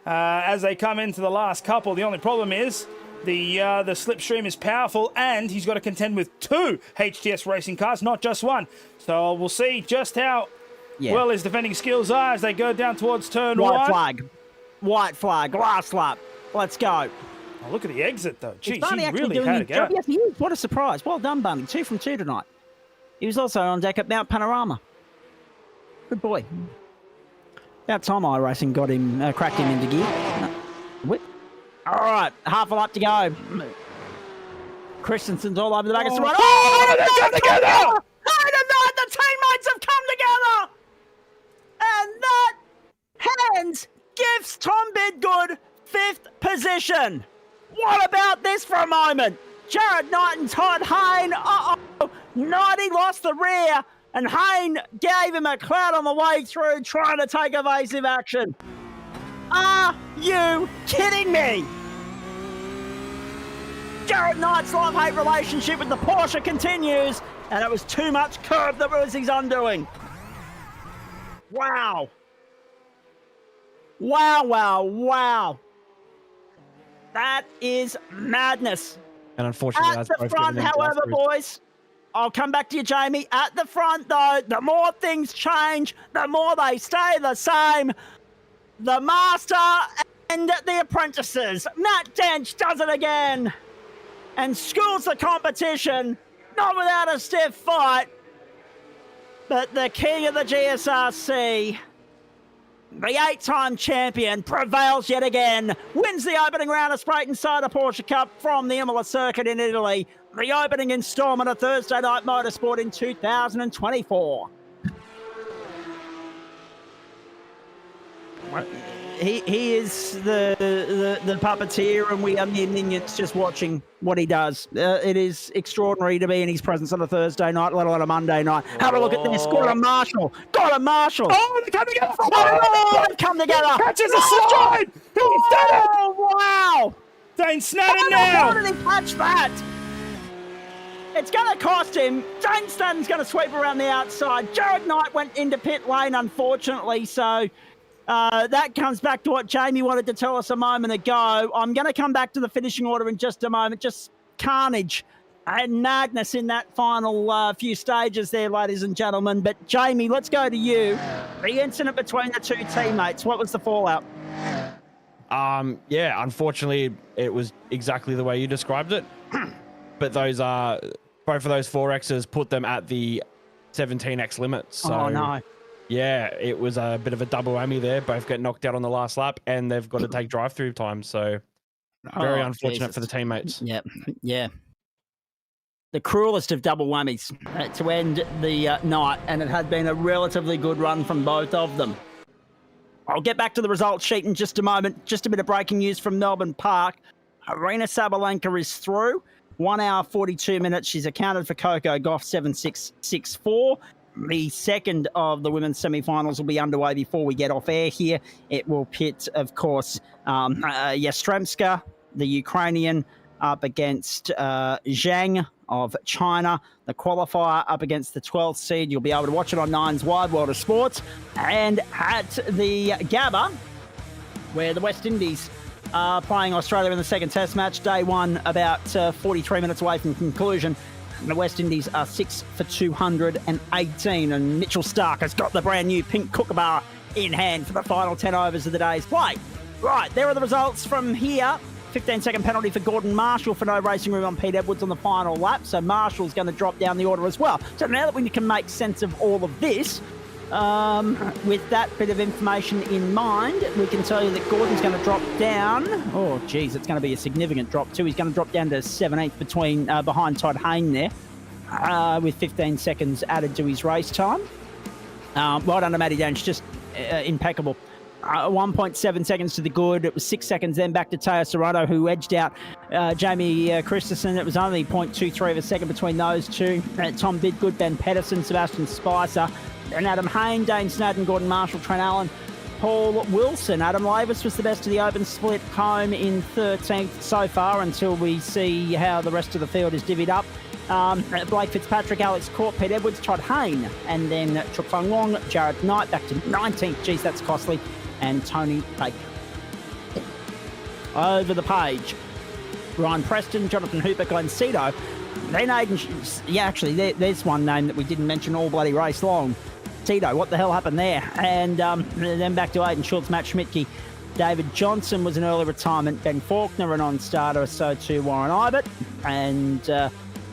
as they come into the last couple. The only problem is the slipstream is powerful, and he's got to contend with 2 HTS racing cars, not just one. So we'll see just how well his defending skills are as they go down towards turn 1. White flag, last lap. Let's go. Oh, look at the exit, though. Jeez, Barney he really doing had a his go. job. Yes, he is. What a surprise. Well done, Barney. 2 from 2 tonight. He was also on deck at Mount Panorama. Good boy. About time iRacing got him, cracked him into gear. No. Whip. All right, half a lap to go. Christensen's all over the back of Serrano. Oh, they've come together! Hayne and Knight, the teammates have come together! And that hands gives Tom Bidgood 5th position. What about this for a moment? Jared Knight and Todd Hayne. Knighty lost the rear, and Hayne gave him a clout on the way through, trying to take evasive action. Are you kidding me? Jared Knight's love-hate relationship with the Porsche continues, and it was too much curb that was his undoing. Wow. Wow. That is madness. And unfortunately, At that's the both front, given them however, drive-throughs. boys, I'll come back to you, Jamie. At the front, though, the more things change, the more they stay the same. The master and the apprentices. Matt Dench does it again and schools the competition, not without a stiff fight. But the king of the GSRC, the 8-time champion, prevails yet again, wins the opening round of Spreyton Cider Porsche Cup from the Imola circuit in Italy, the opening instalment of Thursday Night Motorsport in 2024. He is the puppeteer, and we are mere minions just watching what he does. It is extraordinary to be in his presence on a Thursday night, let alone a Monday night. Have a look at this. Got a Marshall. Oh, they come together. Oh, they've come together. Catches a slide. He's done it. Oh, wow. Dane Snadden now. How did he catch that? It's going to cost him. Dane Snadden's going to sweep around the outside. Jared Knight went into pit lane, unfortunately, so that comes back to what Jamie wanted to tell us a moment ago. I'm going to come back to the finishing order in just a moment. Just carnage and madness in that final few stages there, ladies and gentlemen. But Jamie, let's go to you. The incident between the two teammates, what was the fallout? Yeah, unfortunately, it was exactly the way you described it. But those are both of those 4Xs put them at the 17X limit. So, oh, no. Yeah, it was a bit of a double whammy there. Both get knocked out on the last lap, and they've got to take drive-through time. So, very unfortunate for the teammates. Yeah. The cruelest of double whammies to end the night, and it had been a relatively good run from both of them. I'll get back to the results sheet in just a moment. Just a bit of breaking news from Melbourne Park. Arena Sabalenka is through. 1 hour, 42 minutes. She's accounted for Coco Gauff 7.664. The second of the women's semi-finals will be underway before we get off air here. It will pit, of course, Yastremska, the Ukrainian, up against Zhang of China. The qualifier up against the 12th seed. You'll be able to watch it on Nine's Wide World of Sports. And at the Gabba, where the West Indies are playing Australia in the second test match, day one about 43 minutes away from conclusion. The West Indies are 6 for 218, and Mitchell Stark has got the brand new pink kookaburra in hand for the final 10 overs of the day's play. Right, there are the results from here. 15-second penalty for Gordon Marshall for no racing room on Pete Edwards on the final lap, so Marshall's going to drop down the order as well. So now that we can make sense of all of this, with that bit of information in mind, we can tell you that Gordon's going to drop down. Oh, geez, it's going to be a significant drop too. He's going to drop down to 17th behind Todd Hayne there, with 15 seconds added to his race time. Well done to Matty Dench, just impeccable. 1.7 seconds to the good. It was 6 seconds then back to Teo Serrano, who edged out Jamie Christensen. It was only 0.23 of a second between those two. Tom Bidgood, Ben Pedersen, Sebastian Spicer, and Adam Hayne, Dane Snadden, Gordon Marshall, Trent Allen, Paul Wilson. Adam Lavis was the best of the open split, home in 13th so far until we see how the rest of the field is divvied up. Blake Fitzpatrick, Alex Court, Pete Edwards, Todd Hayne, and then Chuk Fung Wong, Jared Knight back to 19th. Geez, that's costly. And Tony Baker. Over the page, Ryan Preston, Jonathan Hooper, Glenn Cito. Then Aiden, there's one name that we didn't mention all bloody race long. Tito, what the hell happened there? And then back to Aiden Schultz, Matt Schmidtke. David Johnson was an early retirement. Ben Faulkner, a non-starter, so too Warren Ibert. And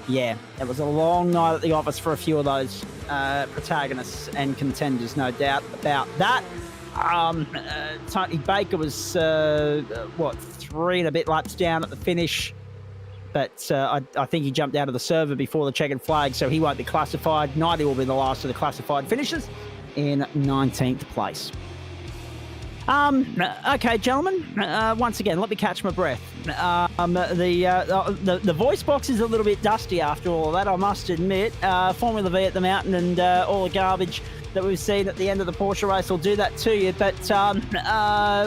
it was a long night at the office for a few of those protagonists and contenders, no doubt about that. Tony Baker was, 3 and a bit laps down at the finish. but I think he jumped out of the server before the checkered flag, so he won't be classified. 90 will be the last of the classified finishers in 19th place. Okay, gentlemen. Once again, let me catch my breath. The voice box is a little bit dusty after all of that, I must admit. Formula V at the mountain and all the garbage that we've seen at the end of the Porsche race will do that to you. But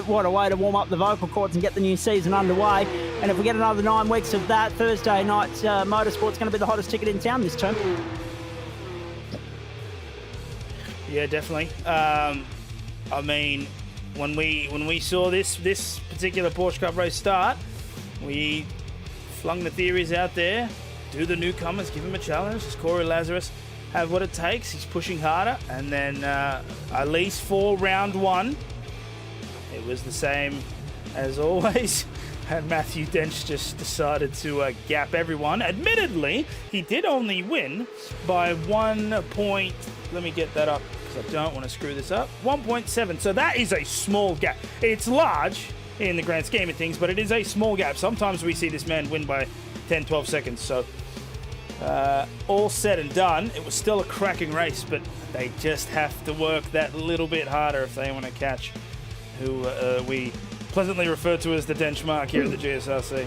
what a way to warm up the vocal cords and get the new season underway. And if we get another 9 weeks of that, Thursday night Motorsport's going to be the hottest ticket in town this term. Yeah, definitely. I mean, when we saw this particular Porsche Cup race start, we flung the theories out there. Do the newcomers, give him a challenge. Does Corey Lazarus have what it takes? He's pushing harder. And then at least for round 1, it was the same as always. And Matthew Dench just decided to gap everyone. Admittedly, he did only win by 1 point. Let me get that up, because I don't want to screw this up. 1.7. So that is a small gap. It's large in the grand scheme of things, but it is a small gap. Sometimes we see this man win by 10, 12 seconds. So all said and done, it was still a cracking race, but they just have to work that little bit harder if they want to catch who we pleasantly refer to as the Dench Mark here at the GSRC.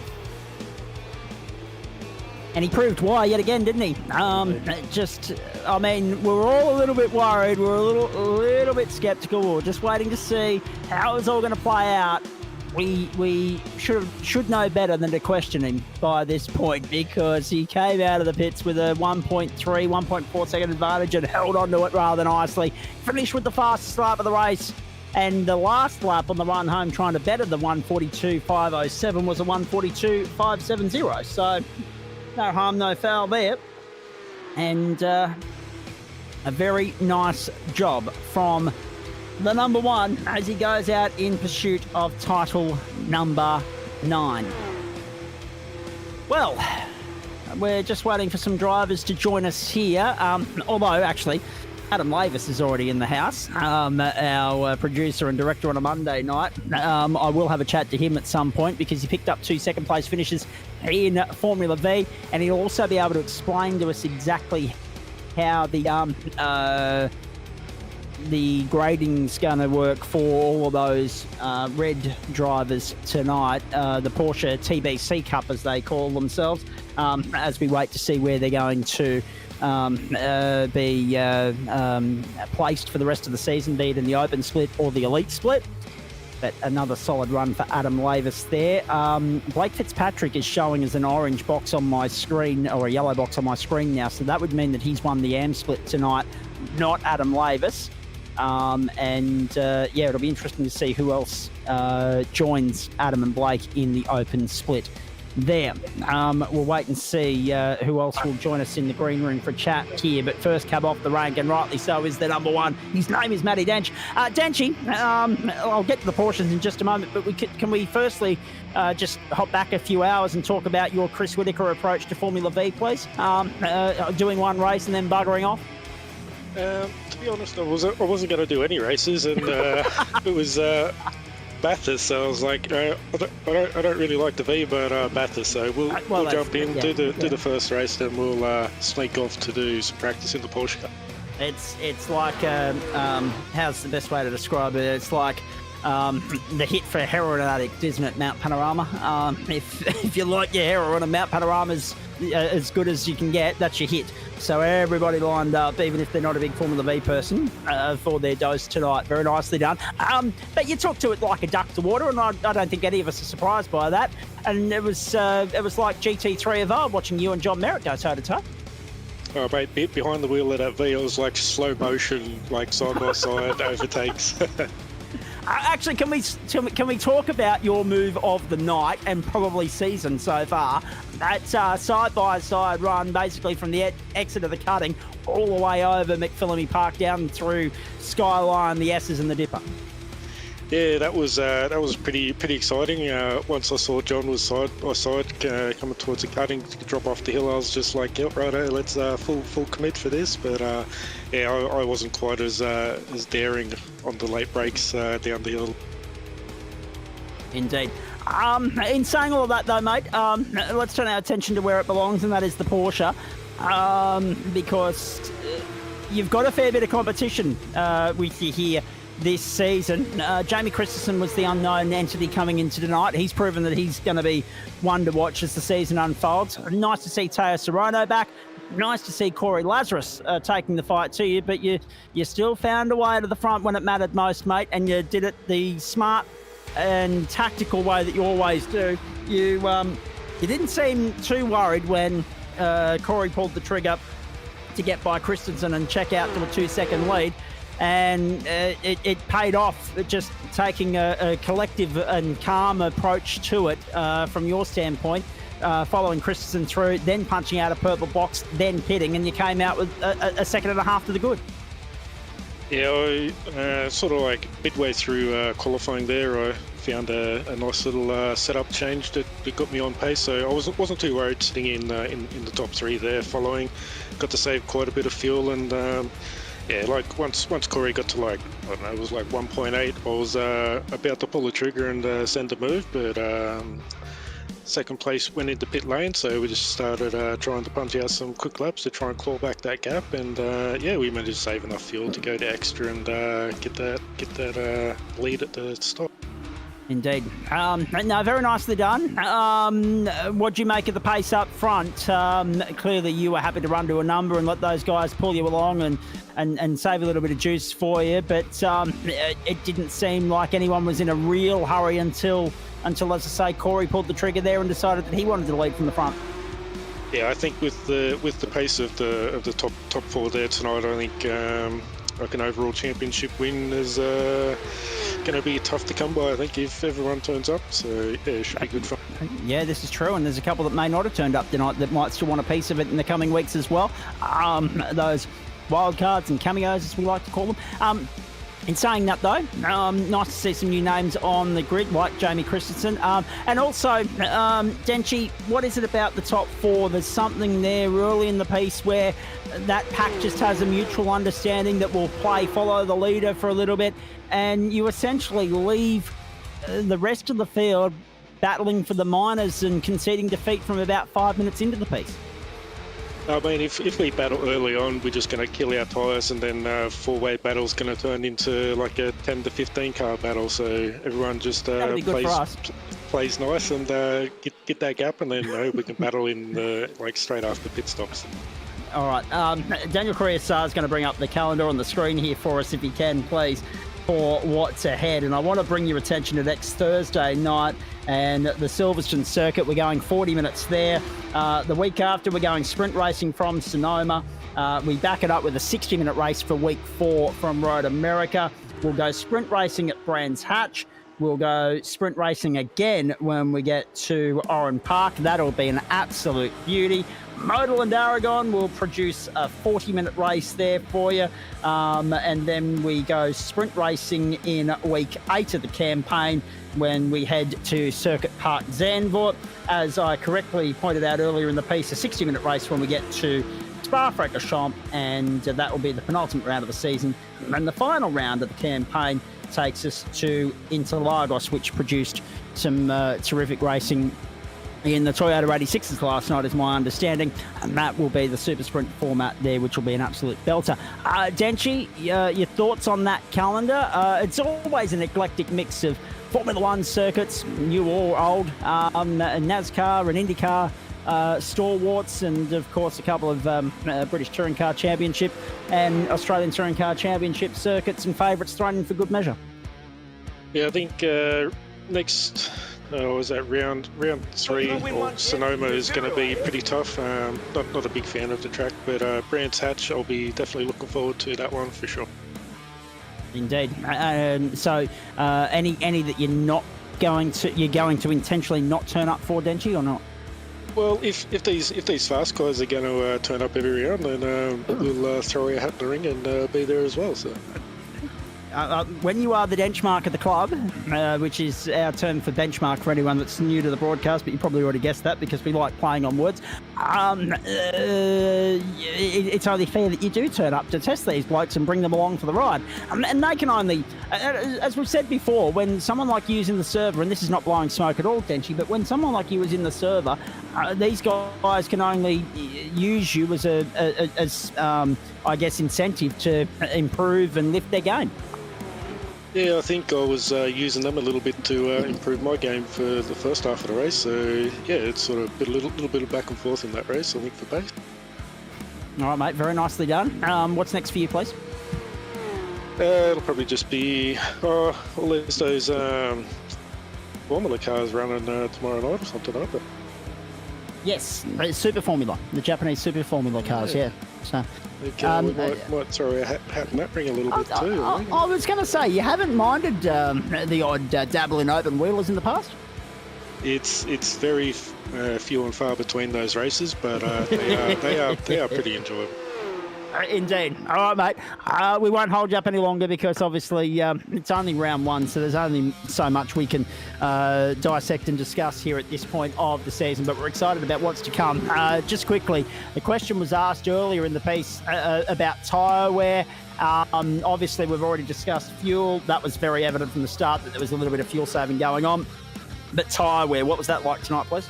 And he proved why yet again, didn't he? I mean, we're all a little bit worried. We're a little bit skeptical. We're just waiting to see how it's all going to play out. We should know better than to question him by this point, because he came out of the pits with a 1.3, 1.4 second advantage and held on to it rather nicely. Finished with the fastest lap of the race. And the last lap on the run home trying to better the 142.507 was a 142.570. So no harm, no foul there. And a very nice job from the number 1 as he goes out in pursuit of title number 9. Well, we're just waiting for some drivers to join us here. Although, actually, Adam Lavis is already in the house, our producer and director on a Monday night. I will have a chat to him at some point, because he picked up 2 second-place finishes in Formula V, and he'll also be able to explain to us exactly how the grading's going to work for all of those red drivers tonight, the Porsche TBC Cup, as they call themselves, as we wait to see where they're going to be placed for the rest of the season, be it in the open split or the elite split. But another solid run for Adam Lavis there. Blake Fitzpatrick is showing as an orange box on my screen, or a yellow box on my screen now, so that would mean that he's won the AM split tonight, not Adam Lavis. Yeah, it'll be interesting to see who else joins Adam and Blake in the open split there. We'll wait and see who else will join us in the green room for a chat here. But first cab off the rank, and rightly so, is the number 1. His name is Matty Dench. Denchy, I'll get to the Porsches in just a moment, but can we firstly just hop back a few hours and talk about your Chris Whittaker approach to Formula V, please? Doing one race and then buggering off? To be honest, I wasn't going to do any races, and it was Bathurst, so I was like, I don't really like the V, but Bathurst, so we'll jump in, do the first race, then we'll sneak off to do some practice in the Porsche Cup. It's like how's the best way to describe it? It's like the hit for a heroin addict, isn't it, Mount Panorama? If you like your heroin and Mount Panorama's as good as you can get, that's your hit. So everybody lined up, even if they're not a big Formula V person, for their dose tonight. Very nicely done. But you took to it like a duck to water, and I don't think any of us are surprised by that. And it was like GT3 of old, watching you and John Merritt go toe to toe. Oh, mate, behind the wheel of that V, it was like slow motion, like side by side overtakes. Actually, can we talk about your move of the night and probably season so far? That side-by-side run, basically from the exit of the cutting all the way over McPhillamy Park down through Skyline, the S's and the Dipper. Yeah, that was pretty exciting. Once I saw John was side by side coming towards the cutting to drop off the hill, I was just like, "Yep, righto, let's full commit for this." But yeah, I wasn't quite as daring on the late breaks down the hill. Indeed. In saying all of that, though, mate, let's turn our attention to where it belongs, and that is the Porsche, because you've got a fair bit of competition with you here this season. Jamie Christensen was the unknown entity coming into tonight. He's proven that he's going to be one to watch as the season unfolds. Nice to see Teo Sorono back. Nice to see Corey Lazarus taking the fight to you, but you still found a way to the front when it mattered most, mate, and you did it the smart and tactical way that you always do. You didn't seem too worried when Corey pulled the trigger to get by Christensen and check out to a 2-second lead. And it paid off, just taking a collective and calm approach to it from your standpoint, following Christensen through, then punching out a purple box, then pitting, and you came out with a second and a half to the good. Yeah, I sort of like midway through qualifying there, I found a nice little setup change that got me on pace, so I wasn't too worried sitting in the top 3 there following. Got to save quite a bit of fuel, and yeah, like once Corey got to, like, I don't know, it was like 1.8, I was about to pull the trigger and send a move, but second place went into pit lane, so we just started trying to punch out some quick laps to try and claw back that gap, and yeah, we managed to save enough fuel to go to extra and get that lead at the stop. Indeed. No, very nicely done. What'd you make of the pace up front? Clearly you were happy to run to a number and let those guys pull you along and save a little bit of juice for you, but it didn't seem like anyone was in a real hurry until, as I say, Corey pulled the trigger there and decided that he wanted to lead from the front. Yeah, I think with the pace of the top 4 there tonight, I think like an overall championship win is going to be tough to come by, I think, if everyone turns up. So yeah, it should be good fun. Yeah, this is true, and there's a couple that may not have turned up tonight that might still want a piece of it in the coming weeks as well. Those wildcards and cameos, as we like to call them. In saying that, though, nice to see some new names on the grid, like Jamie Christensen. And also, Denchi, what is it about the top 4? There's something there early in the piece where that pack just has a mutual understanding that will follow the leader for a little bit, and you essentially leave the rest of the field battling for the minors and conceding defeat from about 5 minutes into the piece. I mean, if we battle early on, we're just going to kill our tyres, and then four-way battle's going to turn into like a 10 to 15 car battle. So everyone just plays nice and get that gap, and then we can battle in like straight after pit stops. All right, Daniel Correa-Sarr is going to bring up the calendar on the screen here for us, if he can, please, for what's ahead. And I want to bring your attention to next Thursday night and the Silverstone circuit. We're going 40 minutes there. The week after, we're going sprint racing from Sonoma. We back it up with a 60-minute race for week 4 from Road America. We'll go sprint racing at Brands Hatch. We'll go sprint racing again when we get to Oran Park. That'll be an absolute beauty. Motorland Aragon will produce a 40-minute race there for you. And then we go sprint racing in week 8 of the campaign when we head to Circuit Park Zandvoort. As I correctly pointed out earlier in the piece, a 60-minute race when we get to Spa-Francorchamps, and that will be the penultimate round of the season. And the final round of the campaign takes us to Interlagos, which produced some terrific racing in the Toyota 86s last night, is my understanding, and that will be the super sprint format there, which will be an absolute belter. Denchi, your thoughts on that calendar? It's always an eclectic mix of Formula One circuits, new or old, NASCAR and IndyCar stalwarts, and of course a couple of British Touring Car Championship and Australian Touring Car Championship circuits and favourites thrown in for good measure. Yeah, I think next was that round 3 or Sonoma is going to be pretty tough. Not a big fan of the track, but Brands Hatch, I'll be definitely looking forward to that one for sure. Indeed. So any that you're going to intentionally not turn up for, Denchi, or not? Well, if these fast cars are going to turn up every round, then we'll throw our hat in the ring and be there as well. So. when you are the benchmark of the club, which is our term for benchmark for anyone that's new to the broadcast, but you probably already guessed that because we like playing on words, it's only fair that you do turn up to test these blokes and bring them along for the ride. And they can only, as we've said before, when someone like you is in the server, and this is not blowing smoke at all, Denchy, but when someone like you is in the server, these guys can only use you as I guess, incentive to improve and lift their game. Yeah, I think I was using them a little bit to improve my game for the first half of the race. So yeah, it's sort of a little bit of back and forth in that race, I think, for pace. All right, mate, very nicely done. What's next for you, please? It'll probably just be all those Formula cars running tomorrow night or something like that. Yes, Super Formula, the Japanese Super Formula cars, yeah. So, okay, we might throw a hat in that ring a little bit too. I was going to say, you haven't minded the odd dabble in open wheelers in the past? It's very few and far between those races, but they are pretty enjoyable. Indeed. All right, mate. We won't hold you up any longer because obviously it's only round one, so there's only so much we can dissect and discuss here at this point of the season, but we're excited about what's to come. Just quickly, the question was asked earlier in the piece about tyre wear. Obviously, we've already discussed fuel. That was very evident from the start that there was a little bit of fuel saving going on. But tyre wear, what was that like tonight, please?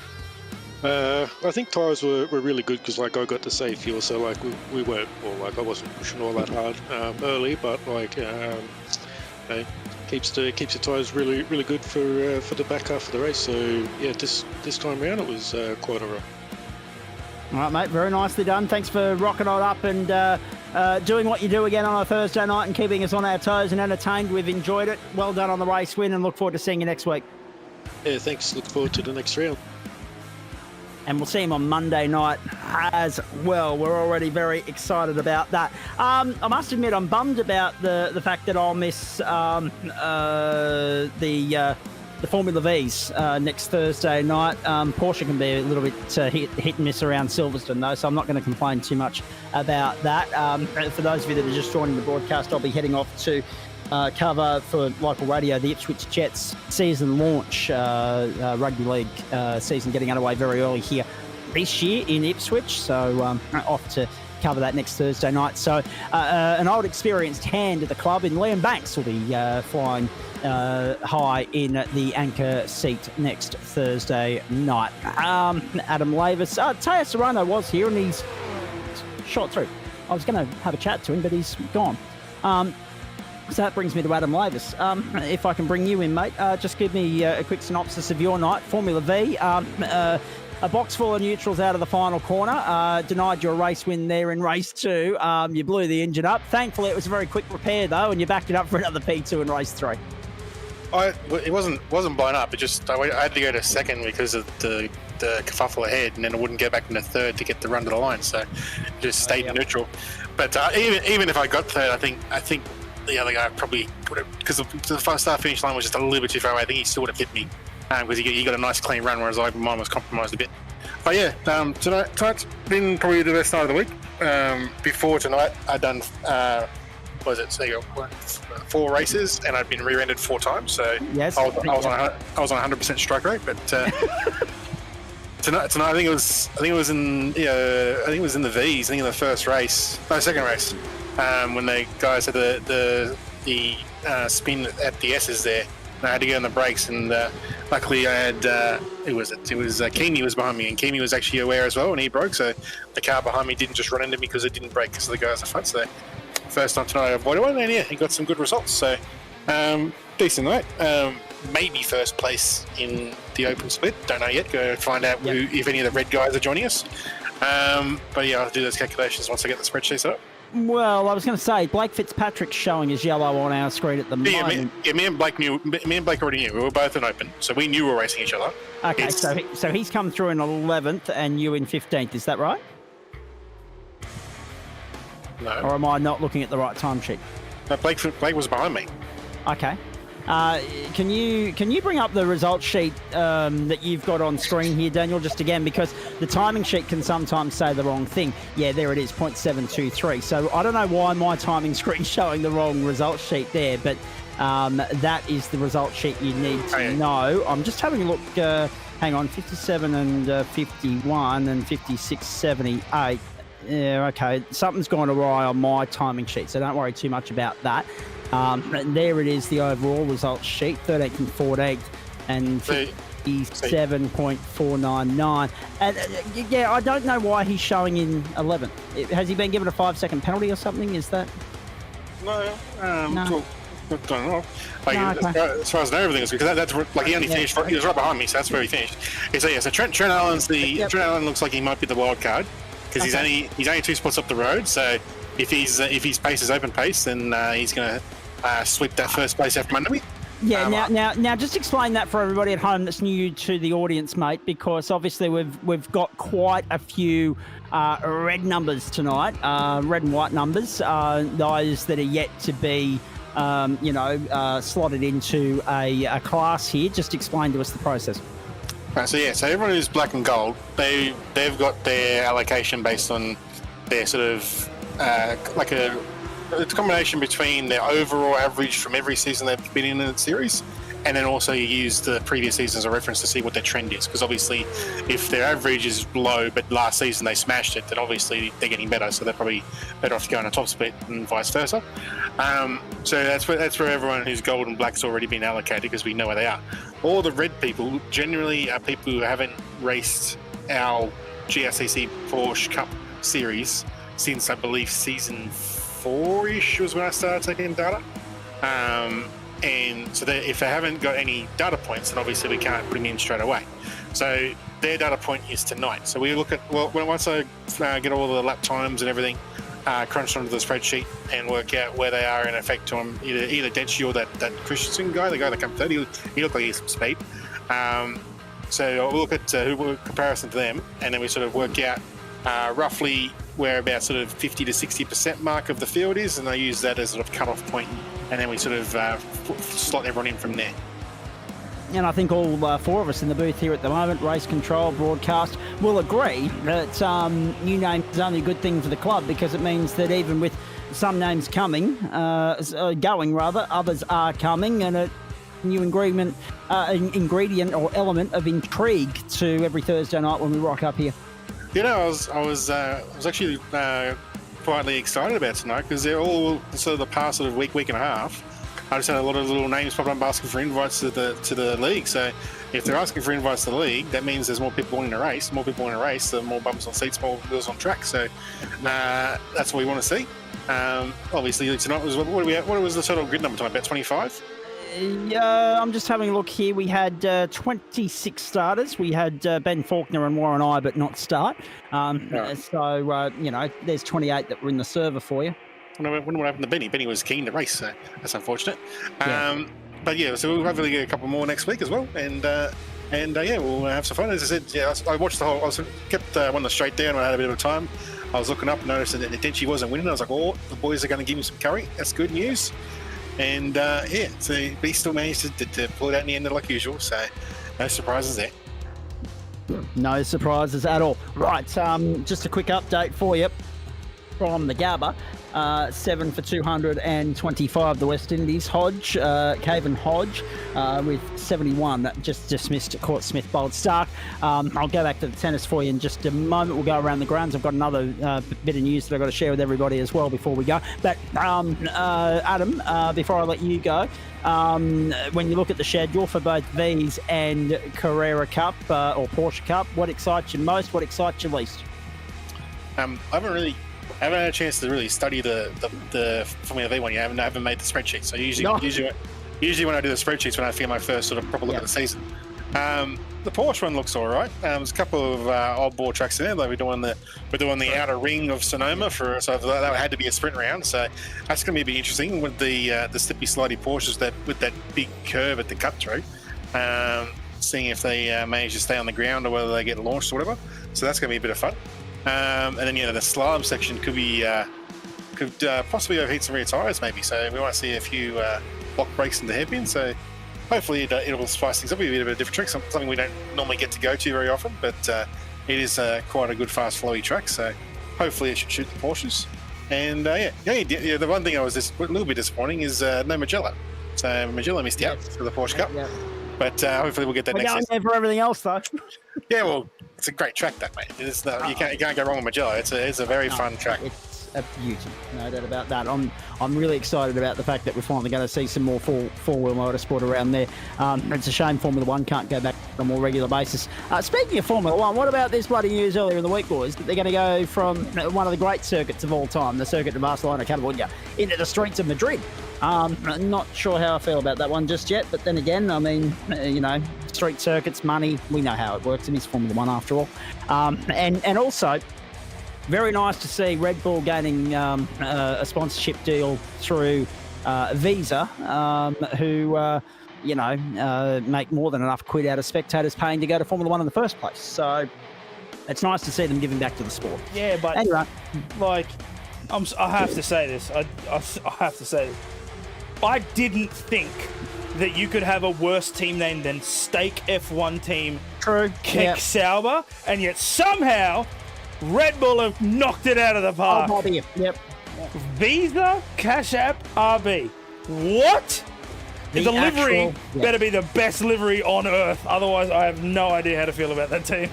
I think tyres were really good because, like, I got to save fuel, so, like, we weren't, or, like, I wasn't pushing all that hard early, but, like, keeps the tyres really good for the back half of the race. So, yeah, this time around it was quite all right. All right, mate, very nicely done. Thanks for rocking on up and doing what you do again on a Thursday night and keeping us on our toes and entertained. We've enjoyed it. Well done on the race win and look forward to seeing you next week. Yeah, thanks. Look forward to the next round. And we'll see him on Monday night as well. We're already very excited about that. I must admit, I'm bummed about the fact that I'll miss the Formula Vs next Thursday night. Porsche can be a little bit hit and miss around Silverstone, though, so I'm not going to complain too much about that. For those of you that are just joining the broadcast, I'll be heading off to cover for local radio the Ipswich Jets season launch, rugby league season getting underway very early here this year in Ipswich, so off to cover that next Thursday night. So an old experienced hand at the club in Liam Banks will be flying high in the anchor seat next Thursday night. Adam Lavis, Teo Serrano was here and he's shot through. I was going to have a chat to him, but he's gone. So that brings me to Adam Lavis. If I can bring you in, mate, just give me a quick synopsis of your night. Formula V, a box full of neutrals out of the final corner. Denied your race win there in race 2. You blew the engine up. Thankfully, it was a very quick repair, though, and you backed it up for another P2 in race 3. It wasn't blown up. It just I had to go to second because of the kerfuffle ahead, and then I wouldn't get back into third to get the run to the line. So just stayed neutral. But even if I got third, I think the other guy probably would have, because the start finish line was just a little bit too far away. I think he still would have hit me because he got a nice clean run, whereas mine was compromised a bit. But yeah, tonight's been probably the best night of the week. Before tonight, I'd done 4 races, and I'd been rear-ended 4 times. So yes, I was on 100% strike rate. But tonight, I think it was in the V's. I think in the second race. When the guys had the spin at the S's there, and I had to go on the brakes, and luckily I had it was Keamy was behind me, and Keamy was actually aware as well, and he broke, so the car behind me didn't just run into me because it didn't brake because of the guys at the front. So first time tonight I avoided one, and yeah, he got some good results. So decent night. Maybe first place in the open split. Don't know yet. Go find out if any of the red guys are joining us. But yeah, I'll do those calculations once I get the spreadsheet up. Well, I was going to say, Blake Fitzpatrick's showing as yellow on our screen at the moment. Me and Blake already knew. We were both in open, so we knew we were racing each other. Okay, so he's come through in 11th and you in 15th, is that right? No. Or am I not looking at the right timesheet? No, Blake was behind me. Okay. Can you bring up the results sheet that you've got on screen here, Daniel, just again, because the timing sheet can sometimes say the wrong thing. Yeah, there it is, 0.723. So I don't know why my timing screen's showing the wrong results sheet there, but that is the result sheet you need to know. I'm just having a look. Hang on, 57 and 51 and 56.78. Yeah, okay. Something's gone awry on my timing sheet, so don't worry too much about that. And there it is, the overall results sheet, 13th and 14th, and 57.499. And yeah, I don't know why he's showing in 11th. Has he been given a 5-second penalty or something? Is that? No. No. I don't know. Like, No, okay. as far as I know, everything is because that's like he only finished. He was right behind me, so that's where he finished. So Trent Allen's Trent Allen looks like he might be the wild card because he's only 2 spots up the road. So if his pace is open pace, then he's going to sweep that first place after Monday. Yeah. Now, just explain that for everybody at home that's new to the audience, mate, because obviously we've got quite a few red numbers tonight, red and white numbers, those that are yet to be. Slotted into a class here. Just explain to us the process. Right, so everyone who's black and gold, they've got their allocation based on their sort of it's a combination between their overall average from every season they've been in the series, and then also you use the previous season as a reference to see what their trend is, because obviously if their average is low but last season they smashed it, then obviously they're getting better, so they're probably better off to go on a top split and vice versa. So that's where everyone who's gold and black's already been allocated, because we know where they are. All the red people generally are people who haven't raced our GSRC Porsche Cup series since I believe season 4-ish was when I started taking data. And so if they haven't got any data points, then obviously we can't put them in straight away. So their data point is tonight. So we look at, once I get all the lap times and everything crunched onto the spreadsheet and work out where they are in effect to them, either Denchi or that Christensen guy, the guy that comes third, he looked like he has some speed. So we'll look at comparison to them, and then we sort of work out roughly where about sort of 50 to 60% mark of the field is, and I use that as sort of cut-off point, and then we sort of slot everyone in from there. And I think all 4 of us in the booth here at the moment, race control, broadcast, will agree that new name is only a good thing for the club, because it means that even with some names going, others are coming, and a new ingredient or element of intrigue to every Thursday night when we rock up here. I was actually quietly excited about tonight, because they're all sort of the past sort of week and a half. I just had a lot of little names popping up asking for invites to the league. So if they're asking for invites to the league, that means there's more people wanting to race. More people want to race, the more bumps on seats, more wheels on track. So that's what we want to see. Obviously tonight was what was the total grid number tonight? About 25. I'm just having a look here. We had 26 starters. We had Ben Faulkner and Warren Ibert not start. So there's 28 that were in the server for you. I wonder what happened to Benny. Benny was keen to race, so that's unfortunate. Yeah. But yeah, so we'll hopefully get a couple more next week as well, and we'll have some fun. As I said, I watched the whole. I kept one the straight down when I had a bit of time. I was looking up and noticed that Denchi wasn't winning. I was like, oh, the boys are going to give him some curry. That's good news. And so he still managed to pull it out in the end like usual. So no surprises there. No surprises at all. Right, just a quick update for you from the Gabba. 7 for 225, the West Indies. Hodge, Caven Hodge, with 71. That just dismissed Court Smith bowled Stark. I'll go back to the tennis for you in just a moment. We'll go around the grounds. I've got another bit of news that I've got to share with everybody as well before we go. But Adam, before I let you go, when you look at the schedule for both V's and Carrera Cup or Porsche Cup, what excites you most? What excites you least? I haven't had a chance to really study the Formula V one yet. I haven't made the spreadsheet. So usually when I do the spreadsheets, when I feel my first sort of proper look at the season. The Porsche one looks all right. There's a couple of old ball tracks in there. Like we're doing the outer ring of Sonoma so that had to be a sprint round. So that's going to be interesting with the slippy slidey Porsches with that big curve at the cut through. Seeing if they manage to stay on the ground or whether they get launched or whatever. So that's going to be a bit of fun. And then the slalom section could possibly overheat some rear tyres maybe. So we might see a few block brakes into hairpin. So hopefully it'll spice things up. It'll be a bit of a different track, something we don't normally get to go to very often, but it is quite a good, fast, flowy track. So hopefully it should shoot the Porsches. And the one thing I was just a little bit disappointing is no Magello. So Magello missed out for the Porsche Cup. But hopefully we'll get that next year. There for everything else, though. Yeah, well, it's a great track, that, mate. You can't go wrong with Magello. It's a very fun track. It's a beauty, no doubt about that. I'm really excited about the fact that we're finally going to see some more four-wheel motorsport around there. It's a shame Formula One can't go back on a more regular basis. Speaking of Formula One, what about this bloody news earlier in the week, boys? That they're going to go from one of the great circuits of all time, the circuit of Barcelona, Catalunya, into the streets of Madrid. I'm not sure how I feel about that one just yet, but then again, I mean, street circuits, money, we know how it works in this Formula One after all. And also, very nice to see Red Bull gaining a sponsorship deal through Visa, who, make more than enough quid out of spectators paying to go to Formula One in the first place. So it's nice to see them giving back to the sport. Yeah, but anyway, I have to say this. I have to say this. I didn't think that you could have a worse team name than Stake F1 team Kick Sauber, and yet somehow Red Bull have knocked it out of the park. Oh, yep. Visa, Cash App, RB. What? The livery better be the best livery on earth. Otherwise, I have no idea how to feel about that team.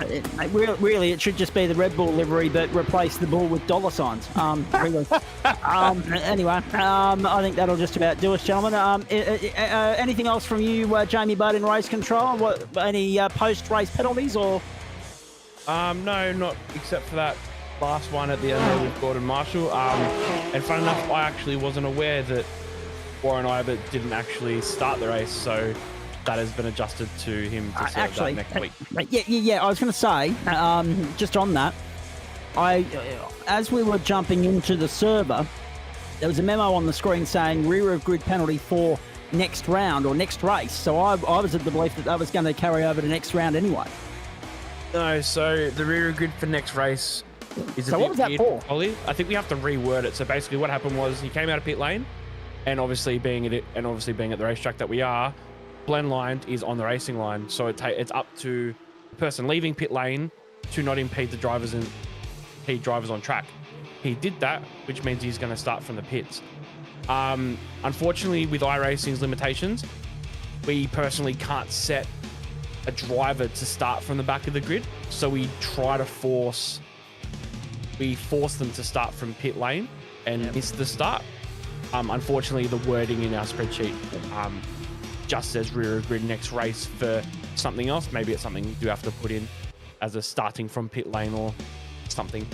Really, it should just be the Red Bull livery, but replace the bull with dollar signs. Really. Anyway, I think that'll just about do us, gentlemen. Anything else from you, Jamie Budd, in race control? Any post-race penalties or? No, not except for that last one at the end there with Gordon Marshall. And fun enough, I actually wasn't aware that Warren Ibert didn't actually start the race, so that has been adjusted to him to serve that next week. Yeah. I was going to say, just on that, as we were jumping into the server, there was a memo on the screen saying rear of grid penalty for next round or next race. So I was of the belief that was going to carry over to next round anyway. No, so the rear of grid for next race is so what was that for? Ollie. I think we have to reword it. So basically, what happened was he came out of pit lane. And obviously being at the racetrack that we are, blend line is on the racing line. So it's up to the person leaving pit lane to not impede the drivers on track. He did that, which means he's going to start from the pits. Unfortunately, with iRacing's limitations, we personally can't set a driver to start from the back of the grid. So we force them to start from pit lane and miss the start. Unfortunately, the wording in our spreadsheet just says rear of grid next race for something else. Maybe it's something you do have to put in as a starting from pit lane or something.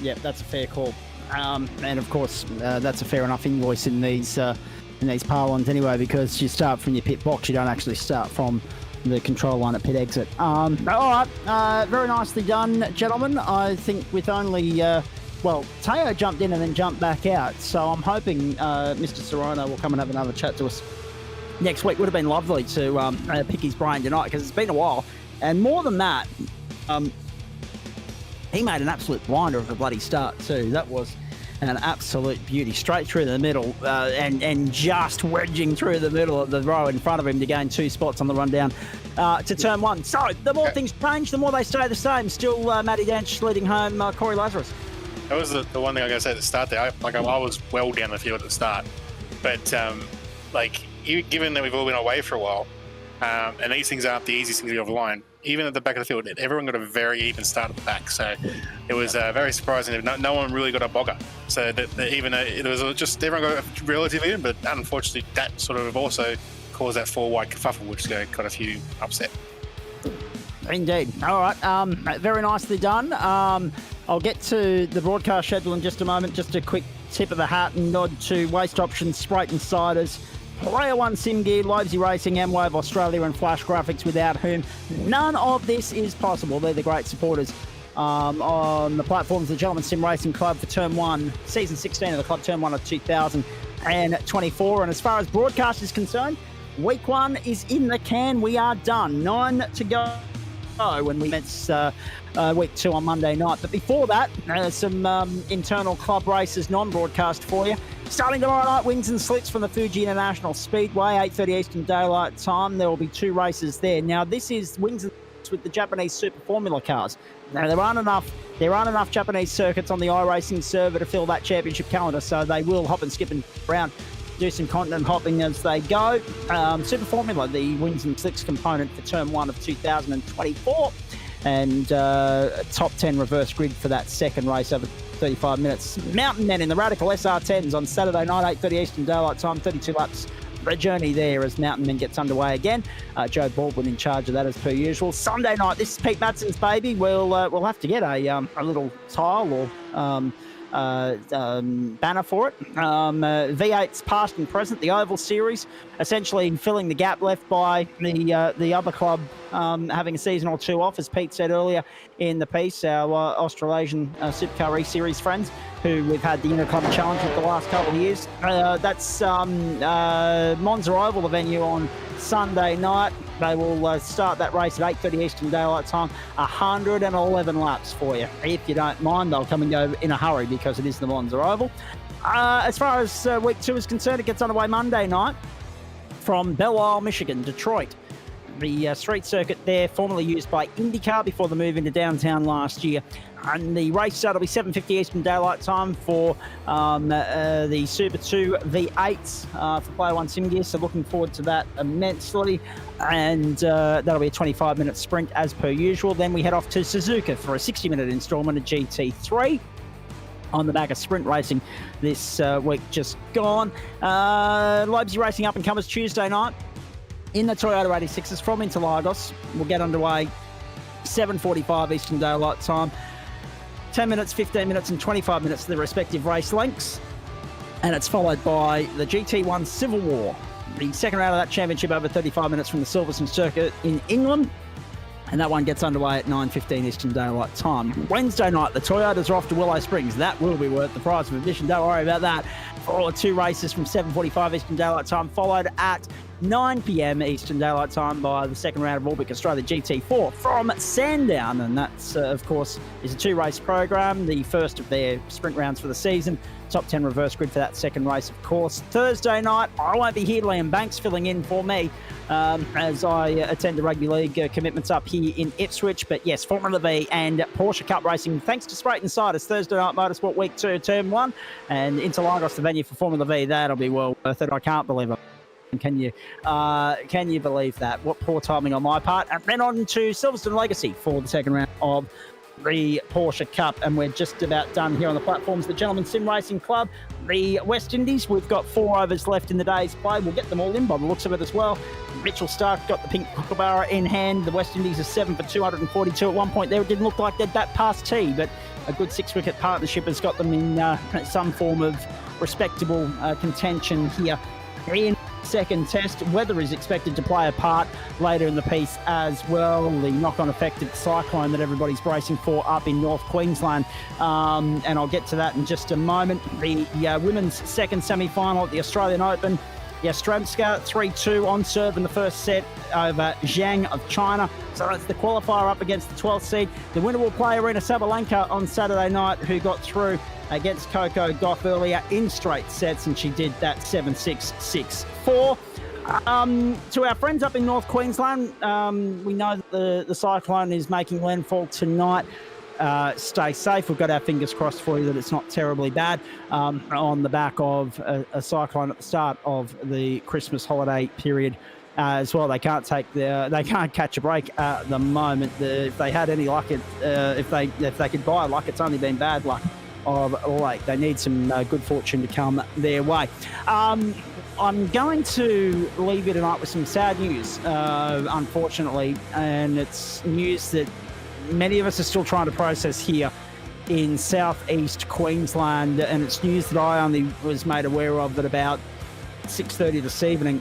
Yeah, that's a fair call. And of course, that's a fair enough invoice in these parlons anyway, because you start from your pit box, you don't actually start from the control line at pit exit. All right, very nicely done, gentlemen. I think with only... Teo jumped in and then jumped back out, so I'm hoping Mr. Serrano will come and have another chat to us next week. Would have been lovely to pick his brain tonight, because it's been a while. And more than that, he made an absolute blinder of a bloody start too. That was an absolute beauty, straight through the middle and just wedging through the middle of the row in front of him to gain 2 spots on the run down to turn 1. So the more things change, the more they stay the same. Still Matty Dench leading home Corey Lazarus. That was the one thing I gotta say at the start there. I was well down the field at the start, but given that we've all been away for a while, and these things aren't the easiest things to get off the line, even at the back of the field, everyone got a very even start at the back. So it was very surprising that no one really got a bogger. So that even though it was just everyone got relatively even, but unfortunately that sort of also caused that 4-wide kerfuffle, which got a few upset. Indeed. All right. Very nicely done. I'll get to the broadcast schedule in just a moment. Just a quick tip of the hat and nod to Waste Options, Spreyton Siders, Player One Sim Gear, Livesy Racing, M-Wave Australia and Flash Graphics, without whom none of this is possible. They're the great supporters on the platforms of the Gentleman Sim Racing Club for Term 1, Season 16 of the club, Term 1 of 2024. And as far as broadcast is concerned, Week 1 is in the can. We are done. 9 to go when we commence week 2 on Monday night. But before that, some internal club races, non-broadcast for you. Starting tomorrow night, wings and slits from the Fuji International Speedway, 8:30 Eastern Daylight Time. There will be 2 races there. Now, this is wings and slits with the Japanese Super Formula cars. Now, there aren't enough Japanese circuits on the iRacing server to fill that championship calendar, so they will hop and skip and around, do some continent hopping as they go. Super Formula, the wings and slits component for Term 1 of 2024, and top 10 reverse grid for that second race over 35 minutes. Mountain Men in the Radical SR10s on Saturday night, 8:30 Eastern Daylight Time, 32 laps. Red journey there as Mountain Men gets underway again. Joe Baldwin in charge of that as per usual. Sunday night, this is Pete Madson's baby. We'll have to get a little tile or banner for it. V8's past and present, the Oval Series, essentially filling the gap left by the other club having a season or 2 off, as Pete said earlier in the piece. Our Australasian Supercar E-Series friends, who we've had the Interclub Challenge with the last couple of years. That's Monza Oval, the venue on Sunday night. They will start that race at 8:30 Eastern Daylight Time, 111 laps for you. If you don't mind, they'll come and go in a hurry because it is the Monza Oval. As far as week 2 is concerned, it gets underway Monday night from Belle Isle, Michigan, Detroit. The street circuit there, formerly used by IndyCar before the move into downtown last year. And the race start will be 7:50 Eastern Daylight Time for the Super 2 V8s for Player One Sim Gear. So looking forward to that immensely. And that'll be a 25-minute sprint as per usual. Then we head off to Suzuka for a 60-minute instalment of GT3 on the back of sprint racing this week just gone. Leipzig Racing up and comers Tuesday night in the Toyota 86s from Interlagos. We'll get underway 7:45 Eastern Daylight Time. 10 minutes, 15 minutes and 25 minutes to the respective race lengths. And it's followed by the GT1 Civil War, the second round of that championship over 35 minutes from the Silverstone Circuit in England. And that one gets underway at 9:15 Eastern Daylight Time. Wednesday night, the Toyotas are off to Willow Springs. That will be worth the price of admission. Don't worry about that. For 2 races from 7:45 Eastern Daylight Time, followed at 9 p.m. Eastern Daylight Time by the second round of Orbic Australia GT4 from Sandown. And that's, of course, is a 2-race program, the first of their sprint rounds for the season. Top 10 reverse grid for that second race, of course. Thursday night, I won't be here. Liam Banks filling in for me as I attend the rugby league commitments up here in Ipswich. But yes, Formula V and Porsche Cup racing, thanks to Spreyton Siders. Thursday night Motorsport Week 2, Term 1, and Interlagos, the venue for Formula V. That'll be well worth it. I can't believe it. Can you believe that? What poor timing on my part. And then on to Silverstone Legacy for the second round of the Porsche Cup, and we're just about done here on the platforms. The Gentlemen Sim Racing Club, the West Indies, we've got 4 overs left in the day's play. We'll get them all in by the looks of it as well. Mitchell Stark got the pink kookaburra in hand. The West Indies are 7 for 242. At one point there, it didn't look like they'd bat past tee, but a good 6-wicket partnership has got them in some form of respectable contention here in second test. Weather is expected to play a part later in the piece as well. The knock-on effect of the cyclone that everybody's bracing for up in North Queensland. And I'll get to that in just a moment. The women's second semi-final at the Australian Open. Yastremska 3-2 on serve in the first set over Zhang of China. So that's the qualifier up against the 12th seed. The winner will play Arena Sabalenka on Saturday night, who got through against Coco Gauff earlier in straight sets, and she did that 7-6, 6-4. To our friends up in North Queensland, we know that the cyclone is making landfall tonight. Stay safe. We've got our fingers crossed for you that it's not terribly bad on the back of a cyclone at the start of the Christmas holiday period as well. They can't catch a break at the moment. If they had any luck, if they could buy luck, it's only been bad luck of late. They need some good fortune to come their way. I'm going to leave you tonight with some sad news, unfortunately, and it's news that many of us are still trying to process here in southeast Queensland, and it's news that I only was made aware of at about 6:30 this evening,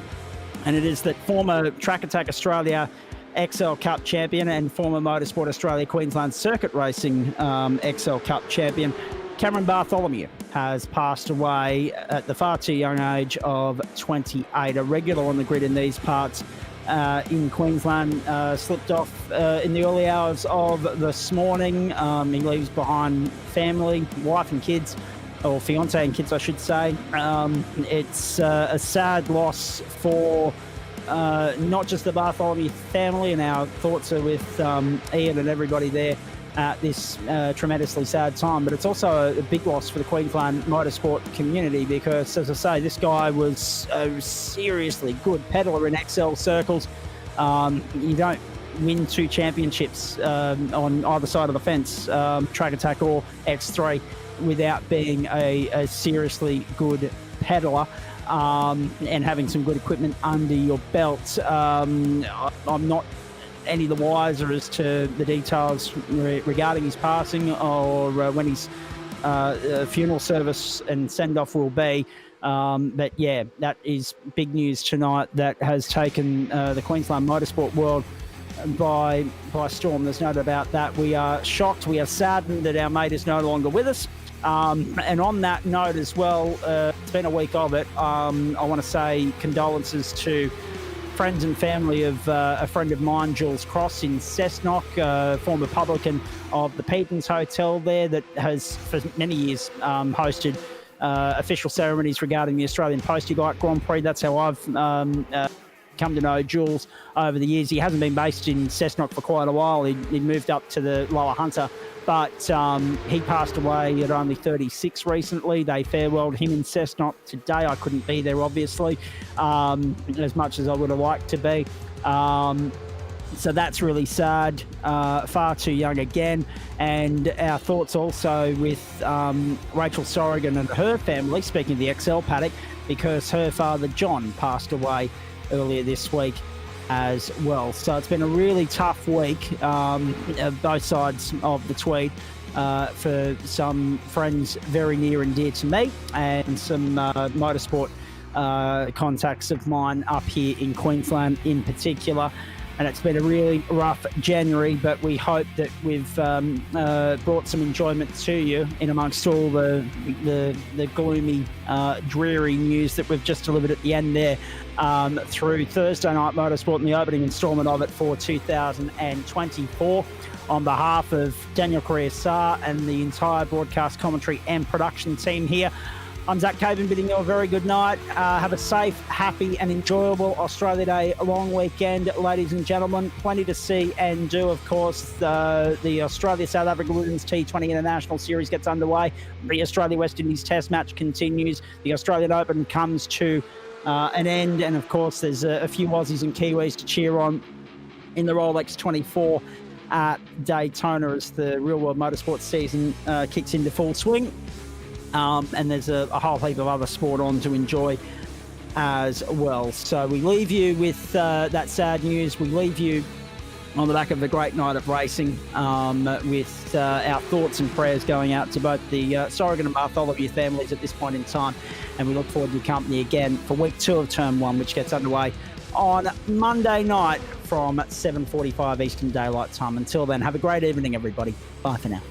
and it is that former Track Attack Australia XL Cup champion and former Motorsport Australia Queensland Circuit Racing XL Cup champion Cameron Bartholomew has passed away at the far too young age of 28, a regular on the grid in these parts in Queensland slipped off in the early hours of this morning. He leaves behind family, wife and kids, or fiance and kids, I should say. It's a sad loss for not just the Bartholomew family, and our thoughts are with Ian and everybody there at this tremendously sad time, but it's also a big loss for the Queensland motorsport community because, as I say, this guy was a seriously good peddler in XL circles. You don't win 2 championships on either side of the fence, Track Attack or X3, without being a seriously good peddler. And having some good equipment under your belt. I'm not any the wiser as to the details regarding his passing or when his funeral service and send-off will be. But yeah, that is big news tonight that has taken the Queensland motorsport world by storm. There's no doubt about that. We are shocked. We are saddened that our mate is no longer with us. And on that note as well, it's been a week of it. I want to say condolences to friends and family of a friend of mine, Jules Cross in Cessnock, former publican of the Petons Hotel there that has for many years hosted official ceremonies regarding the Australian Postie Bike Grand Prix. That's how I've come to know Jules over the years. He hasn't been based in Cessnock for quite a while. He moved up to the Lower Hunter, but he passed away at only 36 recently. They farewelled him in Cessnock today. I couldn't be there, obviously, as much as I would have liked to be. So that's really sad. Far too young again. And our thoughts also with Rachel Sorrigan and her family, speaking of the XL paddock, because her father, John, passed away earlier this week as well. So it's been a really tough week, both sides of the tweet, for some friends very near and dear to me and some motorsport contacts of mine up here in Queensland in particular. And it's been a really rough January, but we hope that we've brought some enjoyment to you in amongst all the gloomy, dreary news that we've just delivered at the end there through Thursday Night Motorsport and the opening instalment of it for 2024. On behalf of Daniel Correa-Sarr and the entire broadcast commentary and production team here, I'm Zach Caven bidding you a very good night. Have a safe, happy and enjoyable Australia Day long weekend, ladies and gentlemen. Plenty to see and do, of course. The Australia-South Africa Women's T20 International Series gets underway. The Australia-West Indies Test match continues. The Australian Open comes to an end. And, of course, there's a few Aussies and Kiwis to cheer on in the Rolex 24 at Daytona as the real-world motorsport season kicks into full swing. And there's a whole heap of other sport on to enjoy as well. So we leave you with that sad news. We leave you on the back of a great night of racing with our thoughts and prayers going out to both the Sorrigan and Bartholomew families at this point in time. And we look forward to your company again for week 2 of Term 1, which gets underway on Monday night from 7:45 Eastern Daylight Time. Until then, have a great evening, everybody. Bye for now.